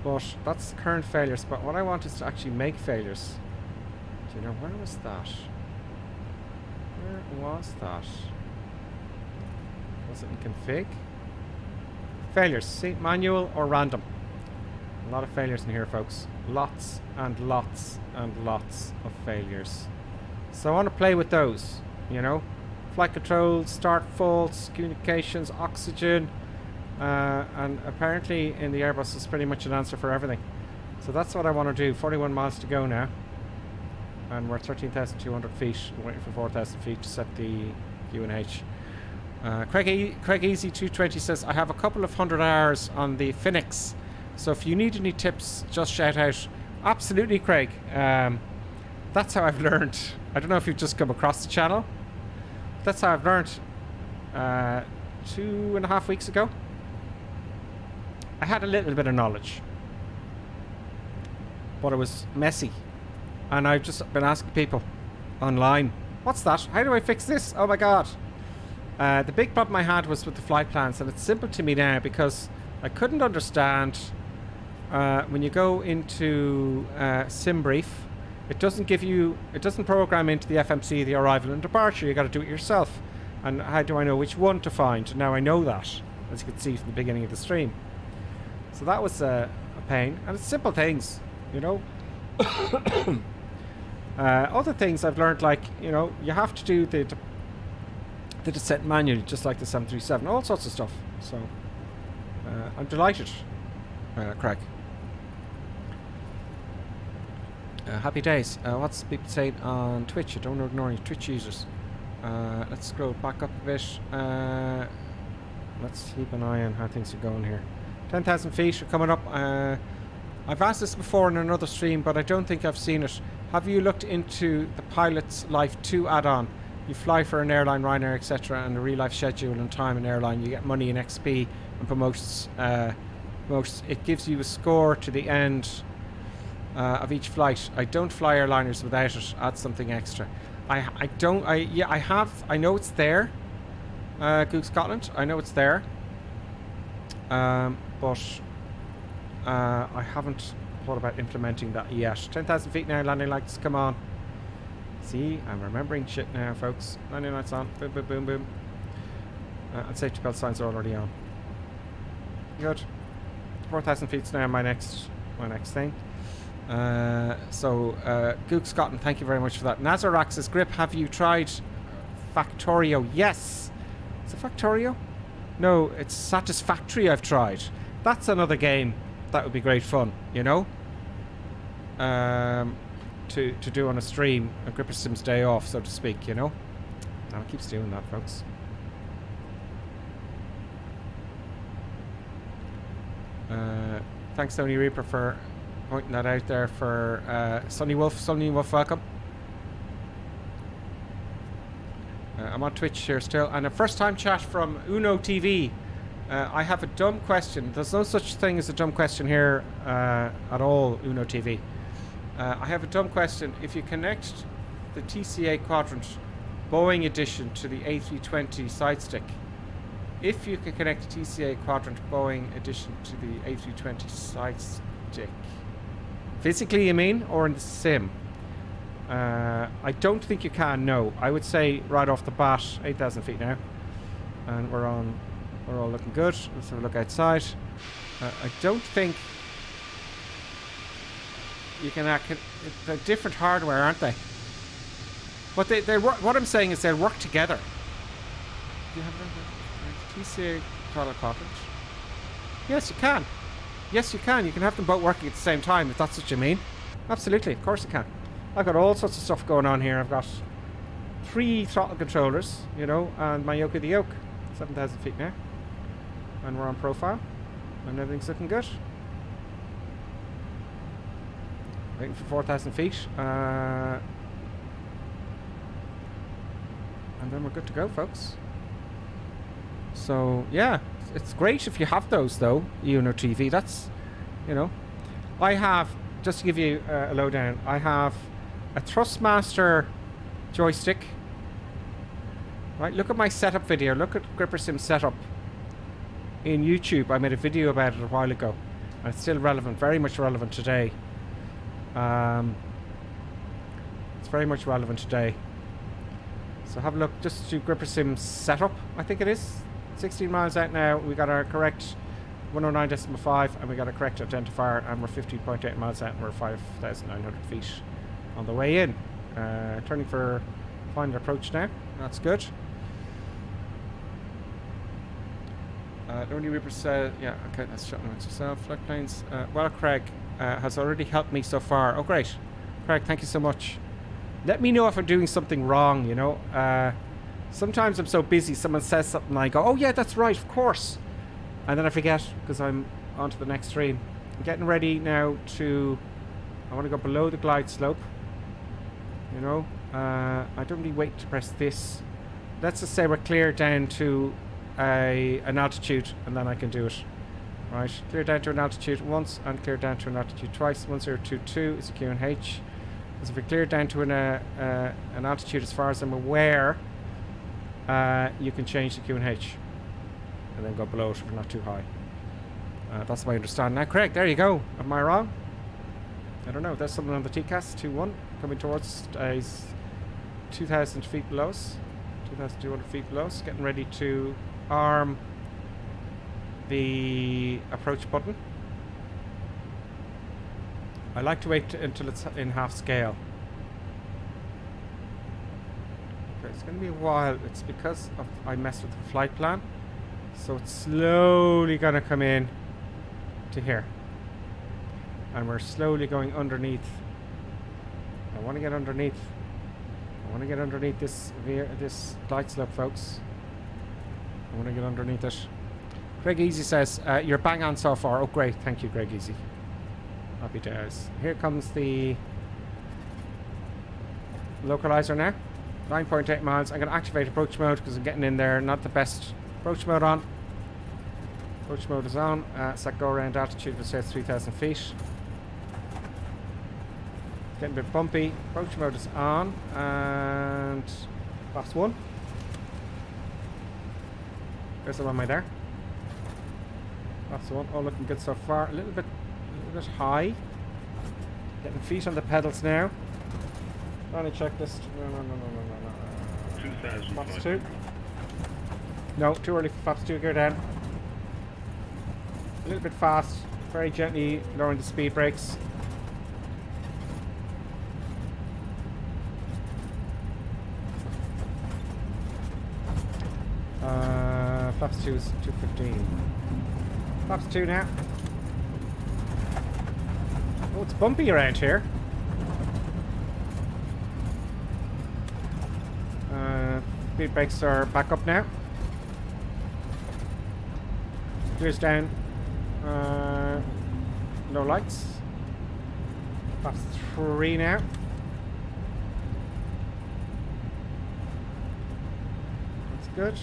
Speaker 4: But that's the current failures. But what I want is to actually make failures. Do you know, where was that? Where was that? Was it in config? Failures. See, manual or random. A lot of failures in here, folks. Lots and lots and lots of failures. So I want to play with those, you know. Flight controls, start faults, communications, oxygen. And apparently in the Airbus is pretty much an answer for everything. So that's what I want to do. 41 miles to go now. And we're 13,200 feet. We're waiting for 4,000 feet to set the QNH. Craig Easy 220 says, I have a couple of 100 hours on the Fenix. So if you need any tips, just shout out. Absolutely, Craig. That's how I've learned. I don't know if you've just come across the channel. That's how I've learned 2.5 weeks ago. I had a little bit of knowledge, but it was messy. And I've just been asking people online, what's that? How do I fix this? Oh my God. The big problem I had was with the flight plans, and it's simple to me now because I couldn't understand when you go into SimBrief, it doesn't program into the FMC the arrival and departure. You got to do it yourself. And how do I know which one to find? Now I know that, as you can see from the beginning of the stream. So that was a pain, and it's simple things, you know. Other things I've learned, like, you know, you have to do the descent manually, just like the 737, all sorts of stuff. So I'm delighted, Craig. Happy days. What's people saying on Twitch? I don't know, ignoring Twitch users. Let's scroll back up a bit. Let's keep an eye on how things are going here. 10,000 feet are coming up. I've asked this before in another stream, but I don't think I've seen it. Have you looked into the Pilot's Life 2 add-on? You fly for an airline, Ryanair, etc., and a real life schedule and time in airline. You get money in XP and promotions. It gives you a score to the end of each flight. I don't fly airliners without it. Add something extra. I have. I know it's there. Goog Scotland. I know it's there. But I haven't thought about implementing that yet. 10,000 feet now. Landing lights. Come on. See, I'm remembering shit now, folks. Landing lights on. Boom, boom, boom, boom. And safety belt signs are already on. Good. 4,000 feet's now my next thing. Goog Scotland, thank you very much for that. Nazarax says, Grip, have you tried Factorio? Yes. Is it Factorio? No, it's Satisfactory I've tried. That's another game that would be great fun, you know? To do on a stream, a Gripper Sims day off, so to speak, you know? No, it keeps doing that, folks. Thanks, Tony Reaper, for pointing that out there for Sunny Wolf. Sunny Wolf, welcome. I'm on Twitch here still. And a first time chat from Uno TV. I have a dumb question. There's no such thing as a dumb question here at all, Uno TV. I have a dumb question. If you connect the TCA Quadrant Boeing edition to the A320 side stick, if you can connect the TCA Quadrant Boeing edition to the A320 side stick, physically you mean, or in the sim? I don't think you can, no. I would say right off the bat, 8,000 feet now. And we're all looking good. Let's have a look outside. I don't think you can they're different hardware, aren't they? But they work, what I'm saying is they work together. Do you have TCA product Carthage? Yes, you can. Yes, you can. You can have them both working at the same time, if that's what you mean. Absolutely, of course you can. I've got all sorts of stuff going on here. I've got 3 throttle controllers, you know, and my yoke of the yoke. 7,000 feet now. And we're on profile. And everything's looking good. Waiting for 4,000 feet. And then we're good to go, folks. So, yeah. It's great if you have those, though, Uno TV. That's, you know. I have, just to give you a lowdown, I have a Thrustmaster joystick. Right, look at my setup video. Look at Gripper Sim setup in YouTube. I made a video about it a while ago. And it's still relevant, very much relevant today. It's very much relevant today. So have a look just to Gripper Sim setup, I think it is. 16 miles out now, we got our correct 109.5 and we got a correct identifier, and we're 15.8 miles out and we're 5,900 feet on the way in. Turning for final approach now. That's good. Only Reaper said, yeah, okay, that's shutting out yourself. Flight planes. Well, Craig has already helped me so far. Oh, great. Craig, thank you so much. Let me know if I'm doing something wrong, you know. Sometimes I'm so busy, someone says something and I go, oh yeah, that's right, of course. And then I forget because I'm on to the next stream. I'm getting ready now to, I want to go below the glide slope. You know, I don't really wait to press this. Let's just say we're clear down to an altitude and then I can do it. Right, clear down to an altitude once and clear down to an altitude twice. 1022 is a QNH. Because if we clear down to an altitude as far as I'm aware, you can change the QNH and then go below it if you're not too high. That's my understanding. Now, Craig, there you go. Am I wrong? I don't know. There's someone on the TCAS 2-1 coming towards us. 2,000 feet below us. 2,200 feet below us. Getting ready to arm the approach button. I like to wait until it's in half scale. Okay, it's going to be a while. It's because I messed with the flight plan. So it's slowly going to come in to here. And we're slowly going underneath. I want to get underneath. I want to get underneath this glide slope, folks. I want to get underneath it. Greg Easy says, you're bang on so far. Oh, great. Thank you, Greg Easy. Happy days. Here comes the localizer now. 9.8 miles. I'm going to activate approach mode because I'm getting in there. Not the best. Approach mode on. Approach mode is on. Set go around altitude, we'll say it's 3,000 feet. Getting a bit bumpy. Approach mode is on. And flaps 1. There's the runway there. Flaps 1. All looking good so far. A little bit high. Getting feet on the pedals now. Trying to check this. No. Flaps 2. No, too early for flaps 2. Gear down. A little bit fast. Very gently lowering the speed brakes. Flaps 2 is 215. Flaps 2 now. Oh, it's bumpy around here. Speed brakes are back up now. Gears down. No lights. Flaps 3 now. That's good.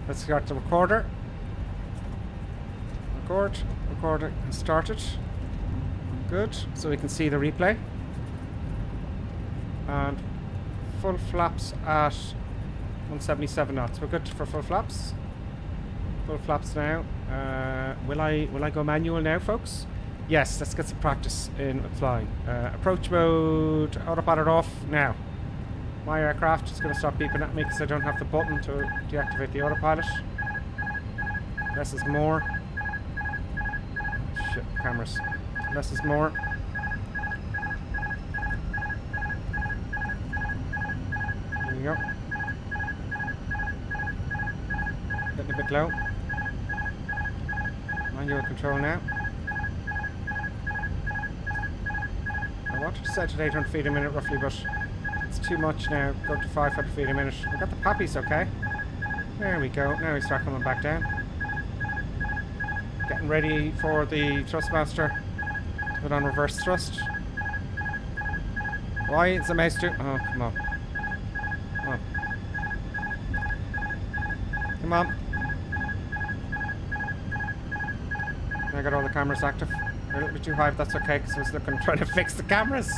Speaker 4: Let's start the recorder. Recorder has started. Good. So we can see the replay. And full flaps at 177 knots. We're good for full flaps. Full flaps now. Will I go manual now, folks? Yes, let's get some practice in flying. Approach mode, autopilot off now. My aircraft is going to stop beeping at me because I don't have the button to deactivate the autopilot. Less is more. Shit, cameras. Less is more. There you go. Getting a bit low. Manual control now. I wanted to set it 800 feet a minute roughly, but it's too much now. Go to 500 feet a minute. We got the poppies okay. There we go. Now we start coming back down. Getting ready for the thrustmaster to put on reverse thrust. Why is the mouse doing? Oh, come on. Come on. Come on. I got all the cameras active. They're a little bit too high, but that's okay because I was trying to fix the cameras.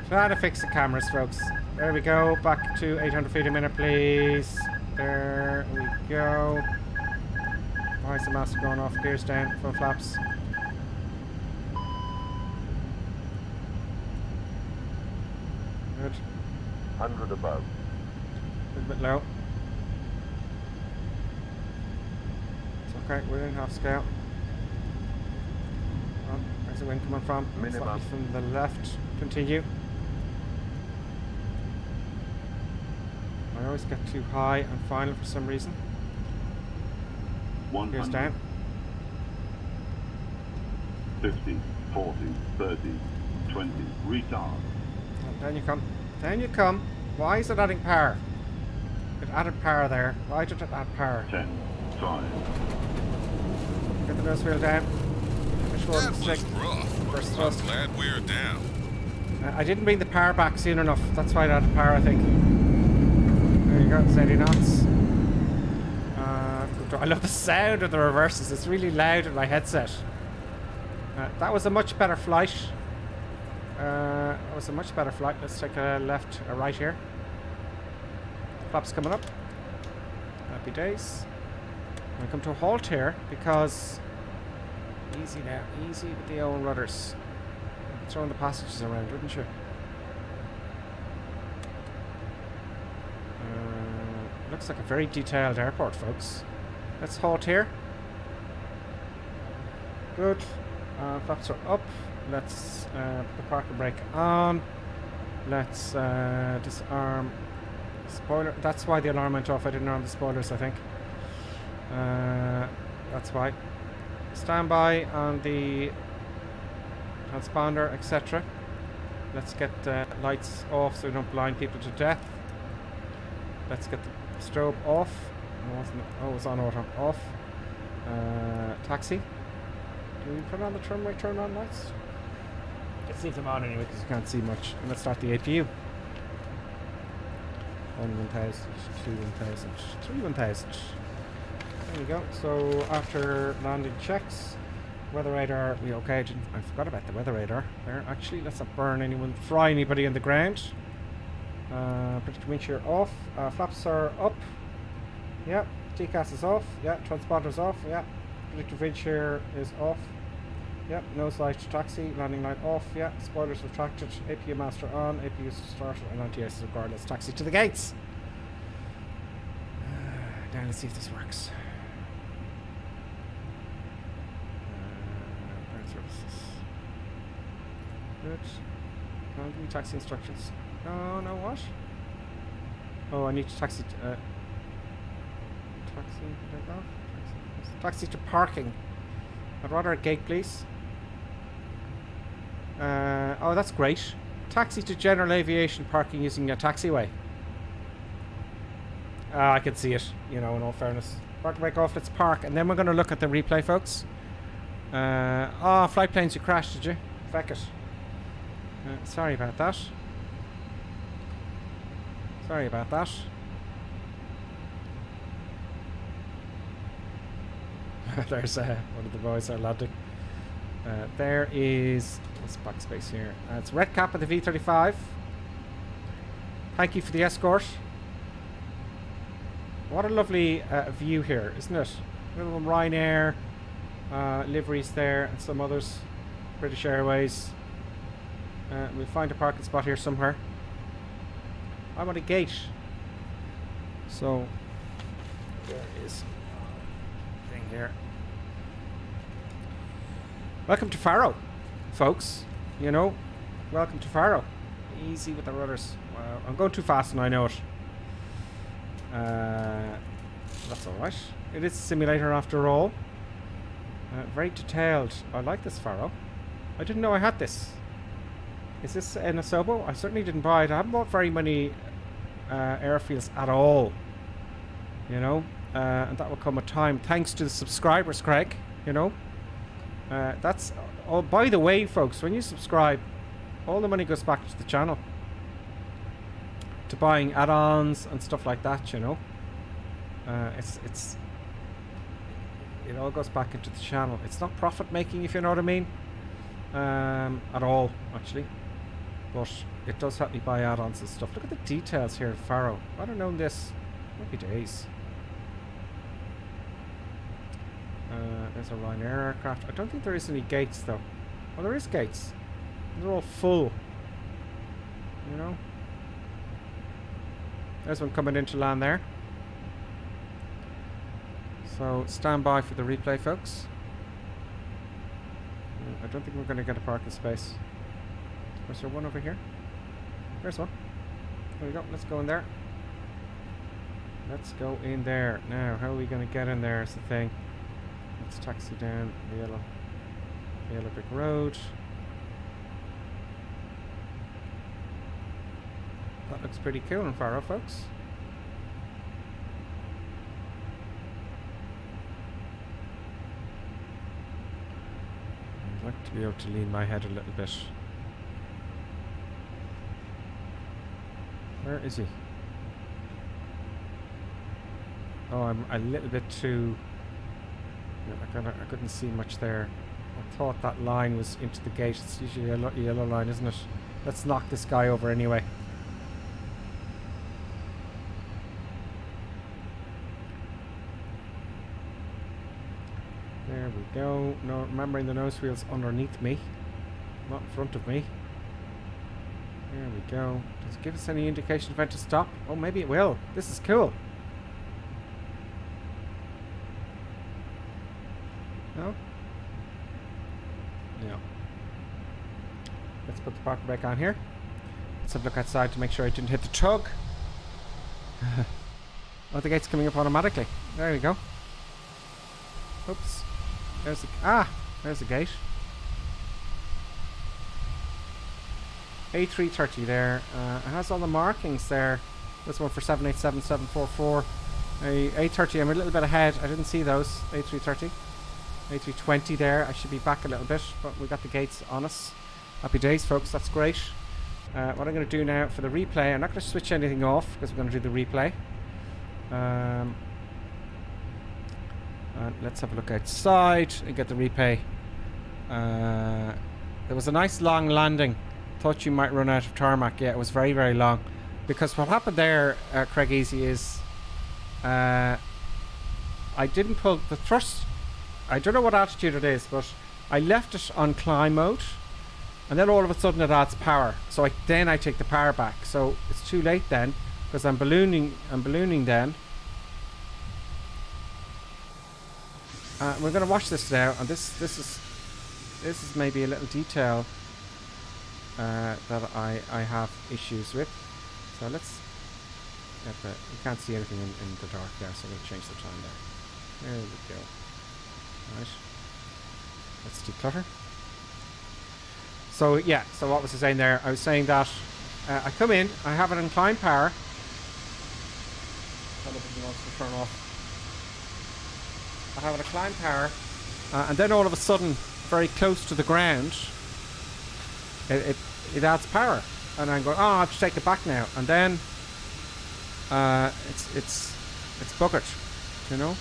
Speaker 4: Trying to fix the cameras, folks. There we go. Back to 800 feet a minute, please. There we go. Why is the master going off? Gears down, full flaps.
Speaker 5: 100 above.
Speaker 4: A little bit low. It's okay, we're in half scale. Oh, where's the wind coming from?
Speaker 5: Minimum.
Speaker 4: Slightly from the left. Continue. I always get too high and final for some reason.
Speaker 5: 100.
Speaker 4: Here's down.
Speaker 5: 50, 40, 30, 20. Retard.
Speaker 4: Oh, down you come. Down you come. Why is it adding power? It added power there. Why did it add power?
Speaker 5: 10, 5.
Speaker 4: Get the nose wheel down. Finish one,
Speaker 7: That was
Speaker 4: stick.
Speaker 7: rough.
Speaker 4: First
Speaker 7: I'm
Speaker 4: thrust.
Speaker 7: glad we're down.
Speaker 4: I didn't bring the power back soon enough. That's why it added power, I think. There you go, it's 80 knots. I love the sound of the reverses. It's really loud in my headset. That was a much better flight. Let's take a left, a right here. Flaps coming up. Happy days. I come to a halt here because easy now, easy with the own rudders. Throwing the passages around, wouldn't you? Looks like a very detailed airport, folks. Let's halt here. Good. Flaps are up. Let's put the parking brake on. Let's disarm spoiler. That's why the alarm went off. I didn't arm the spoilers, I think. That's why. Stand by on the transponder, etc. Let's get the lights off so we don't blind people to death. Let's get the strobe off. Oh, it was on auto. Off. Taxi. Do we put on the turn on lights? Let's leave them on anyway because you can't see much. And let's start the APU. 1,000, 2,000, 3,000. There we go. So after landing checks, weather radar, we okay. I forgot about the weather radar there. Actually, let's not fry anybody on the ground. Predicted wind shear off. Flaps are up. Yeah. TCAS is off. Yeah. Transponder's off. Yeah. Predicted wind shear is off. Yeah. Nose light to taxi. Landing light off. Yeah. Spoilers retracted. APU master on. APU started and anti-ice is required. Let's taxi to the gates. Now let's see if this works. Ground services. Good. Come on, give me taxi instructions. No, no, what? Oh, I need to taxi. Taxi to parking. I'd rather a gate, please. Oh, that's great. Taxi to general aviation parking using a taxiway. I can see it, you know, in all fairness. Park brake off, let's park. And then we're going to look at the replay, folks. Flight planes, you crashed, did you? Feck it. Sorry about that. Sorry about that. There's one of the boys are landing. There is... Let's backspace here. It's red cap of the V35. Thank you for the escort. What a lovely view here, isn't it? Little Ryanair liveries there and some others. British Airways. We'll find a parking spot here somewhere. I'm at a gate. So there is a thing here. Welcome to Faro, folks. You know, welcome to Faro. Easy with the rudders. Wow, I'm going too fast and I know it. That's alright. It is a simulator after all. Very detailed. I like this Faro. I didn't know I had this. Is this an Asobo? I certainly didn't buy it. I haven't bought very many airfields at all. You know? And that will come with time. Thanks to the subscribers, Craig. You know? That's... Oh, by the way, folks, when you subscribe, all the money goes back to the channel. To buying add-ons and stuff like that, you know? It all goes back into the channel. It's not profit-making, if you know what I mean. At all, actually. But it does help me buy add-ons and stuff. Look at the details here at Faro. If I'd have known this, happy days. There's a Ryanair aircraft. I don't think there is any gates though. Well, there is gates. They're all full. You know? There's one coming into land there. So stand by for the replay, folks. I don't think we're going to get a parking space. Was there one over here? There's one. There we go. Let's go in there. Let's go in there. Now, how are we going to get in there is the thing. Let's taxi down the yellow brick road. That looks pretty cool in Faro, folks. I'd like to be able to lean my head a little bit. Where is he? Oh, I'm a little bit too... I couldn't see much there. I thought that line was into the gate. It's usually a yellow line, isn't it? Let's knock this guy over anyway. There we go. No, remembering the nose wheel's underneath me, not in front of me. There we go. Does it give us any indication of when to stop? Oh, maybe it will. This is cool. No? No. Let's put the parking brake on here. Let's have a look outside to make sure I didn't hit the tug. Oh, the gate's coming up automatically. There we go. Oops. There's the gate. A320 there. It has all the markings there. This one for 787-744. A330, I'm a little bit ahead. I didn't see those. A330. A320 there. I should be back a little bit, but we got the gates on us. Happy days, folks. That's great. What I'm going to do now for the replay, I'm not going to switch anything off because we're going to do the replay. Let's have a look outside and get the replay. There was a nice long landing. Thought you might run out of tarmac. Yeah, it was very, very long. Because what happened there, Craig Easy, is I didn't pull the thrust. I don't know what altitude it is, but I left it on climb mode, and then all of a sudden it adds power. So then I take the power back. So it's too late then, because I'm ballooning then. We're going to watch this now, and this is maybe a little detail that I have issues with. So let's get the, you can't see anything in the dark there, so we'll change the time there. There we go. Right. Let's declutter. So yeah, so what was I saying there? I was saying that I come in, I have an inclined power. I don't know if it wants to turn off. I have an inclined power, and then all of a sudden, very close to the ground, it adds power, and I'm going, oh, I have to take it back now, and then it's buggered, you know.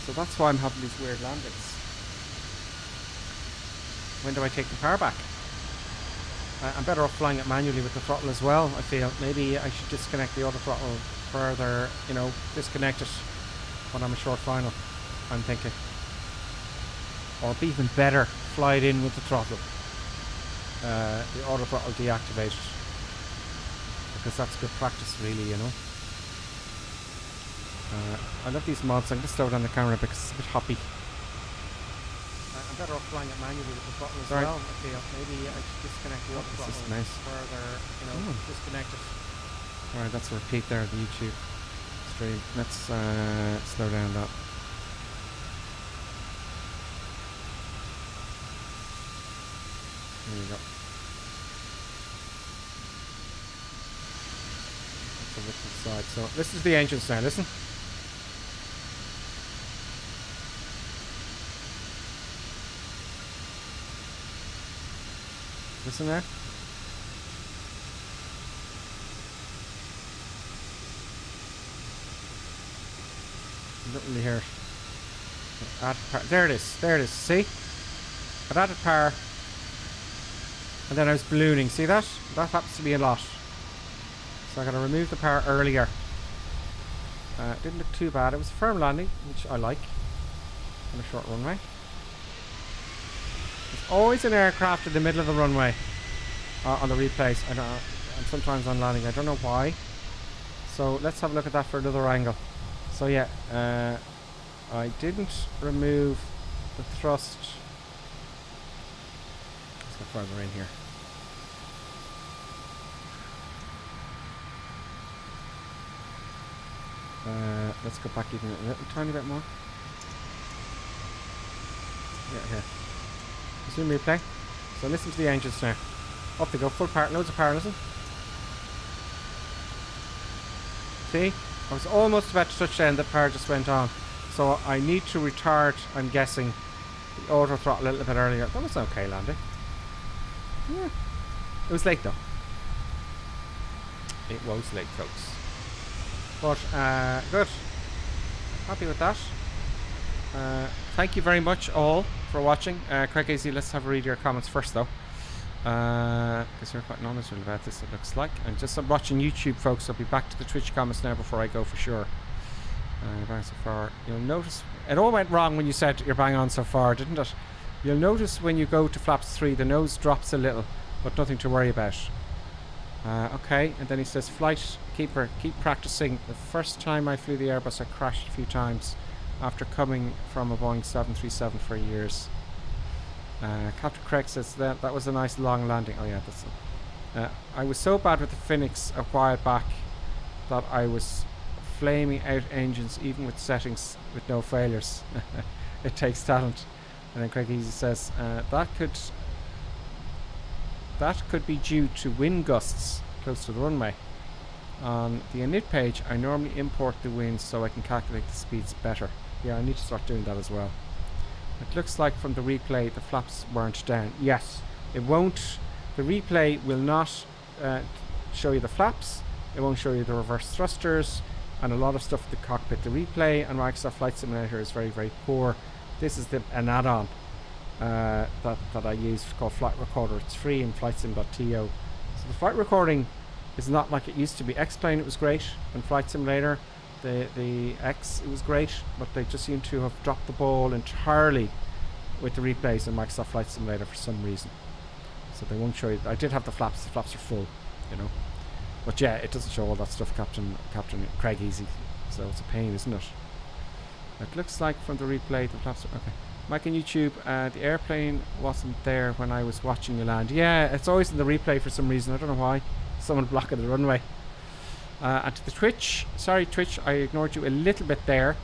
Speaker 4: So that's why I'm having these weird landings. When do I take the power back? I'm better off flying it manually with the throttle as well. I feel maybe I should disconnect the auto throttle further, you know, disconnect it when I'm a short final, I'm thinking. Or be even better, fly it in with the throttle. The auto throttle deactivated. Because that's good practice really, you know. I love these mods. I'm going to slow down the camera because it's a bit hoppy. I'm better off flying it manually with the throttle as well, I feel. Maybe I should disconnect the auto throttle further, you know, disconnect it. Alright, that's a repeat there of the YouTube stream. Let's slow down that. There you go. Let's have a look to the side. So this is the engines now, listen. Listen there. You don't really hear it. Added power. There it is. There it is. See? I've added power. And then I was ballooning. See that? That happens to be a lot. So I got to remove the power earlier. Didn't look too bad. It was a firm landing, which I like. On a short runway. There's always an aircraft in the middle of the runway on the replays. I don't know. and sometimes on landing. I don't know why. So let's have a look at that for another angle. So yeah, I didn't remove the thrust. Let's get further in here. Let's go back even a little tiny bit more. Yeah, here. Resume replay. So listen to the engines now. Up they go, full power, loads of power, listen. See? I was almost about to touch down, the power just went on. So I need to retard, I'm guessing, the auto throttle a little bit earlier. That was okay landing. Yeah. It was late though. It was late, folks. But, good. Happy with that. Thank you very much all for watching. Craig Easy, let's have a read of your comments first though. Because you're quite knowledgeable about this, it looks like. And just I'm watching YouTube, folks. I'll be back to the Twitch comments now before I go for sure. Bang so far. You'll notice it all went wrong when you said you're bang on so far, didn't it? You'll notice when you go to flaps 3, the nose drops a little, but nothing to worry about. Okay, and then he says, flight keeper, keep practicing. The first time I flew the Airbus, I crashed a few times after coming from a Boeing 737 for years. Captain Craig says that was a nice long landing. Oh yeah, that's I was so bad with the Fenix a while back that I was flaming out engines even with settings with no failures. It takes talent. And then Craig Easy says that could be due to wind gusts close to the runway. On the init page I normally import the winds so I can calculate the speeds better. Yeah, I need to start doing that as well. It looks like from the replay the flaps weren't down. Yes, it won't. The replay will not show you the flaps. It won't show you the reverse thrusters and a lot of stuff with the cockpit. The replay and Microsoft Flight Simulator is very, very poor. This is an add-on that I use called Flight Recorder. It's free in flightsim.to. So the flight recording is not like it used to be. X-Plane, it was great, and Flight Simulator, the X, it was great, but they just seem to have dropped the ball entirely with the replays in Microsoft Flight Simulator for some reason. So they won't show you. I did have the flaps are full, you know. But yeah, it doesn't show all that stuff, Captain Craig Easy. So it's a pain, isn't it? It looks like from the replay the flaps are okay. Mike on YouTube, the airplane wasn't there when I was watching you land. Yeah, it's always in the replay for some reason. I don't know why. Someone blocking the runway. And to the Twitch, sorry Twitch, I ignored you a little bit there.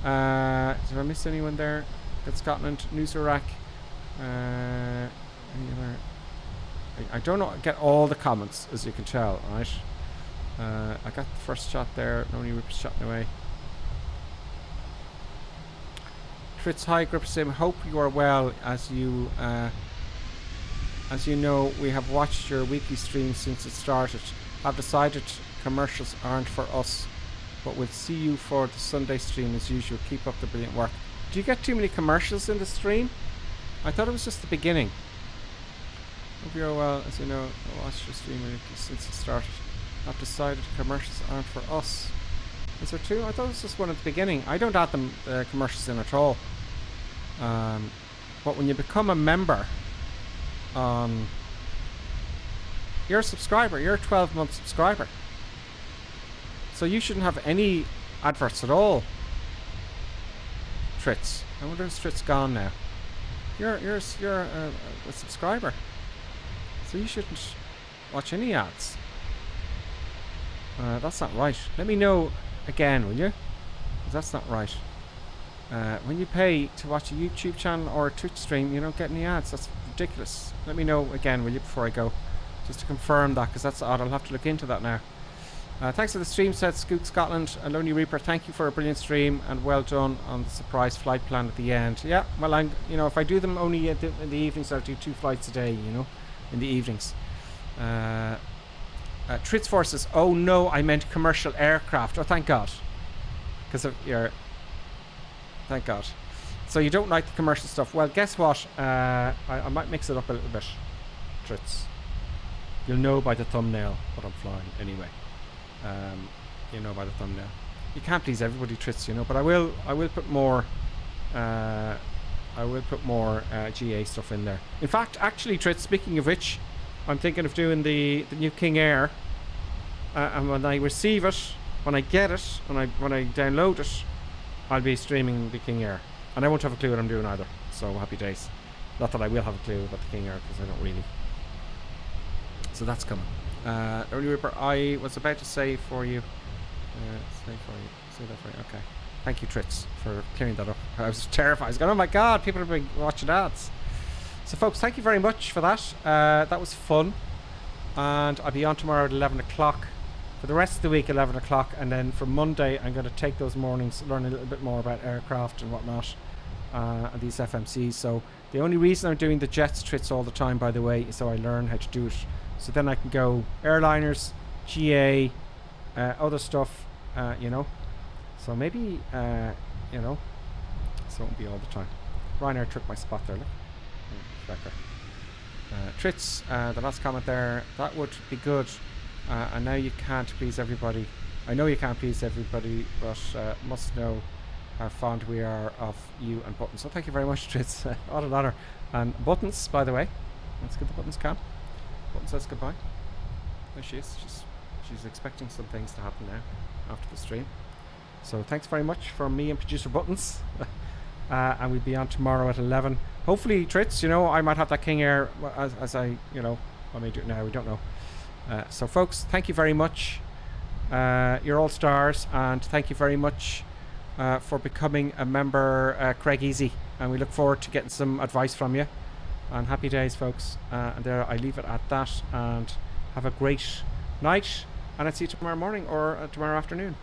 Speaker 4: Did I miss anyone there? Good Scotland, News Iraq. Any other? I don't know. Get all the comments as you can tell, right? I got the first shot there. Nobody was shotting away. Fritz, hi, Grip Sim. Hope you are well. As you know, we have watched your weekly stream since it started. Have decided commercials aren't for us, but we'll see you for the Sunday stream as usual. Keep up the brilliant work. Do you get too many commercials in the stream? I thought it was just the beginning. Hope you're well. As you know, I watched your stream since it started. Have decided commercials aren't for us. Is there two? I thought it was just one at the beginning. I don't add them commercials in at all. But when you become a member, you're a subscriber. You're a 12-month subscriber. So you shouldn't have any adverts at all. Fritz. I wonder if Fritz gone now. You're a subscriber. So you shouldn't watch any ads. That's not right. Let me know again, will you? 'Cause that's not right. When you pay to watch a YouTube channel or a Twitch stream, you don't get any ads. That's ridiculous. Let me know again, will you, before I go, just to confirm that, because that's odd. I'll have to look into that now. Thanks for the stream, said Skook Scotland. Lonely Reaper, thank you for a brilliant stream and well done on the surprise flight plan at the end. Yeah, well, if I do them only in the evenings, I'll do 2 flights a day, in the evenings. Tritz Forces, oh no, I meant commercial aircraft. Oh, thank God. Because of your... Thank God. So you don't like the commercial stuff. Well, guess what? I might mix it up a little bit. Tritz. You'll know by the thumbnail what I'm flying anyway. You know by the thumbnail. You can't please everybody, Tritz, but I will put more GA stuff in there. In fact, actually, Tritz, speaking of which, I'm thinking of doing the new King Air, and when I receive it, when I get it, when I download it, I'll be streaming the King Air, and I won't have a clue what I'm doing either. So happy days. Not that I will have a clue about the King Air, because I don't really. So that's coming. Early Ripper, I was about to say for you. Say that for you. Okay. Thank you, Tritz, for clearing that up. I was terrified. I was going, oh my god, people have been watching ads. So folks, thank you very much for that. That was fun. And I'll be on tomorrow at 11 o'clock. For the rest of the week, 11 o'clock. And then for Monday, I'm going to take those mornings, learn a little bit more about aircraft and whatnot. And these FMCs. So the only reason I'm doing the jets Tritz all the time, by the way, is so I learn how to do it. So then I can go airliners, GA, other stuff, you know. So maybe, you know, so it won't be all the time. Ryanair took my spot there, look. Tritz, the last comment there, that would be good. And now you can't please everybody. I know you can't please everybody, but must know how fond we are of you and Buttons. So thank you very much, Tritz. What an honour. And Buttons, by the way, let's get the Buttons cam. Buttons says goodbye. There she is. She's expecting some things to happen now after the stream. So thanks very much from me and producer Buttons. And we'll be on tomorrow at 11. Hopefully, Tritz, you know, I might have that King Air as I, you know, I may do it now, we don't know. So folks, thank you very much. You're all stars, and thank you very much for becoming a member, Craig Easy. And we look forward to getting some advice from you. And happy days, folks. And there, I leave it at that. And have a great night. And I'll see you tomorrow morning or tomorrow afternoon.